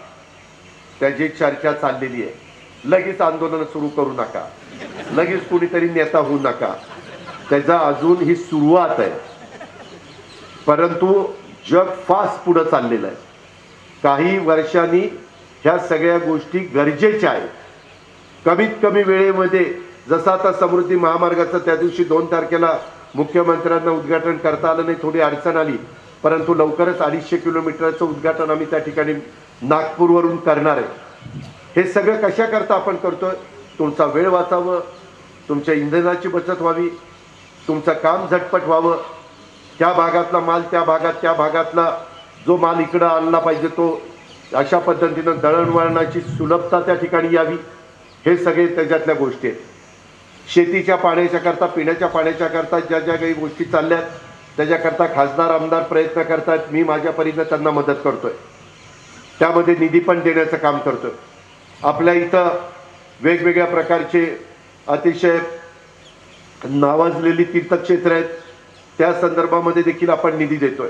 त्याची चर्चा चाललेली आहे. लगेच आंदोलन सुरू करू नका, लगेच कुणीतरी नेता होऊ नका. त्याचा अजून ही सुरुवात आहे. परंतु जग फास्ट पुढं चाललेलं आहे. काही वर्षांनी ह्या सगळ्या गोष्टी गरजेच्या आहेत. कमीत कमी वेळेमध्ये, जसं आता समृद्धी महामार्गाचं त्या दिवशी 2 तारखेला मुख्यमंत्र्यांना उद्घाटन करता आलं नाही, थोडी अडचण आली, परंतु लवकरच 250 किलोमीटरचं उद्घाटन आम्ही त्या ठिकाणी नागपूरवरून करणार आहे. हे सगळं कशाकरता आपण करतोय? तुमचा वेळ वाचावं, तुमच्या इंधनाची बचत व्हावी, तुमचं काम झटपट व्हावं, त्या भागातला माल त्या भागातला जो माल इकडं आणला पाहिजे तो अशा पद्धतीनं दळणवळणाची सुलभता त्या ठिकाणी यावी. हे सगळे त्याच्यातल्या गोष्टी आहेत. शेतीच्या पाण्याच्या करता, पिण्याच्या पाण्याच्या करता ज्या काही गोष्टी चालल्यात त्याच्याकरता खासदार आमदार प्रयत्न करतात. मी माझ्या परीनं त्यांना मदत करतोय, त्यामध्ये निधी पण देण्याचं काम करतोय. आपल्या इथं वेगवेगळ्या प्रकारचे अतिशय नावाजलेली तीर्थक्षेत्र आहेत, त्या संदर्भामध्ये देखील आपण निधी देतोय.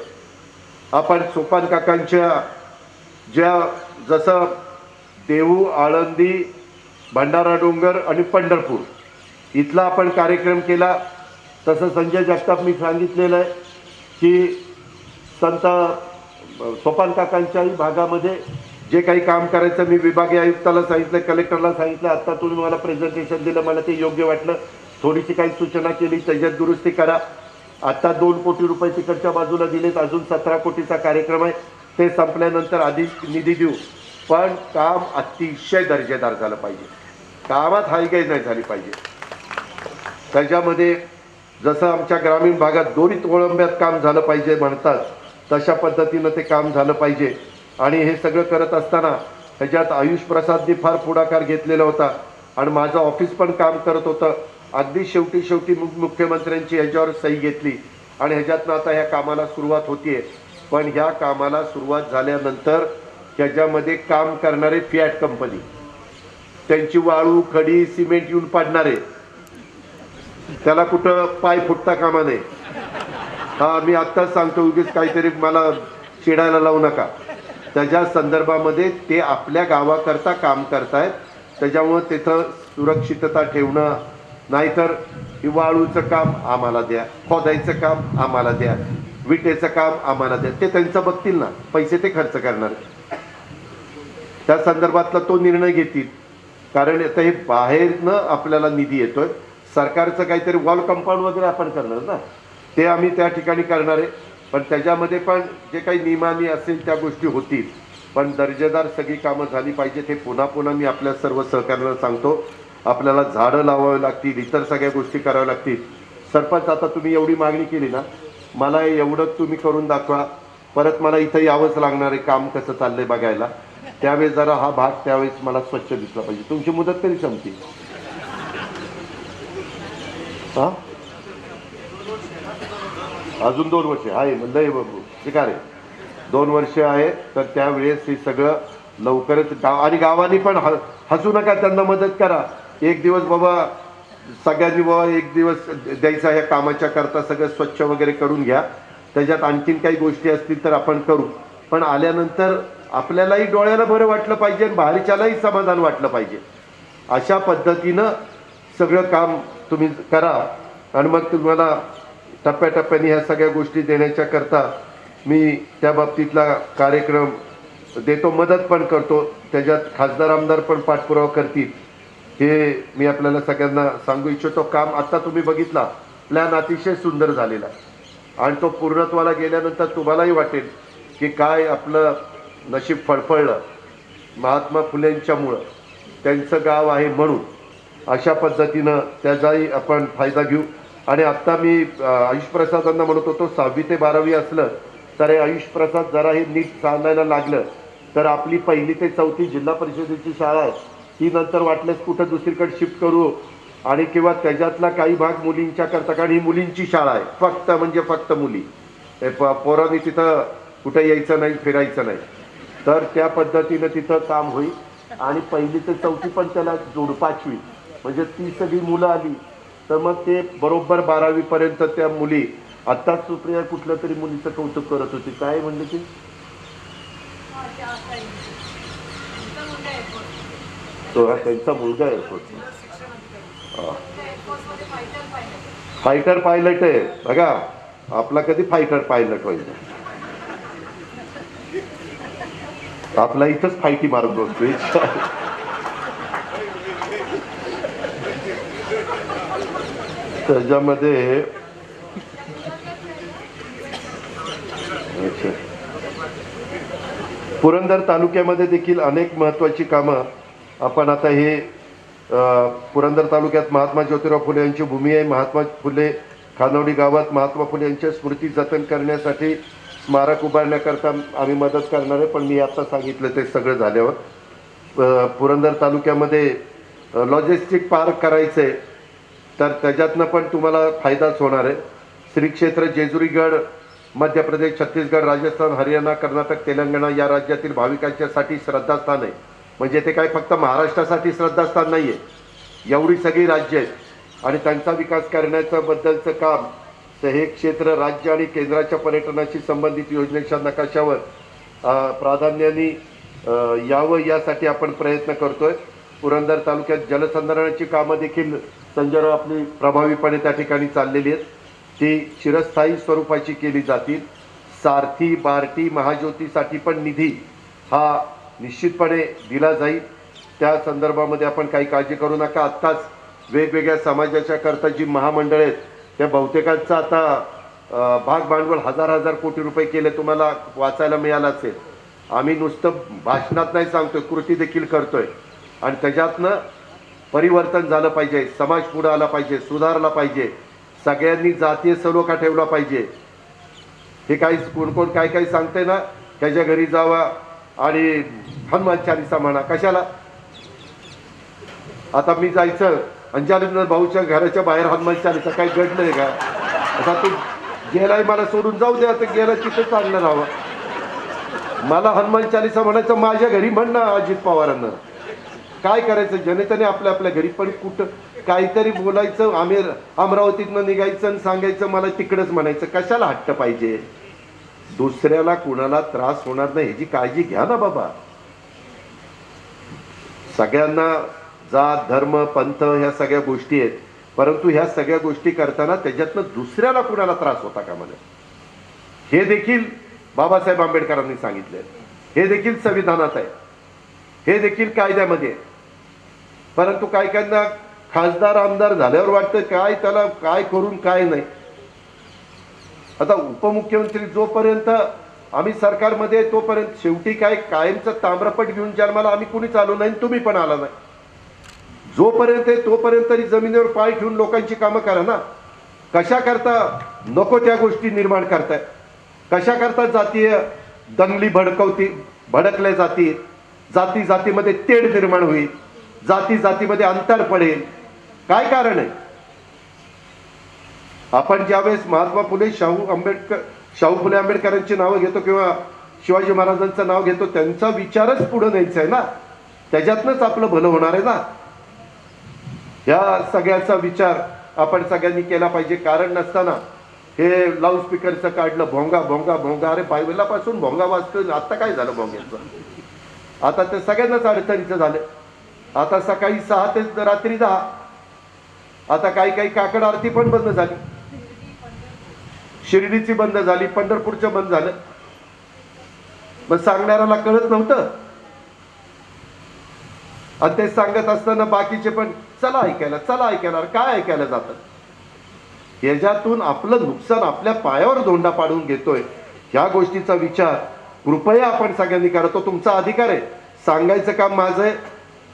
आपण सोपान काकांच्या ज्या जसं देहू, आळंदी, भंडारा डोंगर आणि पंढरपूर इथला आपण कार्यक्रम केला, तसं संजय जगताप मी सांगितलेलं आहे की संत सोपान काकांच्याही भागामध्ये जे काही काम करायचं मी विभागीय आयुक्ताला सांगितलं, कलेक्टरला सांगितलं. आत्ता तुम्ही मला प्रेझेंटेशन दिलं, मला ते योग्य वाटलं. थोडीशी काही सूचना केली, त्याच्यात दुरुस्ती करा. आत्ता 2 कोटी रुपये तिकडच्या बाजूला दिलेत, अजून 17 कोटीचा कार्यक्रम आहे. ते संपल्यानंतर अधिक निधी देऊ, पण काम अतिशय दर्जेदार झालं पाहिजे. कामात हायगाई नाही झाली पाहिजे. त्याच्यामध्ये जसं आमच्या ग्रामीण भागात दोरीत ओळंब्यात काम झालं पाहिजे म्हणतात, तशा पद्धतीनं ते काम झालं पाहिजे. आणि हे सगळं करत असताना ह्याच्यात आयुष प्रसादनी फार पुढाकार घेतलेला होता आणि माझं ऑफिस पण काम करत होतं. अगदी शेवटी मुख्यमंत्र्यांची ह्याच्यावर सही घेतली आणि ह्याच्यातनं आता ह्या कामाला सुरुवात होतीये. पण ह्या कामाला सुरुवात झाल्यानंतर ह्याच्यामध्ये काम करणारे फियाट कंपनी, त्यांची वाळू, खडी, सिमेंट येऊन पाडणारे, त्याला कुठं पाय फुटता कामा नये. हा, मी आत्ताच सांगतो, उगीच काहीतरी मला चिडायला लावू नका. त्याच्या संदर्भामध्ये ते आपल्या गावाकरता काम करतायत, त्याच्यामुळं तिथं सुरक्षितता ठेवणं. नाहीतर ही वाळूचं काम आम्हाला द्या, खोदायचं काम आम्हाला द्या, विटेचं काम आम्हाला द्या, ते त्यांचं बघतील ना, पैसे ते खर्च करणार. त्या संदर्भातला तो निर्णय घेतील. कारण आता हे बाहेरनं आपल्याला निधी येतोय, सरकारचं काहीतरी वॉल कंपाऊंड वगैरे आपण करणार ना, ते आम्ही त्या ठिकाणी करणार आहे. पण त्याच्यामध्ये पण जे काही नियमानी असेल त्या गोष्टी होतील, पण दर्जेदार सगळी कामं झाली पाहिजेत. हे पुन्हा पुन्हा मी आपल्या सर्व सहकार्यांना सांगतो. आपल्याला झाडं लावावी लागतील, इतर सगळ्या गोष्टी कराव्या लागतील. सरपंच, आता तुम्ही एवढी मागणी केली ना, मला एवढं तुम्ही करून दाखवा, परत मला इथं यावंच लागणार आहे काम कसं चाललंय बघायला. त्यावेळेस जरा हा भाग त्यावेळेस मला स्वच्छ दिसला पाहिजे. तुमची मुदत कधी संपती? हा, अजून 2 वर्ष आहे. लय बाबू ठीक आहे, 2 वर्ष आहे. तर त्यावेळेस हे सगळं लवकरच आणि गावानी पण हसू नका, त्यांना मदत करा. एक दिवस बाबा सगळ्यांनी बाबा एक दिवस द्यायचा ह्या कामाच्या करता, सगळं स्वच्छ वगैरे करून घ्या. त्याच्यात आणखीन काही गोष्टी असतील तर आपण करू. पण आल्यानंतर आपल्यालाही डोळ्याला बरं वाटलं पाहिजे आणि बाहेरच्यालाही समाधान वाटलं पाहिजे. अशा पद्धतीनं सगळं काम तुम्ही करा. आणि मग तुम्हाला टप्प्याटप्प्याने ह्या सगळ्या गोष्टी देण्याच्या करता मी त्या बाबतीतला कार्यक्रम देतो, मदत पण करतो. त्याच्यात खासदार आमदार पण पाठपुरावा करतील, हे मी आपल्याला सगळ्यांना सांगू इच्छितो. काम आता तुम्ही बघितला, प्लॅन अतिशय सुंदर झालेला आणि तो पूर्णत्वाला गेल्यानंतर तुम्हालाही वाटेल की काय आपलं नशीब फळफळलं महात्मा फुलेंच्यामुळं, त्यांचं गाव आहे म्हणून. अशा पद्धतीनं त्याचाही आपण फायदा घेऊ. आणि आत्ता मी आयुष प्रसादांना म्हणत होतो, 6वी ते 12वी असलं तर हे आयुष प्रसाद जरा हे नीट चालायला लागलं तर आपली 1ली ते 4थी जिल्हा परिषदेची शाळा आहे, ती नंतर वाटल्यास कुठं दुसरीकडे शिफ्ट करू आणि किंवा त्याच्यातला काही भाग मुलींच्या करता, कारण ही मुलींची शाळा आहे, फक्त म्हणजे फक्त मुली. पोरांनी तिथं कुठं यायचं नाही, फिरायचं नाही. तर त्या पद्धतीनं तिथं काम होईल. आणि 1ली ते 4थी पण त्याला जोड, 5वी म्हणजे ती सगळी मुलं आली तर मग ते बरोबर 12वी पर्यंत त्या मुली. आत्ताच सुप्रिया कुठल्या तरी मुलीचं कौतुक करत होती, काय म्हणले ती? तो हा त्यांचा मुलगा आहे, फायटर पायलट आहे. बघा, आपला कधी फायटर पायलट व्हायचा? आपला इथंच फायटी मारत बसतोय. त्याच्यामध्ये पुरंदर तालुक्यामध्ये देखील अनेक महत्त्वाची कामं आपण आता हे पुरंदर तालुक्यात महात्मा ज्योतिराव फुले यांची भूमी आहे. महात्मा फुले खानवडी गावात महात्मा फुले यांच्या स्मृती जतन करण्यासाठी स्मारक उभारण्याकरता आम्ही मदत करणार आहे. पण मी आता सांगितलं ते सगळं झाल्यावर पुरंदर तालुक्यामध्ये लॉजिस्टिक पार्क करायचं आहे, तर त्याच्यातनं पण तुम्हाला फायदाच होणार आहे. श्री क्षेत्र जेजुरीगड मध्य प्रदेश, छत्तीसगड, राजस्थान, हरियाणा, कर्नाटक, तेलंगणा या राज्यातील भाविकांच्यासाठी श्रद्धास्थान आहे. म्हणजे ते काय फक्त महाराष्ट्रासाठी श्रद्धास्थान नाही आहे, एवढी सगळी राज्य आहेत आणि त्यांचा विकास करण्याचं बद्दलचं काम. तर हे क्षेत्र राज्य आणि केंद्राच्या पर्यटनाशी संबंधित योजनेच्या नकाशावर प्राधान्याने यावं यासाठी आपण प्रयत्न करतोय. पुरंदर तालुक्यात जलसंधारणाची कामं देखील संजयराव आपली प्रभावीपणे त्या ठिकाणी चाललेली आहेत, ती चिरस्थायी स्वरूपाची केली जातील. सारथी, बार्टी, महाज्योतीसाठी पण निधी हा निश्चितपणे दिला जाईल. त्या संदर्भामध्ये आपण काही काळजी करू नका. आत्ताच वेगवेगळ्या समाजाच्या करता जी महामंडळ आहेत त्या बहुतेकांचं आता भाग भांडवल 1000 कोटी रुपये केले, तुम्हाला वाचायला मिळालं असेल. आम्ही नुसतं भाषणात नाही सांगतोय, कृती देखील करतोय. आणि त्याच्यातनं परिवर्तन झालं पाहिजे, समाज पुढे आला पाहिजे, सुधारला पाहिजे, सगळ्यांनी जातीय सलोखा ठेवला पाहिजे. हे काही कोण कोण काय काय सांगते ना, त्याच्या घरी जावा आणि हनुमान चालीसा म्हणा. कशाला? आता मी जायचं अंजली भाऊच्या घराच्या बाहेर हनुमान चालीसा काय घडलंय का? आता तू गेलाय, मला सोडून जाऊ द्या, तर गेला तिथं चांगलं राहावं. मला हनुमान चालीसा म्हणायचं माझ्या घरी म्हण ना अजित पवारांना. काय करायचं जनतेने आपल्या आपल्या घरी, पण कुठं काहीतरी बोलायचं, आम्ही अमरावतीतनं निघायचं आणि सांगायचं मला तिकडंच म्हणायचं. कशाला हट्ट पाहिजे? दुसऱ्याला कुणाला त्रास होणार नाही ह्याची काळजी घ्या ना बाबा. सगळ्यांना जात, धर्म, पंथ ह्या सगळ्या गोष्टी आहेत, परंतु ह्या सगळ्या गोष्टी करताना त्याच्यातनं दुसऱ्याला कुणाला त्रास होता कामा नये, हे देखील बाबासाहेब आंबेडकरांनी सांगितले, हे देखील संविधानात आहे. हे देखील कायद्यामध्ये आहे. परंतु काहींना खासदार आमदार झाल्यावर वाटतं काय त्याला काय करून काय नाही. आता उपमुख्यमंत्री जोपर्यंत आम्ही सरकारमध्ये तोपर्यंत शेवटी काय कायमचं ताम्रपट घेऊन जन्माला आम्ही कुणीच आलो नाही, तुम्ही पण आला नाही. जोपर्यंत तोपर्यंत तरी जमिनीवर पाय ठेवून लोकांची कामं करा ना. कशा करता नको त्या गोष्टी निर्माण करताय, कशा करता जातीय दंगली भडकल्या जाती, जाती जातीमध्ये तेढ निर्माण होईल, जाती जातीमध्ये अंतर पडेल. काय कारण आहे? आपण ज्यावेळेस महात्मा फुले शाहू फुले आंबेडकरांची नावं घेतो किंवा शिवाजी महाराजांचं नाव घेतो, त्यांचा विचारच पुढे न्यायचा आहे ना, त्याच्यातनंच आपलं भलं होणार आहे ना. ह्या सगळ्याचा विचार आपण सगळ्यांनी केला पाहिजे. कारण नसताना हे लाऊडस्पीकरचं काढलं, भोंगा भोंगा भोंगा. अरे बायबलापासून भोंगा वाजतो, आता काय झालं भोंग्याचं? आता ते सगळ्यांनाच अडचणीचं झालं. आता सकाळी 6 ते रात्री 10. आता काही काकड आरती पण बंद झाली, शिर्डीची बंद झाली, पंढरपूरचं बंद झालं. मग सांगणाऱ्याला कळत नव्हतं. आणि ते सांगत असताना बाकीचे पण चला ऐकायला चला ऐकायला. काय ऐकायला जातात? याच्यातून आपलं नुकसान आपल्या पायावर धोंडा पाडून घेतोय. ह्या गोष्टीचा विचार कृपया आपण सगळ्यांनी करा. तो तुमचा अधिकार आहे. सांगायचं काम माझं आहे,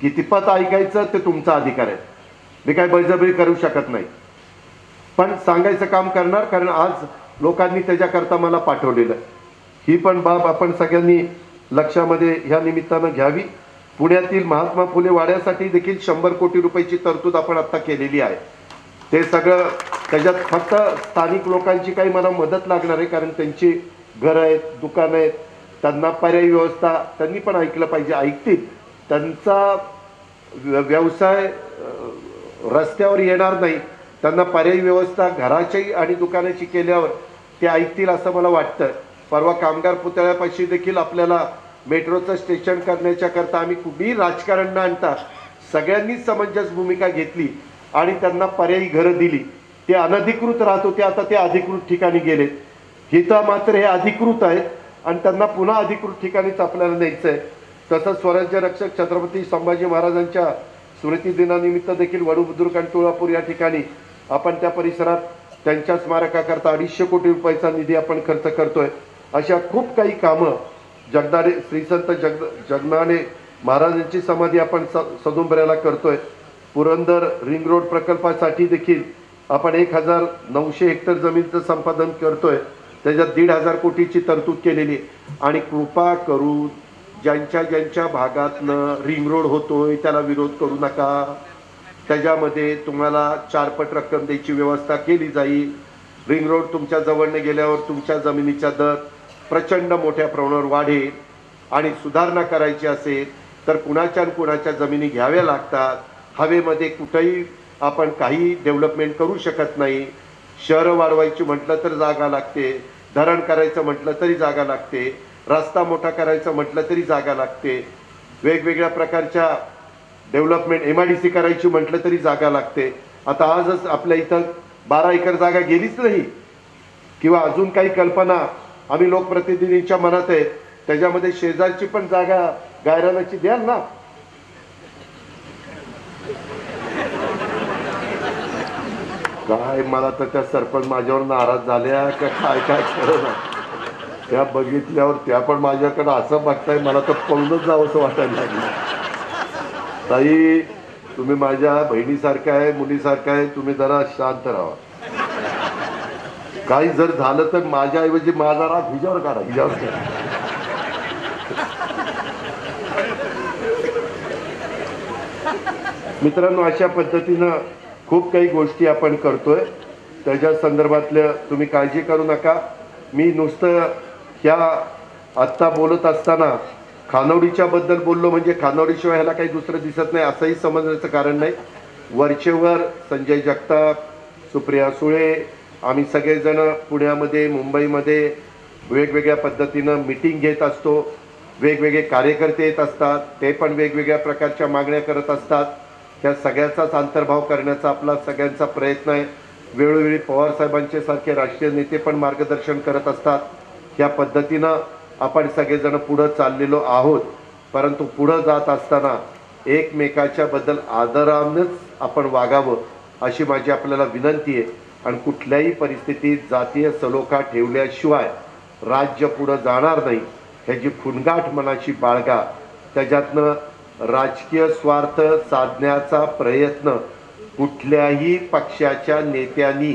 कितपत ऐकायचं ते तुमचा अधिकार आहे. मी काय बळजबरी करू शकत नाही, पण सांगायचं काम करणार. कारण आज लोकांनी त्याच्याकरता मला पाठवलेलं. ही पण बाब आपण सगळ्यांनी लक्षामध्ये ह्या निमित्तानं घ्यावी. पुण्यातील महात्मा फुले वाड्यासाठी देखील 100 कोटी रुपयाची तरतूद आपण आता केलेली आहे. ते सगळं त्याच्यात फक्त स्थानिक लोकांची काही मला मदत लागणार आहे, कारण त्यांची घरं आहेत, दुकानं आहेत, त्यांना पर्यायी व्यवस्था त्यांनी पण ऐकलं पाहिजे. ऐकतील. त्यांचा व्यवसाय रस्त्यावर येणार नाही, त्यांना पर्यायी व्यवस्था घराची आणि दुकानाची केल्यावर ते ऐकतील असं मला वाटतं. परवा कामगार पुतळ्यापाशी देखील आपल्याला मेट्रोचं स्टेशन करण्याच्या करता आम्ही कुठेही राजकारण न आणता सगळ्यांनी समंजस भूमिका घेतली आणि त्यांना पर्यायी घरं दिली. ते अनधिकृत राहत होते, आता ते अधिकृत ठिकाणी गेलेत. हिथं मात्र हे अधिकृत आहेत आणि त्यांना पुन्हा अधिकृत ठिकाणीच आपल्याला न्यायचं आहे. तसंच स्वराज्य रक्षक छत्रपती संभाजी महाराजांच्या स्मृती दिनानिमित्त देखील वडूबुद्रुक आणि तुळापूर या ठिकाणी आपण त्या परिसरात त्यांच्या स्मारकाकरता 250 कोटी रुपयाचा निधी आपण खर्च करतोय. अशा खूप काही कामं जगदाळे श्रीसंत जगनाने महाराजांची समाधी आपण सदुंबऱ्याला करतोय. पुरंदर रिंग रोड प्रकल्पासाठी देखील आपण 1900 हेक्टर जमीनचं संपादन करतोय. त्याच्यात 1,500 कोटीची तरतूद केलेली आहे. आणि कृपा करून ज्यांच्या भागातनं रिंग रोड होतोय त्याला विरोध करू नका. त्याच्यामध्ये तुम्हाला 4 पट रक्कम द्यायची व्यवस्था केली जाईल. रिंग रोड तुमच्या जवळने गेल्यावर तुमच्या जमिनीचा दर प्रचंड मोठ्या प्रमाणावर वाढेल. आणि सुधारणा करायची असेल तर कुणाच्या जमिनी घ्याव्या लागतात. हवेमध्ये कुठेही आपण काही डेव्हलपमेंट करू शकत नाही. शहरं वाढवायची म्हटलं तर जागा लागते, धरण करायचं म्हटलं तरी जागा लागते, रस्ता मोठा करायचं म्हटलं तरी जागा लागते, वेगवेगळ्या प्रकारच्या डेव्हलपमेंट MIDC करायची म्हटलं तरी जागा लागते. आता आजच आपल्या इथं 12 एकर जागा गेलीच नाही किंवा अजून काही कल्पना आम्ही लोकप्रतिनिधींच्या मनात आहे. त्याच्यामध्ये शेजारची पण जागा गायरानाची द्याल ना. काय मला तर त्या सरपंच माझ्यावर नाराज झाल्या का काय खरं ना. त्या बघितल्यावर त्या पण माझ्याकडे असं बघताय, मला तर पळूनच जावं असं वाटायला लागलं. ताई तुम्ही माझ्या बहिणीसारखं आहे, मुलीसारखं आहे, तुम्ही जरा शांत राहा. काही जर झालं तर माझ्याऐवजी माझा राग हिच्यावर काढा, हिच्यावर काढा. मित्रांनो, अशा पद्धतीनं खूप काही गोष्टी आपण करतोय. त्याच्या संदर्भातल्या तुम्ही काळजी करू नका. मी नुसतं ह्या आत्ता बोलत असताना खानवडीच्या बद्दल बोललो म्हणजे खानवडीशिवाय ह्याला काही दुसरं दिसत नाही असंही समजण्याचं कारण नाही. वरचेवर संजय जगताप, सुप्रिया सुळे, आम्ही सगळेजण पुण्यामध्ये मुंबईमध्ये वेगवेगळ्या पद्धतीनं मीटिंग घेत असतो. वेगवेगळे कार्यकर्ते येत असतात, ते पण वेगवेगळ्या प्रकारच्या मागण्या करत असतात. त्या सगळ्याचाच अंतर्भाव करण्याचा आपला सगळ्यांचा प्रयत्न आहे. वेळोवेळी पवारसाहेबांचे सारखे राष्ट्रीय नेते पण मार्गदर्शन करत असतात. या पद्धतीनं आपण सगळेजण पुढं चाललेलो आहोत. परंतु पुढं जात असताना एकमेकाच्या बद्दल आदरानेच आपण वागावं अशी माझी आपल्याला विनंती आहे. आणि कुठल्याही परिस्थितीत जातीय सलोखा ठेवल्याशिवाय राज्य पुढं जाणार नाही ह्याची खुणगाठ मनाची बाळगा. त्याच्यातनं राजकीय स्वार्थ साधण्याचा प्रयत्न कुठल्याही पक्षाच्या नेत्यांनी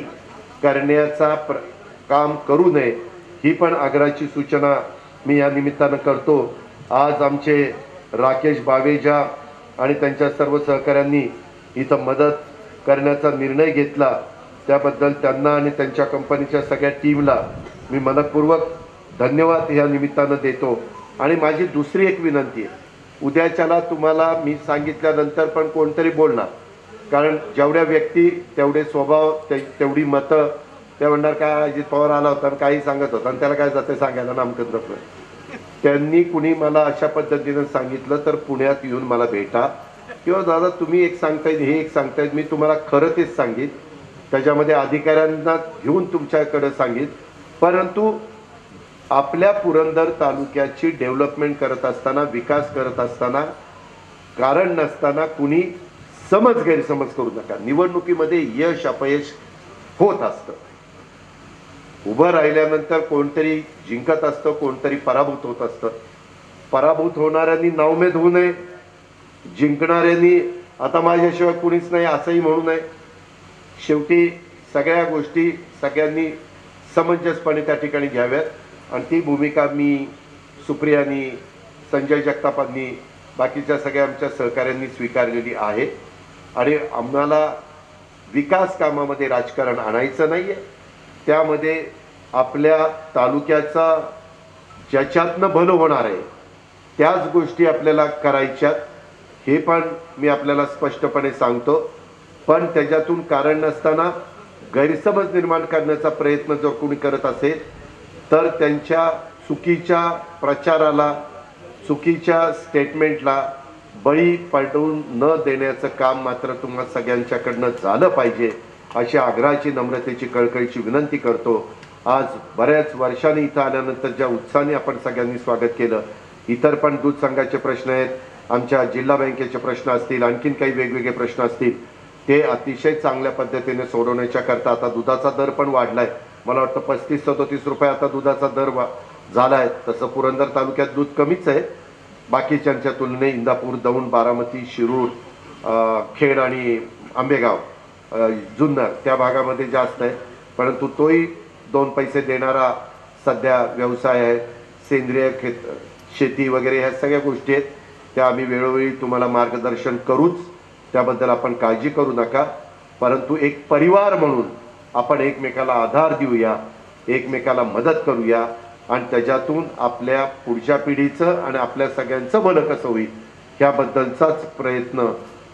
करण्याचा काम करू नये ही पण आग्रहाची सूचना मी या निमित्तानं करतो. आज आमचे राकेश बावेजा आणि त्यांच्या सर्व सहकाऱ्यांनी इथं मदत करण्याचा निर्णय घेतला त्याबद्दल त्यांना आणि त्यांच्या कंपनीच्या सगळ्या टीमला मी मनपूर्वक धन्यवाद या निमित्तानं देतो. आणि माझी दुसरी एक विनंती आहे, उद्याच्याला तुम्हाला मी सांगितल्यानंतर पण कोणतरी बोलणार, कारण जेवढ्या व्यक्ती तेवढे स्वभाव तेवढी मतं. ते म्हणणार काय अजित पवार आला होता आणि काही सांगत होता आणि त्याला काय जाते सांगायला नामकंद्र. त्यांनी कुणी मला अशा पद्धतीनं सांगितलं तर पुण्यात येऊन मला भेटा, किंवा दादा तुम्ही एक सांगतायत हे एक सांगतायत, मी तुम्हाला खरं तेच सांगित, त्याच्यामध्ये अधिकाऱ्यांना घेऊन तुमच्याकडे सांगित. परंतु आपल्या पुरंदर तालुक्याची डेव्हलपमेंट करत असताना, विकास करत असताना कारण नसताना कुणी गैरसमज करू नका. निवडणुकीमध्ये यश अपयश होत असतं. उभं राहिल्यानंतर कोणतरी जिंकत असतं, कोणतरी पराभूत होत असतं. पराभूत होणाऱ्यांनी नावमेद होऊ नये, जिंकणाऱ्यांनी आता माझ्याशिवाय कुणीच नाही असंही म्हणू नये. शेवटी सगळ्या गोष्टी सगळ्यांनी समंजसपणे त्या ठिकाणी घ्याव्यात. आणि ती भूमिका मी, सुप्रियानी, संजय जगतापांनी, बाकीच्या सगळ्या आमच्या सहकाऱ्यांनी स्वीकारलेली आहे. आणि आम्हाला विकास कामामध्ये राजकारण आणायचं नाही आहे, त्यामध्ये आपल्या तालुक्याचा ज्याच्यातनं भलं होणार आहे त्याच गोष्टी आपल्याला करायच्यात, हे पण मी आपल्याला स्पष्टपणे सांगतो. पण त्याच्यातून कारण नसताना गैरसमज निर्माण करण्याचा प्रयत्न जर कोणी करत असेल तर त्यांच्या चुकीच्या प्रचाराला, चुकीच्या स्टेटमेंटला बळी पडून न देण्याचं काम मात्र तुम्हा सगळ्यांच्याकडनं झालं पाहिजे अशी आग्रहाची, नम्रतेची, कळकळीची विनंती करतो. आज बऱ्याच वर्षांनी इथं आल्यानंतर ज्या उत्साहाने आपण सगळ्यांनी स्वागत केलं, इतर पण दूध संघाचे प्रश्न आहेत, आमच्या जिल्हा बँकेचे प्रश्न असतील, आणखीन काही वेगवेगळे प्रश्न असतील, ते अतिशय चांगल्या पद्धतीने सोडवण्याच्या करता आता दुधाचा दर पण वाढलाय. मला वाटतं 35-37 रुपये आता दुधाचा दर झाला आहे. तसं पुरंदर तालुक्यात दूध कमीच आहे बाकीच्यांच्या तुलनेत. इंदापूर, दौंड, बारामती, शिरूर, खेड आणि आंबेगाव, जुन्नर त्या भागामध्ये जास्त आहे. परंतु तोही 2 पैसे देणारा सध्या व्यवसाय आहे. सेंद्रिय शेती वगैरे ह्या सगळ्या गोष्टी आहेत, त्या आम्ही वेळोवेळी तुम्हाला मार्गदर्शन करूच, त्याबद्दल आपण काळजी करू नका. परंतु एक परिवार म्हणून आपण एकमेकाला आधार देऊया, एकमेकाला मदत करूया आणि त्याच्यातून आपल्या पुढच्या पिढीचं आणि आपल्या सगळ्यांचं भलं कसं होईल ह्याबद्दलचाच प्रयत्न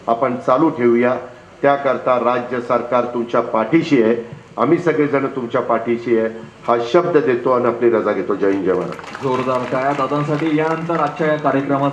आपण चालू ठेवूया. त्याकरता राज्य सरकार तुमच्या पाठीशी आहे, आम्ही सगळेजण तुमच्या पाठीशी आहे हा शब्द देतो आणि आपली रजा घेतो. जय हिंद, जय महाराष्ट्र. जोरदार टाळ्या दादांसाठी. यानंतर आजच्या या कार्यक्रमाचा